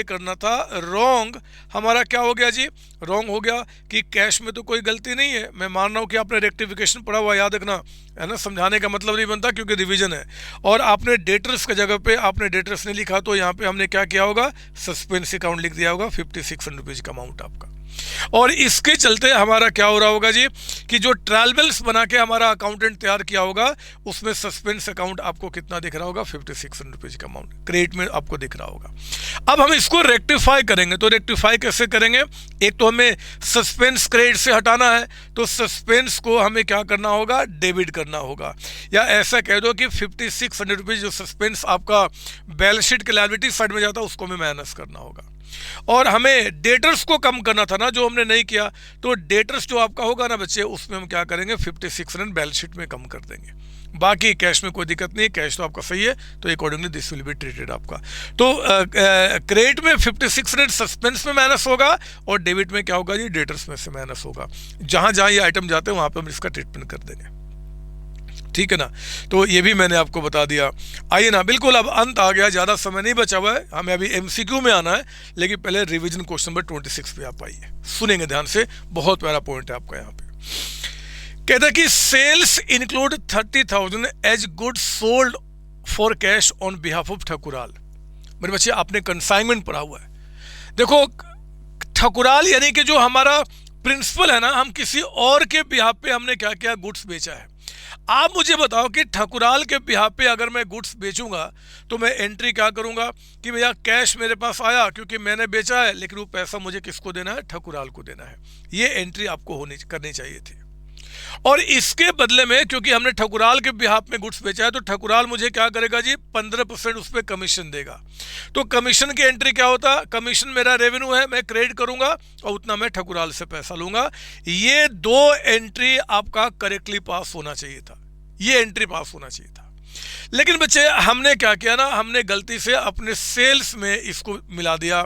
करना था, रॉन्ग हमारा क्या हो गया जी, रॉन्ग हो गया कि कैश में तो कोई गलती नहीं है। मैं मान रहा हूँ कि आपने रेक्टिफिकेशन पढ़ा हुआ, याद रखना, है ना, समझाने का मतलब नहीं बनता क्योंकि रिवीजन है। और आपने डेटर्स की जगह पे आपने डेटर्स नहीं लिखा, तो यहाँ पे हमने क्या किया होगा, सस्पेंस अकाउंट लिख दिया होगा, 5600 रुपीज़ का अमाउंट आपका। और इसके चलते हमारा क्या हो रहा होगा जी, कि जो ट्रायल बिल्स बना के हमारा अकाउंटेंट तैयार किया होगा उसमें सस्पेंस अकाउंट आपको कितना दिख रहा होगा, 5600 रुपीज़ का अमाउंट क्रेडिट में आपको दिख रहा होगा। अब हम इसको रेक्टिफाई करेंगे, तो रेक्टिफाई कैसे करेंगे, एक तो हमें सस्पेंस क्रेडिट से हटाना है, तो सस्पेंस को हमें क्या करना होगा, डेबिट करना होगा। या ऐसा कह दो कि 5600 रुपीज़ जो सस्पेंस आपका बैलेंस शीट के लायबिलिटी साइड में जाता है उसको हमें माइनस करना होगा। और हमें डेटर्स को कम करना था ना, जो हमने नहीं किया, तो डेटर्स जो आपका होगा ना बच्चे, उसमें हम क्या करेंगे, 5600 बैलेंस शीट में कम कर देंगे। बाकी कैश में कोई दिक्कत नहीं है, कैश तो आपका सही है, तो accordingly this will be treated आपका। तो क्रेडिट में 5600 सस्पेंस में माइनस होगा और डेबिट में क्या होगा जी, डेटर्स में से माइनस होगा। जहां जहां ये आइटम जाते हैं वहां पे हम इसका ट्रीटमेंट कर देंगे, ठीक है ना। तो ये भी मैंने आपको बता दिया। आइए ना, बिल्कुल अब अंत आ गया, ज़्यादा समय नहीं बचा हुआ है, हमें अभी एमसीक्यू में आना है, लेकिन पहले रिवीजन क्वेश्चन नंबर 26 पे आप आइए, सुनेंगे ध्यान से, बहुत प्यारा पॉइंट है आपका यहाँ पे। कहता है कि sales include 30,000 as goods sold for cash on behalf of Thakural. मेरे बच्चे, आपने कंसाइनमेंट पढ़ा हुआ है। देखो, ठकुराल यानी कि जो हमारा प्रिंसिपल है ना, हम किसी और के बिहाफ पे हमने क्या किया, गुड्स बेचा है। आप मुझे बताओ कि ठकुराल के बिहाफ पे अगर मैं गुड्स बेचूंगा तो मैं एंट्री क्या करूंगा कि भैया कैश मेरे पास आया क्योंकि मैंने बेचा है, लेकिन वो पैसा मुझे किसको देना है, ठकुराल को देना है। ये एंट्री आपको करनी चाहिए थी। और इसके बदले में क्योंकि हमने ठकुराल के बिहाफ में गुड्स बेचा है, तो ठकुराल मुझे क्या करेगा जी, 15% उस पर कमीशन देगा। तो कमीशन की एंट्री क्या होता, कमीशन मेरा रेवेन्यू है, मैं क्रेडिट करूंगा और उतना मैं ठकुराल से पैसा लूंगा। ये दो एंट्री आपका करेक्टली पास होना चाहिए था, ये एंट्री पास होना चाहिए था। लेकिन बच्चे हमने क्या किया ना, हमने गलती से अपने सेल्स में इसको मिला दिया।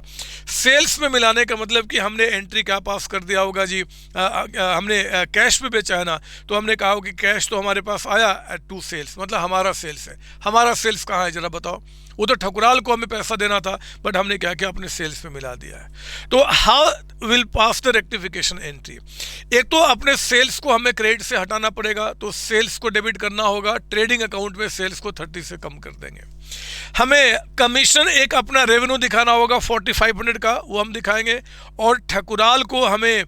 सेल्स में मिलाने का मतलब कि हमने एंट्री क्या पास कर दिया होगा जी, हमने कैश पे बेचा है ना, तो हमने कहा कि कैश तो हमारे पास आया टू सेल्स, मतलब हमारा सेल्स है। हमारा सेल्स कहाँ है जरा बताओ, वो तो ठकुराल को हमें पैसा देना था, बट हमने क्या किया, अपने सेल्स में मिला दिया है। तो how will pass the rectification entry, एक तो अपने सेल्स को हमें क्रेडिट से हटाना पड़ेगा, तो सेल्स को डेबिट करना होगा, ट्रेडिंग अकाउंट में सेल्स को 30 से कम कर देंगे। हमें कमीशन एक अपना रेवेन्यू दिखाना होगा 4500 का, वो हम दिखाएंगे। और ठकुराल को हमें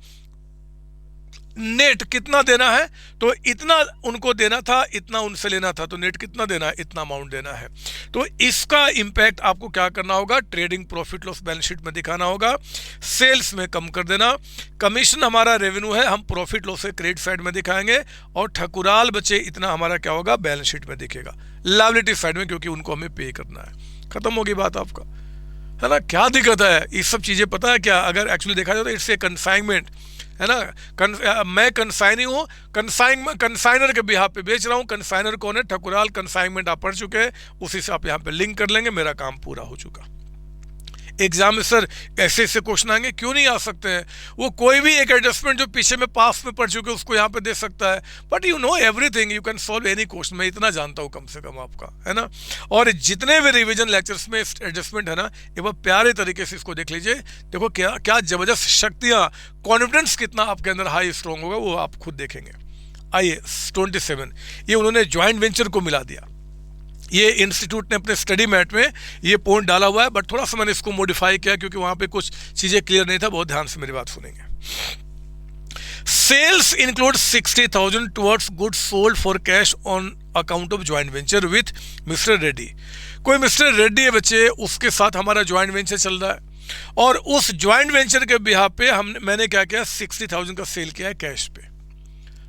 नेट कितना देना है, तो इतना उनको देना था, इतना उनसे लेना था, तो नेट कितना देना है, इतना अमाउंट देना है। तो इसका इंपैक्ट आपको क्या करना होगा, trading profit loss balance sheet में दिखाना होगा, सेल्स में कम कर देना। कमीशन हमारा रेवेन्यू है, हम प्रॉफिट लॉस से क्रेडिट साइड में दिखाएंगे। और ठकुराल बचे इतना हमारा क्या होगा, बैलेंस शीट में दिखेगा, लायबिलिटी साइड में, क्योंकि उनको हमें पे करना है। खत्म होगी बात आपका, है ना। क्या दिक्कत है, ये सब चीज़ें पता है क्या, अगर एक्चुअली देखा जाए तो इट्स ए कंसाइनमेंट, है ना। मैं कंसाइनी हूँ, कंसाइनर के बिहाफ पे बेच रहा हूँ। कंसाइनर कौन है, ठकुराल। कंसाइनमेंट आप पढ़ चुके हैं, उसी से आप यहाँ पे लिंक कर लेंगे, मेरा काम पूरा हो चुका। एग्जाम में सर ऐसे ऐसे क्वेश्चन आएंगे, क्यों नहीं आ सकते हैं? वो कोई भी एक एडजस्टमेंट जो पीछे में पास में पढ़ चुके उसको यहाँ पे दे सकता है, but you know everything, you can solve any question. मैं इतना जानता हूँ कम से कम आपका, है ना। और जितने भी रिवीजन लेक्चर्स में एडजस्टमेंट है ना, एक बार प्यारे तरीके से इसको देख लीजिए। देखो क्या क्या जबरदस्त शक्तियाँ, कॉन्फिडेंस कितना आपके अंदर हाई स्ट्रॉन्ग होगा, वो आप खुद देखेंगे। आइए 27, ये उन्होंने ज्वाइंट वेंचर को मिला दिया। ये इंस्टीट्यूट ने अपने स्टडी मैट में ये पॉइंट डाला हुआ है, बट थोड़ा सा मैंने इसको मॉडिफाई किया क्योंकि वहां पे कुछ चीजें क्लियर नहीं था। बहुत ध्यान से मेरी बात सुनेंगे। Sales include 60,000 towards goods sold for cash on account of joint venture with mister Reddy. कोई मिस्टर रेड्डी है बच्चे, उसके साथ हमारा ज्वाइंट वेंचर चल रहा है, और उस ज्वाइंट वेंचर के बिहाफ पे मैंने क्या किया, 60,000 का सेल किया है कैश पे।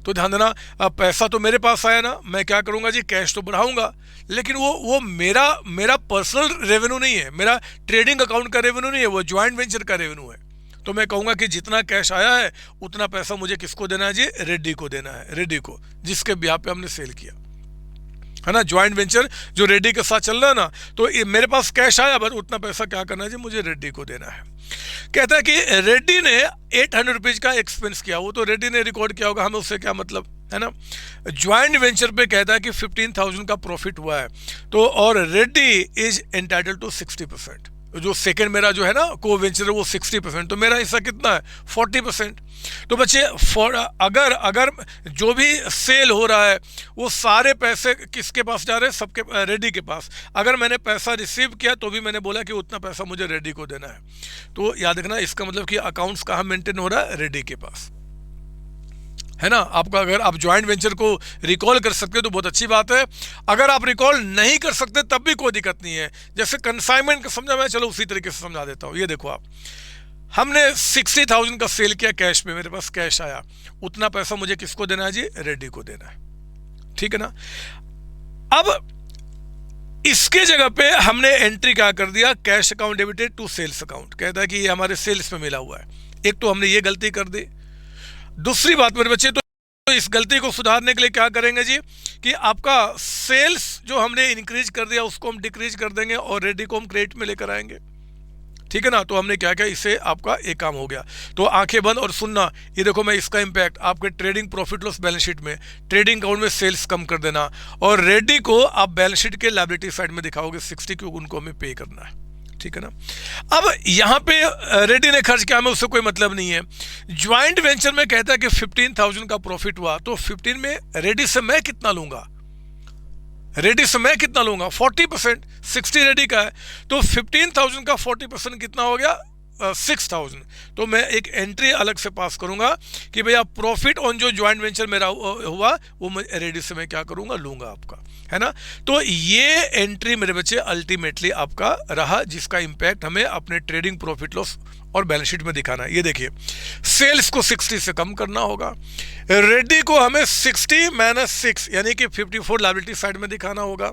तो ध्यान देना, पैसा तो मेरे पास आया ना, मैं क्या करूंगा जी, कैश तो बढ़ाऊंगा, लेकिन वो मेरा पर्सनल रेवेन्यू नहीं है, मेरा ट्रेडिंग अकाउंट का रेवेन्यू नहीं है, वो ज्वाइंट वेंचर का रेवेन्यू है। तो मैं कहूंगा कि जितना कैश आया है उतना पैसा मुझे किसको देना है जी, रेड्डी को देना है, रेड्डी को, जिसके बिहाफ पे हमने सेल किया, है ना। ज्वाइंट वेंचर जो रेड्डी के साथ चल रहा है ना, तो मेरे पास कैश आया, बस उतना पैसा क्या करना है जी, मुझे रेड्डी को देना है। कहता है कि रेड्डी ने 800 रुपीज का एक्सपेंस किया, वो तो रेड्डी ने रिकॉर्ड किया होगा, हमें उससे क्या मतलब, है ना। ज्वाइंट वेंचर पे कहता है कि 15,000 का प्रॉफिट हुआ है, तो और रेड्डी इज एंटाइटल्ड टू 60%। जो सेकंड मेरा जो है ना को वेंचर, वो 60%, तो मेरा हिस्सा कितना है, 40%। तो बच्चे अगर जो भी सेल हो रहा है वो सारे पैसे किसके पास जा रहे हैं, सबके रेड्डी के पास। अगर मैंने पैसा रिसीव किया तो भी मैंने बोला कि उतना पैसा मुझे रेड्डी को देना है। तो याद रखना, इसका मतलब कि अकाउंट्स कहाँ मेंटेन हो रहा है, रेड्डी के पास, है ना। आपका अगर आप ज्वाइंट वेंचर को रिकॉल कर सकते हो तो बहुत अच्छी बात है। अगर आप रिकॉल नहीं कर सकते तब भी कोई दिक्कत नहीं है। जैसे कंसाइनमेंट का समझा मैं, चलो उसी तरीके से समझा देता हूँ। ये देखो आप, हमने 60,000 का सेल किया कैश में, मेरे पास कैश आया, उतना पैसा मुझे किसको देना है जी, रेड्डी को देना है, ठीक है ना। अब इसके जगह पे हमने एंट्री क्या कर दिया, cash account debited to sales account. कहता है कि ये हमारे सेल्स में मिला हुआ है। एक तो हमने ये गलती कर दी। दूसरी बात मेरे बच्चे, तो इस गलती को सुधारने के लिए क्या करेंगे जी, कि आपका सेल्स जो हमने इंक्रीज कर दिया उसको हम डिक्रीज कर देंगे और रेडी को हम क्रेडिट में लेकर आएंगे, ठीक है ना। तो हमने क्या किया, इससे आपका एक काम हो गया। तो आंखें बंद और सुनना, ये देखो मैं इसका इंपैक्ट आपके trading profit loss balance sheet में, ट्रेडिंग अकाउंट में सेल्स कम कर देना, और रेडी को आप बैलेंस शीट के लायबिलिटी साइड में दिखाओगे 60, क्योंकि उनको हमें पे करना है, ठीक है ना। अब यहाँ पे रेड्डी ने खर्च किया, हमें उससे कोई मतलब नहीं है। ज्वाइंट वेंचर में कहता है कि 15,000 का प्रॉफिट हुआ, तो 15 में रेड्डी से मैं कितना लूंगा, रेड्डी से मैं कितना लूंगा, 40%, 60 रेड्डी का है, तो 15,000 का 40% कितना हो गया, 6,000। तो मैं एक एंट्री अलग से पास करूंगा कि भैया प्रॉफिट ऑन जो ज्वाइंट वेंचर मेरा हुआ वो मैं रेडी से मैं क्या करूंगा, लूंगा आपका, है ना। तो ये एंट्री मेरे बच्चे अल्टीमेटली आपका रहा, जिसका इंपैक्ट हमें अपने ट्रेडिंग प्रॉफिट लॉस और बैलेंस शीट में दिखाना है। ये देखिए, सेल्स को 60 से कम करना होगा, रेडी को हमें 60 माइनस 6 यानी कि 54 लायबिलिटी साइड में दिखाना होगा,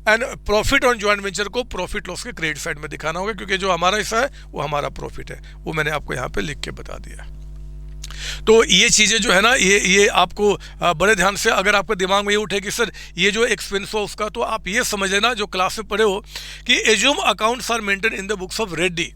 and profit on joint venture को प्रॉफिट लॉस के क्रेडिट साइड में दिखाना होगा, क्योंकि जो हमारा हिस्सा है वो हमारा प्रॉफिट है, वो मैंने आपको यहाँ पे लिख के बता दिया। तो ये चीज़ें जो है ना, ये आपको बड़े ध्यान से, अगर आपके दिमाग में ये उठे कि सर ये जो एक्सपेंस हो उसका, तो आप ये समझ लेना जो क्लास में पढ़े हो कि assume accounts are maintain in the books of Reddy,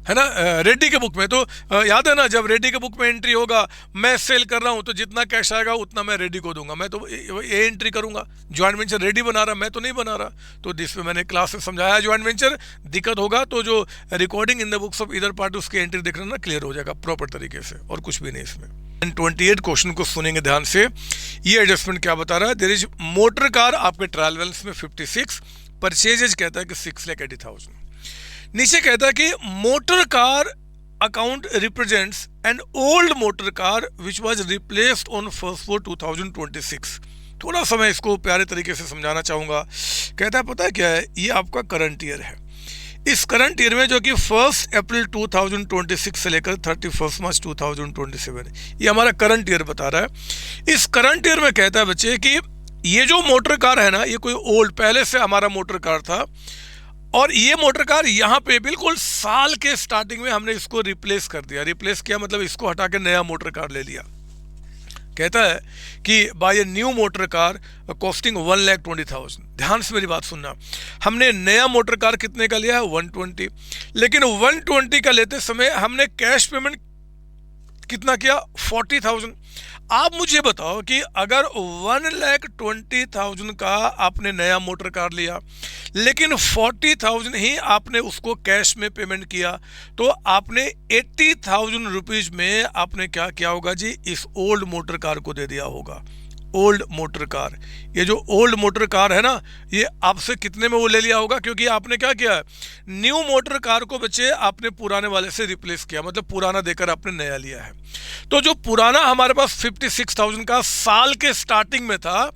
है ना, रेड्डी के बुक में। तो याद है ना, जब रेड्डी के बुक में एंट्री होगा, मैं सेल कर रहा हूं तो जितना कैश आएगा उतना मैं रेड्डी को दूंगा, मैं तो ये एंट्री करूंगा। ज्वाइंट वेंचर रेड्डी बना रहा, मैं तो नहीं बना रहा। तो जिसमें मैंने क्लास में समझाया ज्वाइंट वेंचर, दिक्कत होगा तो जो recording in the books of इधर पार्ट उसकी एंट्री देखना ना, क्लियर हो जाएगा प्रॉपर तरीके से, और कुछ भी नहीं इसमें। 28 क्वेश्चन को सुनेंगे ध्यान से। ये एडजस्टमेंट क्या बता रहा है, देयर इज मोटर कार आपके ट्रायल बैलेंस में 56, परचेजेज कहता है कि 6,80,000। नीचे कहता है कि motor car account represents an old motor car which was replaced on 1 2026। थोड़ा सा मैं इसको प्यारे तरीके से समझाना चाहूँगा। कहता है पता है क्या है, ये आपका करंट ईयर है। इस करंट ईयर में जो कि 1 अप्रैल 2026 से लेकर 31 मार्च 2027, ये हमारा करंट ईयर बता रहा है। इस करंट ईयर में कहता है बच्चे कि ये जो मोटर कार है ना, ये कोई ओल्ड पहले से हमारा मोटर कार था, और ये मोटर कार यहाँ पे बिल्कुल साल के स्टार्टिंग में हमने इसको रिप्लेस कर दिया। रिप्लेस किया मतलब इसको हटा के नया मोटर कार ले लिया, कहता है कि buy a new motor car costing 1,20,000। ध्यान से मेरी बात सुनना, हमने नया मोटर कार कितने का लिया है 120, लेकिन 120 का लेते समय हमने कैश पेमेंट कितना किया 40,000। आप मुझे बताओ कि अगर 1,20,000 का आपने नया मोटर कार लिया लेकिन 40,000 ही आपने उसको कैश में पेमेंट किया, तो आपने 80,000 रुपीज में आपने क्या किया होगा जी, इस ओल्ड मोटर कार को दे दिया होगा। ओल्ड मोटर कार, ये जो ओल्ड मोटर कार है ना, ये आपसे कितने में वो ले लिया होगा, क्योंकि आपने क्या किया, न्यू मोटर कार को बच्चे आपने पुराने वाले से रिप्लेस किया, मतलब पुराना देकर आपने नया लिया है। तो जो पुराना हमारे पास 56,000 का साल के स्टार्टिंग में था,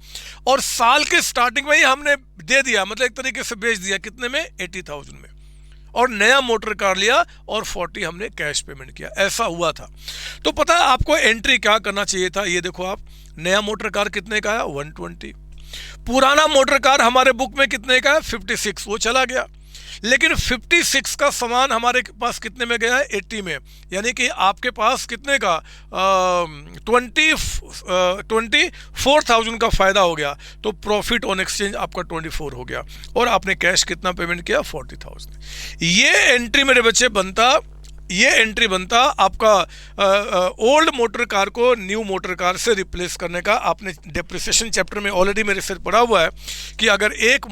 और साल के स्टार्टिंग में ही हमने दे दिया, मतलब एक तरीके से बेच दिया, कितने में 80,000 में, और नया मोटर कार लिया और 40 हमने कैश पेमेंट किया, ऐसा हुआ था। तो पता है आपको एंट्री क्या करना चाहिए था, ये देखो आप, नया मोटर कार कितने का है 120, पुराना मोटर कार हमारे बुक में कितने का है 56, वो चला गया, लेकिन 56 का सामान हमारे पास कितने में गया है 80 में, यानी कि आपके पास कितने का 24,000 का फायदा हो गया। तो प्रॉफिट ऑन एक्सचेंज आपका 24 हो गया, और आपने कैश कितना पेमेंट किया 40,000। ये एंट्री मेरे बच्चे बनता, ये एंट्री बनता आपका ओल्ड मोटर कार को न्यू मोटर कार से रिप्लेस करने का। आपने डेप्रिसिएशन चैप्टर में ऑलरेडी मेरे से पढ़ा हुआ है कि अगर एक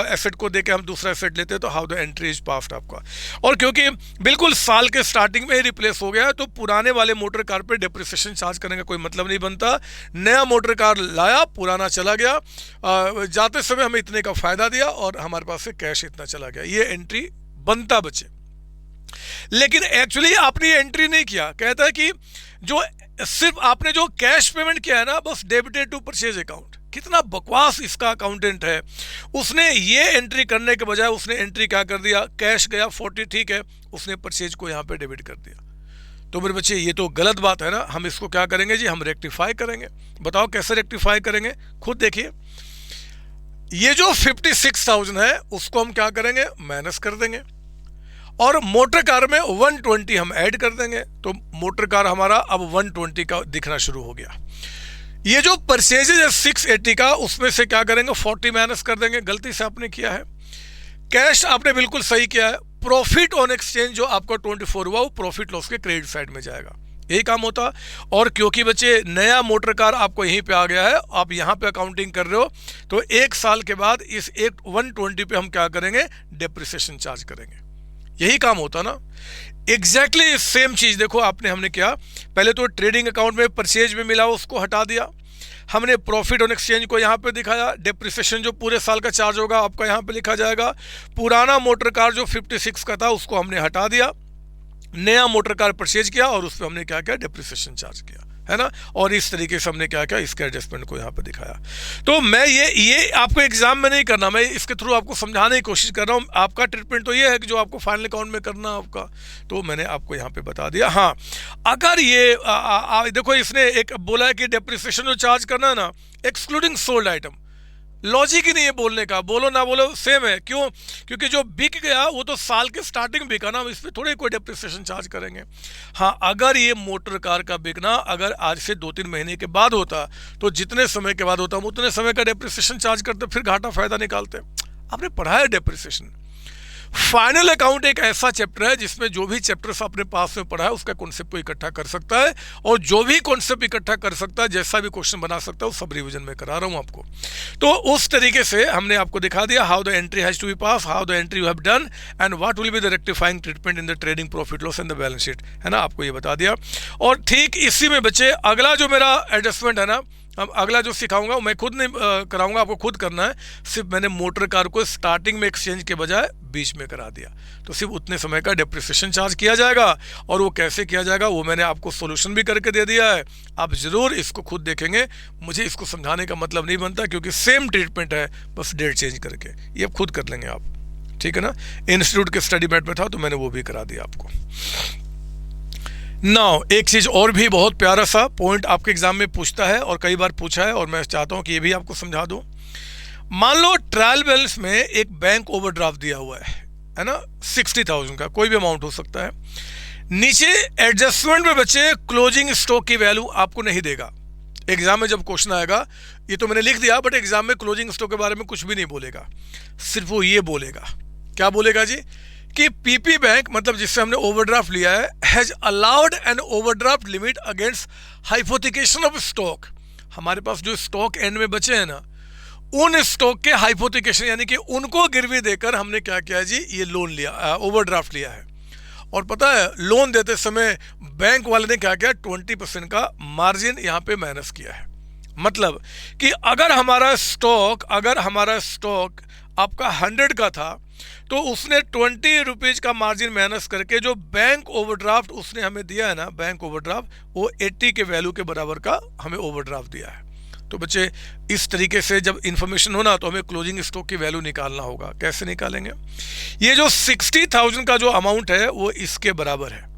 एसेट को देके हम दूसरा एसेट लेते हैं तो how the entry is passed आपका। और क्योंकि बिल्कुल साल के स्टार्टिंग में ही रिप्लेस हो गया है, तो पुराने वाले मोटर कार पे डेप्रिसिएशन चार्ज करने का कोई मतलब नहीं बनता। नया मोटर कार लाया, पुराना चला गया, जाते समय हमें इतने का फायदा दिया और हमारे पास से कैश इतना चला गया, ये एंट्री बनता बच्चे। लेकिन एक्चुअली आपने ये एंट्री नहीं किया। कहता है कि जो सिर्फ आपने जो कैश पेमेंट किया है ना, बस डेबिटेड टू परचेज अकाउंट। कितना बकवास इसका अकाउंटेंट है, उसने ये एंट्री करने के बजाय उसने एंट्री क्या कर दिया, कैश गया 40, ठीक है, उसने परचेज को यहाँ पे डेबिट कर दिया। तो मेरे बच्चे ये तो गलत बात है ना। हम इसको क्या करेंगे जी, हम रेक्टिफाई करेंगे। बताओ कैसे रेक्टिफाई करेंगे, खुद देखिए। ये जो 56,000 है उसको हम क्या करेंगे, माइनस कर देंगे, और मोटर कार में 120 हम ऐड कर देंगे, तो मोटर कार हमारा अब 120 का दिखना शुरू हो गया। ये जो परचेजेज है 680 का, उसमें से क्या करेंगे 40 माइनस कर देंगे, गलती से आपने किया है। कैश आपने बिल्कुल सही किया है। प्रॉफिट ऑन एक्सचेंज जो आपका 24 हुआ, वो प्रॉफिट लॉस के क्रेडिट साइड में जाएगा, यही काम होता। और क्योंकि बच्चे नया मोटर कार आपको यहीं पे आ गया है, आप यहाँ पे अकाउंटिंग कर रहे हो, तो एक साल के बाद इस 120 पे हम क्या करेंगे, डेप्रिसिएशन चार्ज करेंगे, यही काम होता ना। एग्जैक्टली सेम चीज देखो आपने हमने क्या, पहले तो ट्रेडिंग अकाउंट में परचेज में मिला उसको हटा दिया, हमने प्रॉफिट ऑन एक्सचेंज को यहाँ पे दिखाया, डेप्रिसिएशन जो पूरे साल का चार्ज होगा आपका यहाँ पे लिखा जाएगा, पुराना मोटर कार जो 56 का था उसको हमने हटा दिया, नया मोटर कार परचेज किया और उस पर हमने क्या किया, डेप्रिसिएशन चार्ज किया, है ना। और इस तरीके से हमने क्या किया, इसके एडजस्टमेंट को यहाँ पे दिखाया। तो मैं ये आपको एग्जाम में नहीं करना, मैं इसके थ्रू आपको समझाने की कोशिश कर रहा हूँ। आपका ट्रीटमेंट तो ये है कि जो आपको फाइनल अकाउंट में करना आपका, तो मैंने आपको यहाँ पे बता दिया। हाँ, अगर ये देखो इसने एक बोला है कि डेप्रिसिएशन जो चार्ज करना है ना, एक्सक्लूडिंग सोल्ड आइटम, लॉजिक ही नहीं है बोलने का, बोलो ना बोलो सेम है। क्यों? क्योंकि जो बिक गया वो तो साल के स्टार्टिंग बिका ना, इस पर थोड़ी कोई डेप्रिसिएशन चार्ज करेंगे। हाँ, अगर ये मोटर कार का बिकना अगर आज से 2-3 महीने के बाद होता, तो जितने समय के बाद होता हम उतने समय का डेप्रिसिएशन चार्ज करते, फिर घाटा फायदा निकालते। आपने पढ़ा है डेप्रिसिएशन। फाइनल अकाउंट एक ऐसा चैप्टर है जिसमें जो भी चैप्टर्स आपने पास में पढ़ा है उसका कॉन्सेप्ट को इकट्ठा कर सकता है, और जो भी कॉन्सेप्ट इकट्ठा कर सकता है, जैसा भी क्वेश्चन बना सकता है, वो सब रिवीजन में करा रहा हूं आपको। तो उस तरीके से हमने आपको दिखा दिया how the entry has to be pass, how the entry you have done, and what will be the rectifying treatment in the trading profit loss and the balance sheet, है ना। आपको ये बता दिया। और ठीक इसी में बच्चे अगला जो मेरा एडजस्टमेंट है ना, अब अगला जो सिखाऊंगा मैं खुद नहीं कराऊंगा, आपको खुद करना है। सिर्फ मैंने मोटर कार को स्टार्टिंग में एक्सचेंज के बजाय बीच में करा दिया, तो सिर्फ उतने समय का डेप्रिसिएशन चार्ज किया जाएगा। और वो कैसे किया जाएगा वो मैंने आपको सॉल्यूशन भी करके दे दिया है, आप ज़रूर इसको खुद देखेंगे। मुझे इसको समझाने का मतलब नहीं बनता, क्योंकि सेम ट्रीटमेंट है, बस डेट चेंज करके। ये अब खुद कर लेंगे आप, ठीक है ना। इंस्टीट्यूट के स्टडी मैट में था तो मैंने वो भी करा दिया आपको। नाउ एक चीज़ और भी बहुत प्यारा सा पॉइंट आपके एग्जाम में पूछता है, और कई बार पूछा है, और मैं चाहता हूं कि ये भी आपको समझा दूं। मान लो ट्रायल बैलेंस में एक बैंक ओवरड्राफ्ट दिया हुआ है ना, 60,000 का, कोई भी अमाउंट हो सकता है। नीचे एडजस्टमेंट में बच्चे क्लोजिंग स्टॉक की वैल्यू आपको नहीं देगा, एग्जाम में जब क्वेश्चन आएगा, ये तो मैंने लिख दिया, बट एग्जाम में क्लोजिंग स्टॉक के बारे में कुछ भी नहीं बोलेगा, सिर्फ वो ये बोलेगा, क्या बोलेगा जी, कि पीपी बैंक मतलब जिससे हमने ओवरड्राफ्ट लिया है, has allowed an overdraft limit against hypothecation of stock. हमारे पास जो स्टॉक एंड में बचे हैं ना, उन स्टॉक के हाइपोथिकेशन यानी कि उनको गिरवी देकर हमने क्या किया जी, ये लोन लिया, ओवरड्राफ्ट लिया है। और पता है लोन देते समय बैंक वाले ने क्या किया, 20% का मार्जिन यहाँ पे माइनस किया है। मतलब कि अगर हमारा स्टॉक आपका 100 का था, तो उसने 20 रुपीज का मार्जिन माइनस करके जो बैंक ओवरड्राफ्ट उसने हमें दिया है ना, बैंक ओवरड्राफ्ट, वो 80 के वैल्यू के बराबर का हमें ओवरड्राफ्ट दिया है। तो बच्चे इस तरीके से जब इंफॉर्मेशन होना तो हमें क्लोजिंग स्टॉक की वैल्यू निकालना होगा। कैसे निकालेंगे, ये जो 60,000 का जो अमाउंट है वो इसके बराबर है,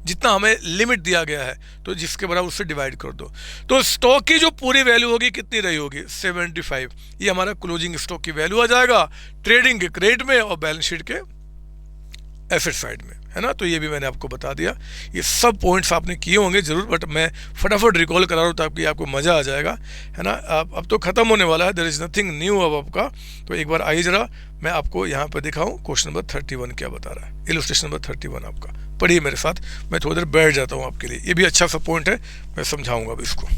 जितना हमें लिमिट दिया गया है, तो जिसके बराबर उससे डिवाइड कर दो। तो स्टॉक की जो पूरी वैल्यू होगी कितनी रही होगी, 75। ये हमारा क्लोजिंग स्टॉक की वैल्यू आ जाएगा ट्रेडिंग के क्रेडिट में और बैलेंस शीट के एसेट साइड में, है ना। तो ये भी मैंने आपको बता दिया। ये सब पॉइंट्स आपने किए होंगे जरूर, बट मैं फटाफट रिकॉल करा रहा हूँ ताकि आपको मज़ा आ जाएगा, है ना। अब तो ख़त्म होने वाला है, देयर इज़ नथिंग न्यू अब आपका। तो एक बार आइए जरा मैं आपको यहाँ पर दिखाऊँ क्वेश्चन नंबर 31 क्या बता रहा है। इलस्ट्रेशन नंबर 31 आपका पढ़िए मेरे साथ, मैं थोड़ी देर बैठ जाता हूँ आपके लिए। ये भी अच्छा सा पॉइंट है, मैं समझाऊंगा अब इसको।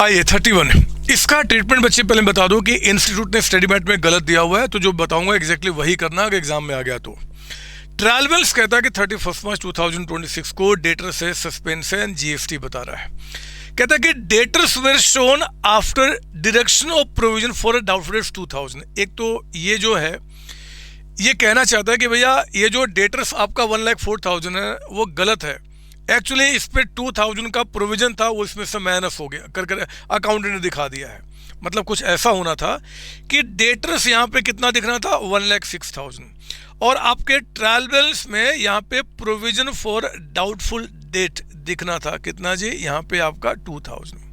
आइए 31, इसका ट्रीटमेंट बच्चे पहले बता दो कि इंस्टीट्यूट ने स्टडी मैट में गलत दिया हुआ है, तो जो बताऊंगा एग्जैक्टली वही करना अगर एग्जाम में आ गया तो। ट्रायल वेल्स कहता है कि 31 मार्च 2026 को डेटर्स है सस्पेंस एंड जीएसटी बता रहा है। कहता है कि debtors were shown after deduction of provision for a doubtful debts 2000। एक तो ये जो है ये कहना चाहता है कि भैया ये जो डेटर्स आपका 1,04,000 है वो गलत है। एक्चुअली इस पे 2,000 का प्रोविजन था, वो इसमें से माइनस हो गया कर अकाउंटेंट ने दिखा दिया है। मतलब कुछ ऐसा होना था कि डेटर्स यहाँ पे कितना दिखना था, 1,06,000, और आपके ट्रायल बैलेंस में यहाँ पे प्रोविजन फॉर डाउटफुल डेट दिखना था कितना जी, यहाँ पे आपका 2,000।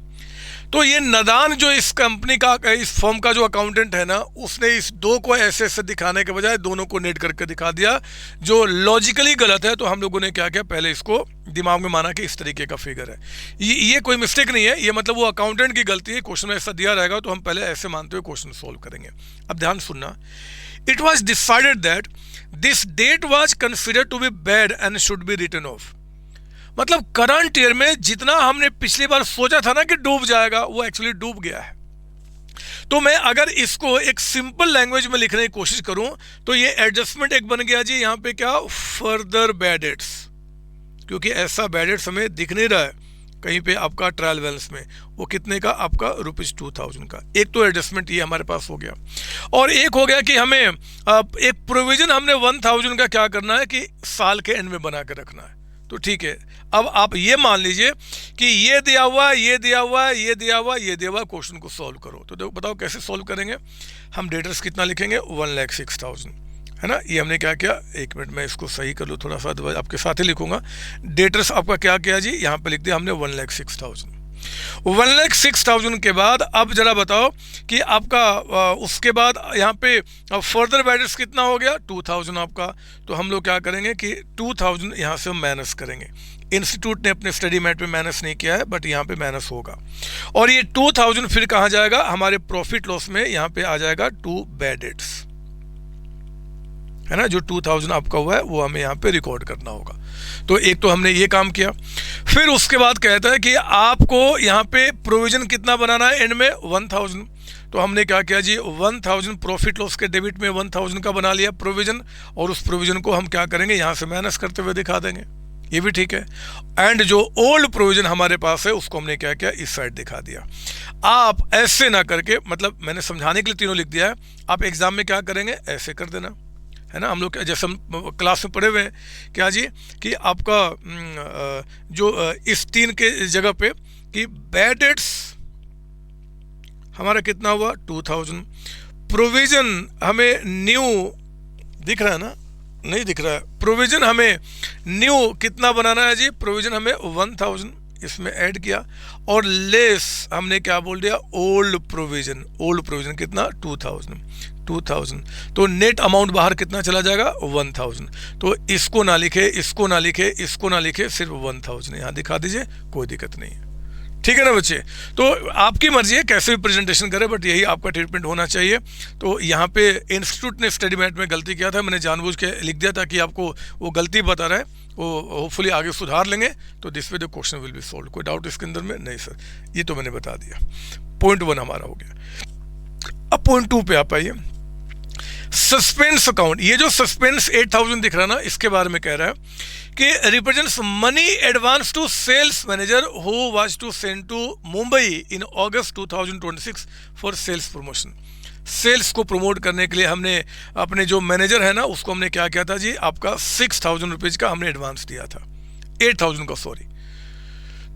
तो ये नादान जो इस कंपनी का, इस फर्म का जो अकाउंटेंट है ना, उसने इस दो को ऐसे दिखाने के बजाय दोनों को नेट करके दिखा दिया, जो लॉजिकली गलत है। तो हम लोगों ने क्या किया, पहले इसको दिमाग में माना कि इस तरीके का फिगर है। ये कोई मिस्टेक नहीं है, ये मतलब वो अकाउंटेंट की गलती है। क्वेश्चन में ऐसा दिया रहेगा तो हम पहले ऐसे मानते हुए क्वेश्चन सोल्व करेंगे। अब ध्यान सुनना, it was decided that this debt was considered to be bad and should be written off. मतलब करंट ईयर में जितना हमने पिछली बार सोचा था ना कि डूब जाएगा, वो एक्चुअली डूब गया है। तो मैं अगर इसको एक सिंपल लैंग्वेज में लिखने की कोशिश करूं तो ये एडजस्टमेंट एक बन गया जी, यहां पे क्या, फर्दर बैड डेट्स, क्योंकि ऐसा बैड डेट्स हमें दिख नहीं रहा है कहीं पे आपका ट्रायल बैलेंस में। वो कितने का, आपका ₹2,000 का। एक तो एडजस्टमेंट ये हमारे पास हो गया, और एक हो गया कि हमें एक प्रोविजन हमने 1,000 का क्या करना है कि साल के एंड में बना के रखना है। तो ठीक है, अब आप ये मान लीजिए कि ये दिया हुआ, ये दिया हुआ, ये दिया हुआ, ये दिया हुआ, क्वेश्चन को सॉल्व करो। तो देखो बताओ कैसे सॉल्व करेंगे। हम डेटर्स कितना लिखेंगे, 1,06,000, है ना। ये हमने क्या किया, एक मिनट मैं इसको सही कर लूँ थोड़ा सा, आपके साथ ही लिखूंगा। डेटर्स आपका क्या किया जी, यहाँ पे लिख दिया हमने 1,06,000। 1,06,000 के बाद अब जरा बताओ कि आपका उसके बाद यहाँ पे फर्दर बैडेट्स कितना हो गया, 2,000 आपका। तो हम लोग क्या करेंगे कि 2,000 यहाँ से हम माइनस करेंगे। इंस्टीट्यूट ने अपने स्टडी मैट पे माइनस नहीं किया है, बट यहाँ पे माइनस होगा, और ये 2,000 फिर कहाँ जाएगा, हमारे प्रॉफिट लॉस में यहाँ पे आ जाएगा 2 बैड डेट्स, है ना। जो 2,000 आपका हुआ है वो हमें यहाँ पे रिकॉर्ड करना होगा। तो एक तो हमने ये काम किया। फिर उसके बाद कहता है कि आपको यहाँ पे प्रोविजन कितना बनाना है एंड में, 1,000। तो हमने क्या किया जी, 1,000 प्रॉफिट लॉस के डेबिट में 1,000 का बना लिया प्रोविजन, और उस प्रोविजन को हम क्या करेंगे, यहाँ से माइनस करते हुए दिखा देंगे। ये भी ठीक है। एंड जो ओल्ड प्रोविजन हमारे पास है उसको हमने क्या किया, इस साइड दिखा दिया। आप ऐसे ना करके, मतलब मैंने समझाने के लिए तीनों लिख दिया है, आप एग्जाम में क्या करेंगे, ऐसे कर देना, है ना। हम लोग जैसे हम क्लास में पढ़े हुए हैं क्या जी, कि आपका जो इस 3 के जगह पे कि बैड डेट्स हमारा कितना हुआ, 2,000। प्रोविजन हमें न्यू दिख रहा है ना, नहीं दिख रहा है। प्रोविजन हमें न्यू कितना बनाना है जी, प्रोविजन हमें 1,000 इसमें ऐड किया, और लेस हमने क्या बोल दिया, ओल्ड प्रोविजन। ओल्ड प्रोविजन कितना, 2,000। तो नेट अमाउंट बाहर कितना चला जाएगा, 1,000। तो इसको ना लिखे, इसको ना लिखे, इसको ना लिखे, सिर्फ 1,000 यहाँ दिखा दीजिए, कोई दिक्कत नहीं है। ठीक है ना बच्चे। तो आपकी मर्जी है कैसे भी प्रेजेंटेशन करें, बट यही आपका ट्रीटमेंट होना चाहिए। तो यहाँ पे इंस्टीट्यूट ने स्टडी मैट में गलती किया था, मैंने जानबूझ के लिख दिया ताकि आपको वो गलती बता रहा है, वो होपफुली आगे सुधार लेंगे, तो this way the question will be solve. कोई डाउट इसके अंदर में? नहीं सर, ये तो मैंने बता दिया। पॉइंट 1 हमारा हो गया। अब पॉइंट 2 पे आप आइए, सस्पेंस अकाउंट। ये जो सस्पेंस 8000 दिख रहा है ना, इसके बारे में कह रहा है कि represents money advance to sales manager who was to send to Mumbai in August 2026 for sales promotion. सेल्स को प्रमोट करने के लिए हमने अपने जो मैनेजर है ना, उसको हमने क्या किया था जी, आपका 6000 रुपीज का हमने एडवांस दिया था, 8000 का सॉरी।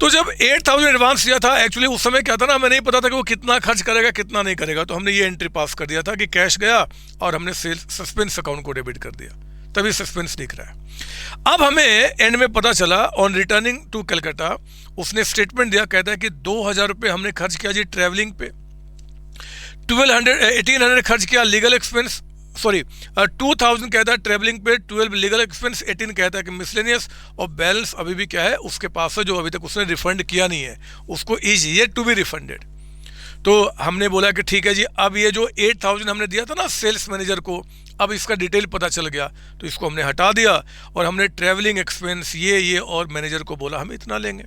तो जब 8000 एडवांस दिया था, एक्चुअली उस समय क्या था ना, हमें नहीं पता था कि वो कितना खर्च करेगा कितना नहीं करेगा, तो हमने ये एंट्री पास कर दिया था कि कैश गया और हमने सेल्स सस्पेंस अकाउंट को डेबिट कर दिया, तभी सस्पेंस दिख रहा है। अब हमें एंड में पता चला ऑन रिटर्निंग टू कलकत्ता, उसने स्टेटमेंट दिया, कहता है कि 2000 रुपये हमने खर्च किया जी ट्रैवलिंग पे, 1800 खर्च किया लीगल एक्सपेंस, सॉरी 2000 कहता है ट्रैवलिंग पे, 12 लीगल एक्सपेंस, 18 कहता है कि मिसलेनियस, और बैलेंस अभी भी क्या है उसके पास है, जो अभी तक उसने रिफंड किया नहीं है, उसको is yet to be refunded. तो हमने बोला कि ठीक है जी, अब ये जो 8000 हमने दिया था ना सेल्स मैनेजर को, अब इसका डिटेल पता चल गया, तो इसको हमने हटा दिया और हमने ट्रैवलिंग एक्सपेंस ये और मैनेजर को बोला हम इतना लेंगे।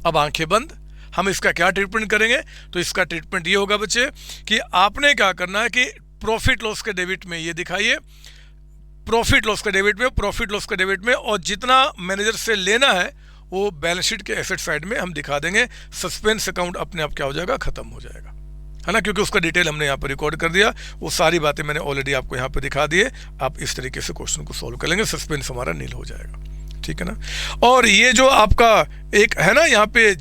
अब आंखें बंद, हम इसका क्या ट्रीटमेंट करेंगे? तो इसका ट्रीटमेंट ये होगा बच्चे कि आपने क्या करना है कि प्रॉफिट लॉस के डेबिट में ये दिखाइए, प्रॉफिट लॉस के डेबिट में, प्रॉफिट लॉस के डेबिट में, और जितना मैनेजर से लेना है वो बैलेंस शीट के एसेट साइड में हम दिखा देंगे। सस्पेंस अकाउंट अपने आप क्या हो जाएगा, खत्म हो जाएगा, है ना, क्योंकि उसका डिटेल हमने यहाँ पर रिकॉर्ड कर दिया, वो सारी बातें मैंने ऑलरेडी आपको यहाँ पे दिखा दिए। आप इस तरीके से क्वेश्चन को सॉल्व कर लेंगे, सस्पेंस हमारा नील हो जाएगा, ठीक है ना। और ये जो आपका एक है ना यहाँ पे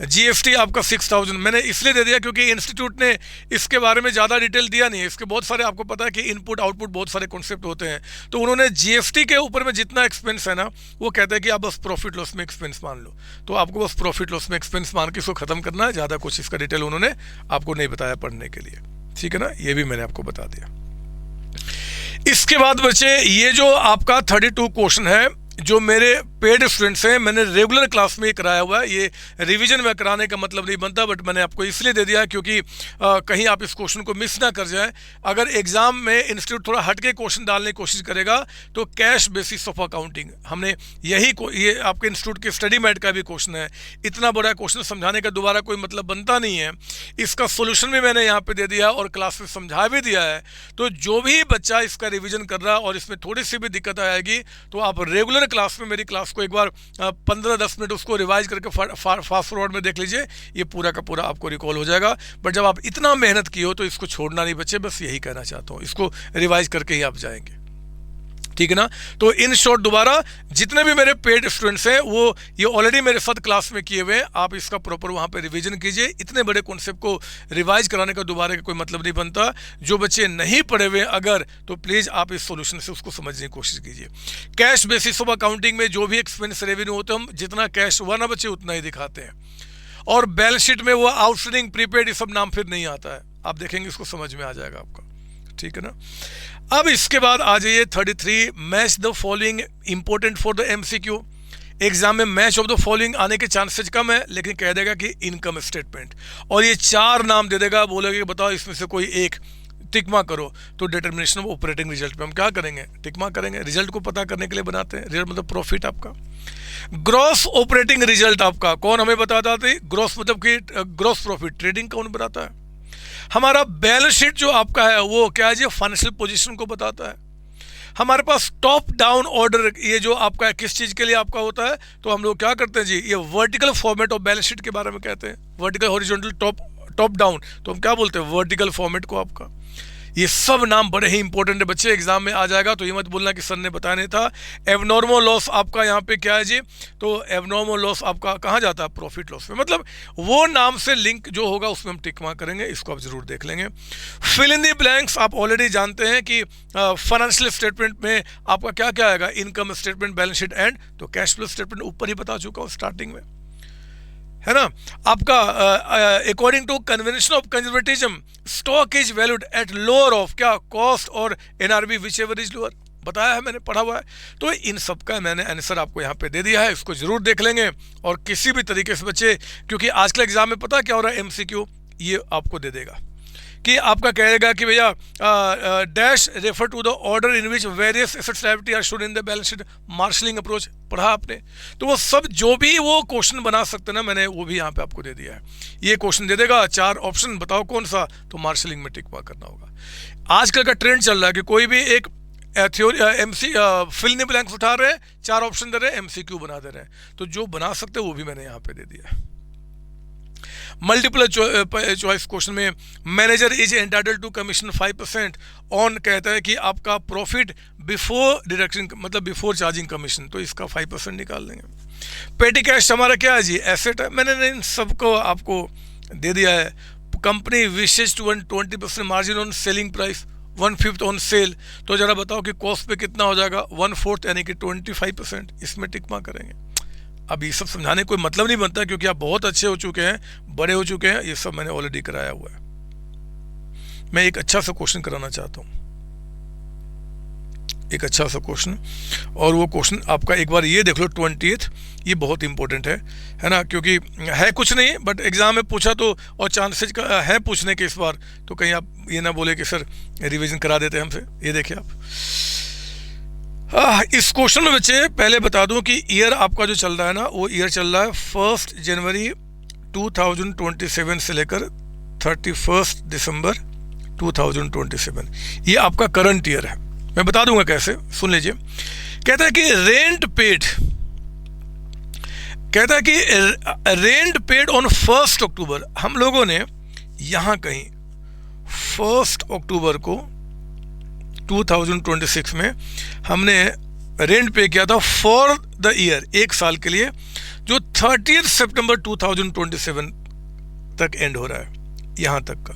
जीएसटी आपका 6000 मैंने इसलिए दे दिया क्योंकि इंस्टीट्यूट ने इसके बारे में ज़्यादा डिटेल दिया नहीं है। इसके बहुत सारे, आपको पता है कि इनपुट आउटपुट बहुत सारे कॉन्सेप्ट होते हैं, तो उन्होंने जीएसटी के ऊपर में जितना एक्सपेंस है ना, वो कहते हैं कि आप बस प्रॉफिट लॉस में एक्सपेंस मान लो, तो आपको बस प्रॉफिट लॉस में एक्सपेंस मान के इसको खत्म करना है। ज़्यादा कुछ इसका डिटेल उन्होंने आपको नहीं बताया पढ़ने के लिए, ठीक है ना, ये भी मैंने आपको बता दिया। इसके बाद बच्चे ये जो आपका 32 क्वेश्चन है, जो मेरे पेड स्टूडेंट्स हैं, मैंने रेगुलर क्लास में कराया हुआ है, ये रिवीजन में कराने का मतलब नहीं बनता, बट मैंने आपको इसलिए दे दिया क्योंकि कहीं आप इस क्वेश्चन को मिस ना कर जाएं। अगर एग्जाम में इंस्टीट्यूट थोड़ा हट के क्वेश्चन डालने की कोशिश करेगा तो कैश बेसिस ऑफ अकाउंटिंग, हमने ये आपके इंस्टीट्यूट के स्टडी मैट का भी क्वेश्चन है। इतना बड़ा क्वेश्चन समझाने का दोबारा कोई मतलब बनता नहीं है, इसका सोल्यूशन भी मैंने यहाँ पे दे दिया और क्लास में समझा भी दिया है। तो जो भी बच्चा इसका रिविजन कर रहा है और इसमें थोड़ी सी भी दिक्कत आएगी, तो आप रेगुलर क्लास में मेरी क्लास को एक बार 15-10 मिनट उसको रिवाइज करके फास्ट फॉरवर्ड में देख लीजिए, ये पूरा का पूरा आपको रिकॉल हो जाएगा। बट जब आप इतना मेहनत किए हो तो इसको छोड़ना नहीं बच्चे, बस यही कहना चाहता हूँ, इसको रिवाइज करके ही आप जाएंगे, ठीक है ना। तो इन शॉर्ट दोबारा जितने भी मेरे पेड स्टूडेंट्स हैं वो ये ऑलरेडी मेरे साथ क्लास में किए हुए हैं, आप इसका प्रॉपर वहाँ पे रिवीजन कीजिए। इतने बड़े कॉन्सेप्ट को रिवाइज कराने का दोबारा का कोई मतलब नहीं बनता। जो बच्चे नहीं पढ़े हुए अगर, तो प्लीज़ आप इस सॉल्यूशन से उसको समझने की कोशिश कीजिए। कैश बेसिस ऑफ अकाउंटिंग में जो भी एक्सपेंस रेवेन्यू होते हैं, हम जितना कैश हुआ ना बच्चे उतना ही दिखाते हैं, और बैलेंस शीट में वो आउटस्टैंडिंग प्रीपेड ये सब नाम फिर नहीं आता है, आप देखेंगे इसको समझ में आ जाएगा आपका, ठीक है ना। अब इसके बाद आ जाइए 33, match the following important for the MCQ. Exam में मैच ऑफ द फॉलोइंग आने के चांसेस कम है, लेकिन कह देगा कि इनकम स्टेटमेंट, और ये 4 नाम दे देगा, बोलेगा कि बताओ इसमें से कोई एक टिक मार्क करो। तो डिटर्मिनेशन ऑफ ऑपरेटिंग रिजल्ट पे हम क्या करेंगे, टिक मार्क करेंगे। रिजल्ट को पता करने के लिए बनाते हैं, रिजल्ट मतलब प्रॉफिट आपका। ग्रॉस ऑपरेटिंग रिजल्ट आपका कौन हमें बताता है, ग्रॉस मतलब कि ग्रॉस प्रॉफिट ट्रेडिंग कौन बताता है। हमारा बैलेंस शीट जो आपका है वो क्या है जी, फाइनेंशियल पोजीशन को बताता है। हमारे पास टॉप डाउन ऑर्डर, ये जो आपका है किस चीज़ के लिए आपका होता है, तो हम लोग क्या करते हैं जी, ये vertical format of balance sheet के बारे में कहते हैं। वर्टिकल, हॉरिजॉन्टल, टॉप डाउन, तो हम क्या बोलते हैं, वर्टिकल फॉर्मेट को आपका। ये सब नाम बड़े ही इंपॉर्टेंट है बच्चे, एग्जाम में आ जाएगा, तो ये मत बोलना कि सर ने बताया नहीं था। एबनॉर्मल लॉस आपका यहाँ पे क्या है जी, तो एबनॉर्मल लॉस आपका कहाँ जाता है, प्रॉफिट लॉस में, मतलब वो नाम से लिंक जो होगा उसमें हम टिक मार्क करेंगे, इसको आप जरूर देख लेंगे। फिल इन द ब्लैंक्स आप ऑलरेडी जानते हैं कि फाइनेंशियल स्टेटमेंट में आपका क्या क्या आएगा, income statement, balance sheet and, तो कैश फ्लो स्टेटमेंट ऊपर ही बता चुका हूँ स्टार्टिंग में, है ना। आपका according to convention of conservatism stock is valued at lower of क्या, कॉस्ट और NRV whichever is lower, बताया है, मैंने पढ़ा हुआ है। तो इन सब का मैंने आंसर आपको यहाँ पे दे दिया है, इसको जरूर देख लेंगे। और किसी भी तरीके से बच्चे, क्योंकि आजकल एग्जाम में पता क्या हो रहा है, एमसीक्यू ये आपको दे देगा कि आपका कहेगा कि भैया dash refer to the order in which various assets liability are shown in the balance sheet, marshalling approach पढ़ा आपने। तो वो सब जो भी वो क्वेश्चन बना सकते ना, मैंने वो भी यहाँ पे आपको दे दिया है। ये क्वेश्चन दे देगा, 4 ऑप्शन बताओ कौन सा, तो मार्शलिंग में टिक मार्क करना होगा। आजकल का ट्रेंड चल रहा है कि कोई भी एक theory fill in the blanks उठा रहे हैं, 4 ऑप्शन दे रहे हैं, एमसीक्यू बना दे रहे हैं। तो जो बना सकते हैं वो भी मैंने यहाँ पे दे दिया है। मल्टीपल चॉइस क्वेश्चन में manager is entitled to commission 5% on, कहता है कि आपका प्रॉफिट बिफोर डिडक्शन, मतलब बिफोर चार्जिंग कमीशन, तो इसका 5% निकाल लेंगे। पेटी कैश हमारा क्या है जी, एसेट है। मैंने इन सबको आपको दे दिया है। Company wishes to 20% margin on selling price, 1/5 on sale, तो जरा बताओ कि कॉस्ट पे कितना हो जाएगा, 1/4 यानी कि 25%, इसमें टिक मार्क करेंगे। अब ये सब समझाने कोई मतलब नहीं बनता, क्योंकि आप बहुत अच्छे हो चुके हैं, बड़े हो चुके हैं, ये सब मैंने ऑलरेडी कराया हुआ है। मैं एक अच्छा सा क्वेश्चन कराना चाहता हूँ, एक अच्छा सा क्वेश्चन, और वो क्वेश्चन आपका एक बार ये देख लो, 20th, ये बहुत इंपॉर्टेंट है ना, क्योंकि है कुछ नहीं बट एग्जाम में पूछा तो, और चांसेज का है पूछने के इस बार, तो कहीं आप ये ना बोले कि सर रिवीजन करा देते हैं हमसे। ये देखिए आप, इस क्वेश्चन में बच्चे पहले बता दूं कि ईयर आपका जो चल रहा है ना, वो ईयर चल रहा है 1 जनवरी 2027 से लेकर 31 दिसंबर 2027। ये आपका करंट ईयर है। मैं बता दूंगा कैसे, सुन लीजिए। कहता है कि रेंट पेड, कहता है कि रेंट पेड ऑन 1 अक्टूबर, हम लोगों ने यहां कहीं 1 अक्टूबर को 2026 में हमने रेंट पे किया था फॉर द ईयर, 1 साल के लिए, जो 30 सितंबर 2027 तक एंड हो रहा है, यहां तक का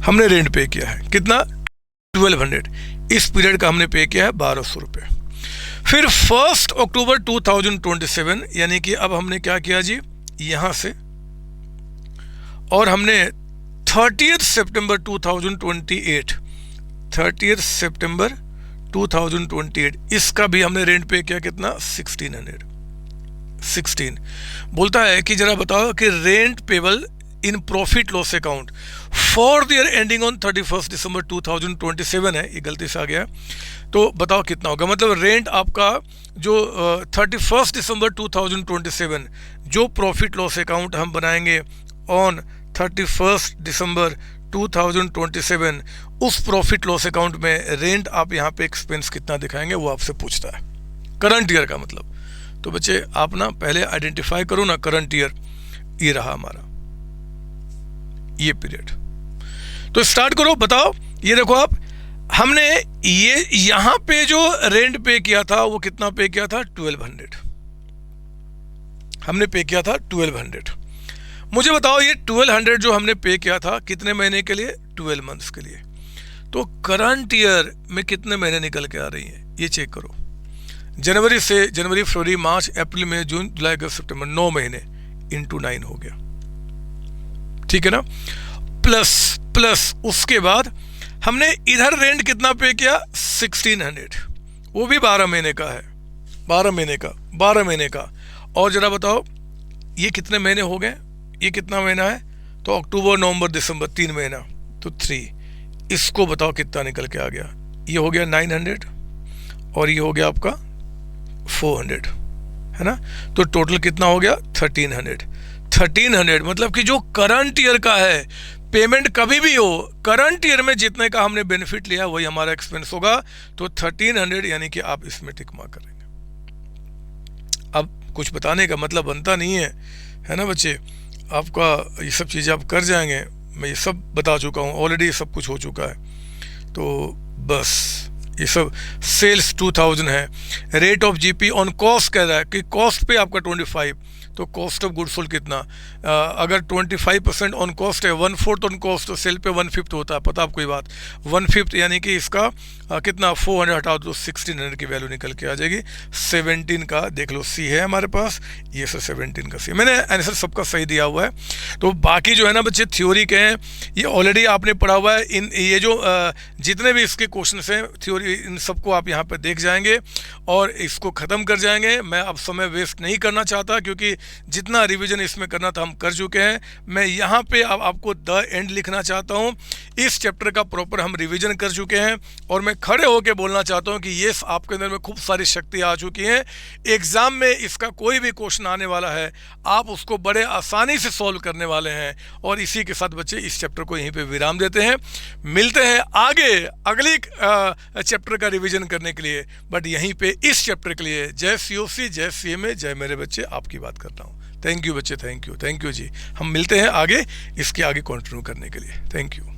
हमने रेंट पे किया है। कितना, 1200। इस पीरियड का हमने पे किया है 1200 रुपये। फिर 1 अक्टूबर 2027 यानी कि अब हमने क्या किया जी, यहां से, और हमने 30 सितंबर 2028, 30 सितंबर 2028, इसका भी हमने रेंट पे किया। कितना, 16 बोलता है कि जरा बताओ कि rent payable in profit loss account for the year ending on 31 दिसंबर 2027 है, ये गलती से आ गया, तो बताओ कितना होगा। मतलब रेंट आपका जो 31 दिसंबर 2027 जो प्रॉफिट लॉस अकाउंट हम बनाएंगे ऑन 31 दिसंबर 2027, उस प्रॉफिट लॉस अकाउंट में रेंट आप यहाँ पे एक्सपेंस कितना दिखाएंगे, वो आपसे पूछता है, करंट ईयर का मतलब। तो बच्चे आप ना पहले आइडेंटिफाई करो ना, करंट ईयर ये रहा हमारा, ये पीरियड। तो स्टार्ट करो, बताओ। ये देखो आप, हमने ये यहां पे जो रेंट पे किया था वो कितना पे किया था, 1200 हमने पे किया था, 1200। मुझे बताओ ये 1200 जो हमने पे किया था कितने महीने के लिए, 12 मंथ्स के लिए। तो करंट ईयर में कितने महीने निकल के आ रही हैं, ये चेक करो। जनवरी से, जनवरी फरवरी मार्च अप्रैल मई जून जुलाई अगस्त सितंबर, 9 महीने इंटू 9 हो गया, ठीक है ना। प्लस उसके बाद हमने इधर रेंट कितना पे किया, 1600, वो भी 12 महीने का है, 12 महीने का। और जरा बताओ ये कितने महीने हो गए, ये कितना महीना है, तो अक्टूबर नवंबर दिसंबर, 3 महीना, तो 3। इसको बताओ कितना निकल के आ गया, ये हो गया 900 और ये हो गया आपका 400, है ना। तो टोटल कितना हो गया, 1300। मतलब कि जो करंट ईयर का है, पेमेंट कभी भी हो, करंट ईयर में जितने का हमने बेनिफिट लिया वही हमारा एक्सपेंस होगा। तो 1300 यानी कि आप इसमें टिक मार्क करेंगे। अब कुछ बताने का मतलब बनता नहीं है ना बच्चे, आपका ये सब चीज़ें आप कर जाएंगे, मैं ये सब बता चुका हूँ ऑलरेडी, सब कुछ हो चुका है। तो बस ये सब सेल्स 2000 है, rate of GP on cost कह रहा है कि कॉस्ट पे आपका 25, तो कॉस्ट ऑफ गुड्स सोल्ड कितना, अगर 25% ऑन कॉस्ट है, 1/4 ऑन कॉस्ट, तो सेल पे 1/5 होता है, पता आपको ये बात, 1/5 यानी कि इसका कितना 400 हटाओ तो 1600 की वैल्यू निकल के आ जाएगी। 17 का देख लो सी है हमारे पास, ये सर 17 का सी। मैंने आंसर सबका सही दिया हुआ है। तो बाकी जो है ना बच्चे थ्योरी के हैं, ये ऑलरेडी आपने पढ़ा हुआ है। इन ये जो जितने भी इसके क्वेश्चन हैं थ्योरी, इन सबको आप यहाँ पर देख जाएंगे और इसको ख़त्म कर जाएंगे। मैं अब समय वेस्ट नहीं करना चाहता क्योंकि जितना रिवीजन इसमें करना था हम कर चुके हैं। मैं यहाँ पे अब आपको द एंड लिखना चाहता हूँ। इस चैप्टर का प्रॉपर हम रिवीजन कर चुके हैं और मैं खड़े होकर बोलना चाहता हूँ कि ये आपके अंदर में खूब सारी शक्ति आ चुकी है। एग्जाम में इसका कोई भी क्वेश्चन आने वाला है, आप उसको बड़े आसानी से सॉल्व करने वाले हैं। और इसी के साथ बच्चे इस चैप्टर को यहीं पे विराम देते हैं। मिलते हैं आगे अगली चैप्टर का रिवीजन करने के लिए, बट यहीं पे इस चैप्टर के लिए जय COC, जय CMA, जय मेरे बच्चे, आपकी बात करता हूँ। थैंक यू बच्चे, थैंक यू जी। हम मिलते हैं आगे इसके आगे कंटिन्यू करने के लिए। Thank you.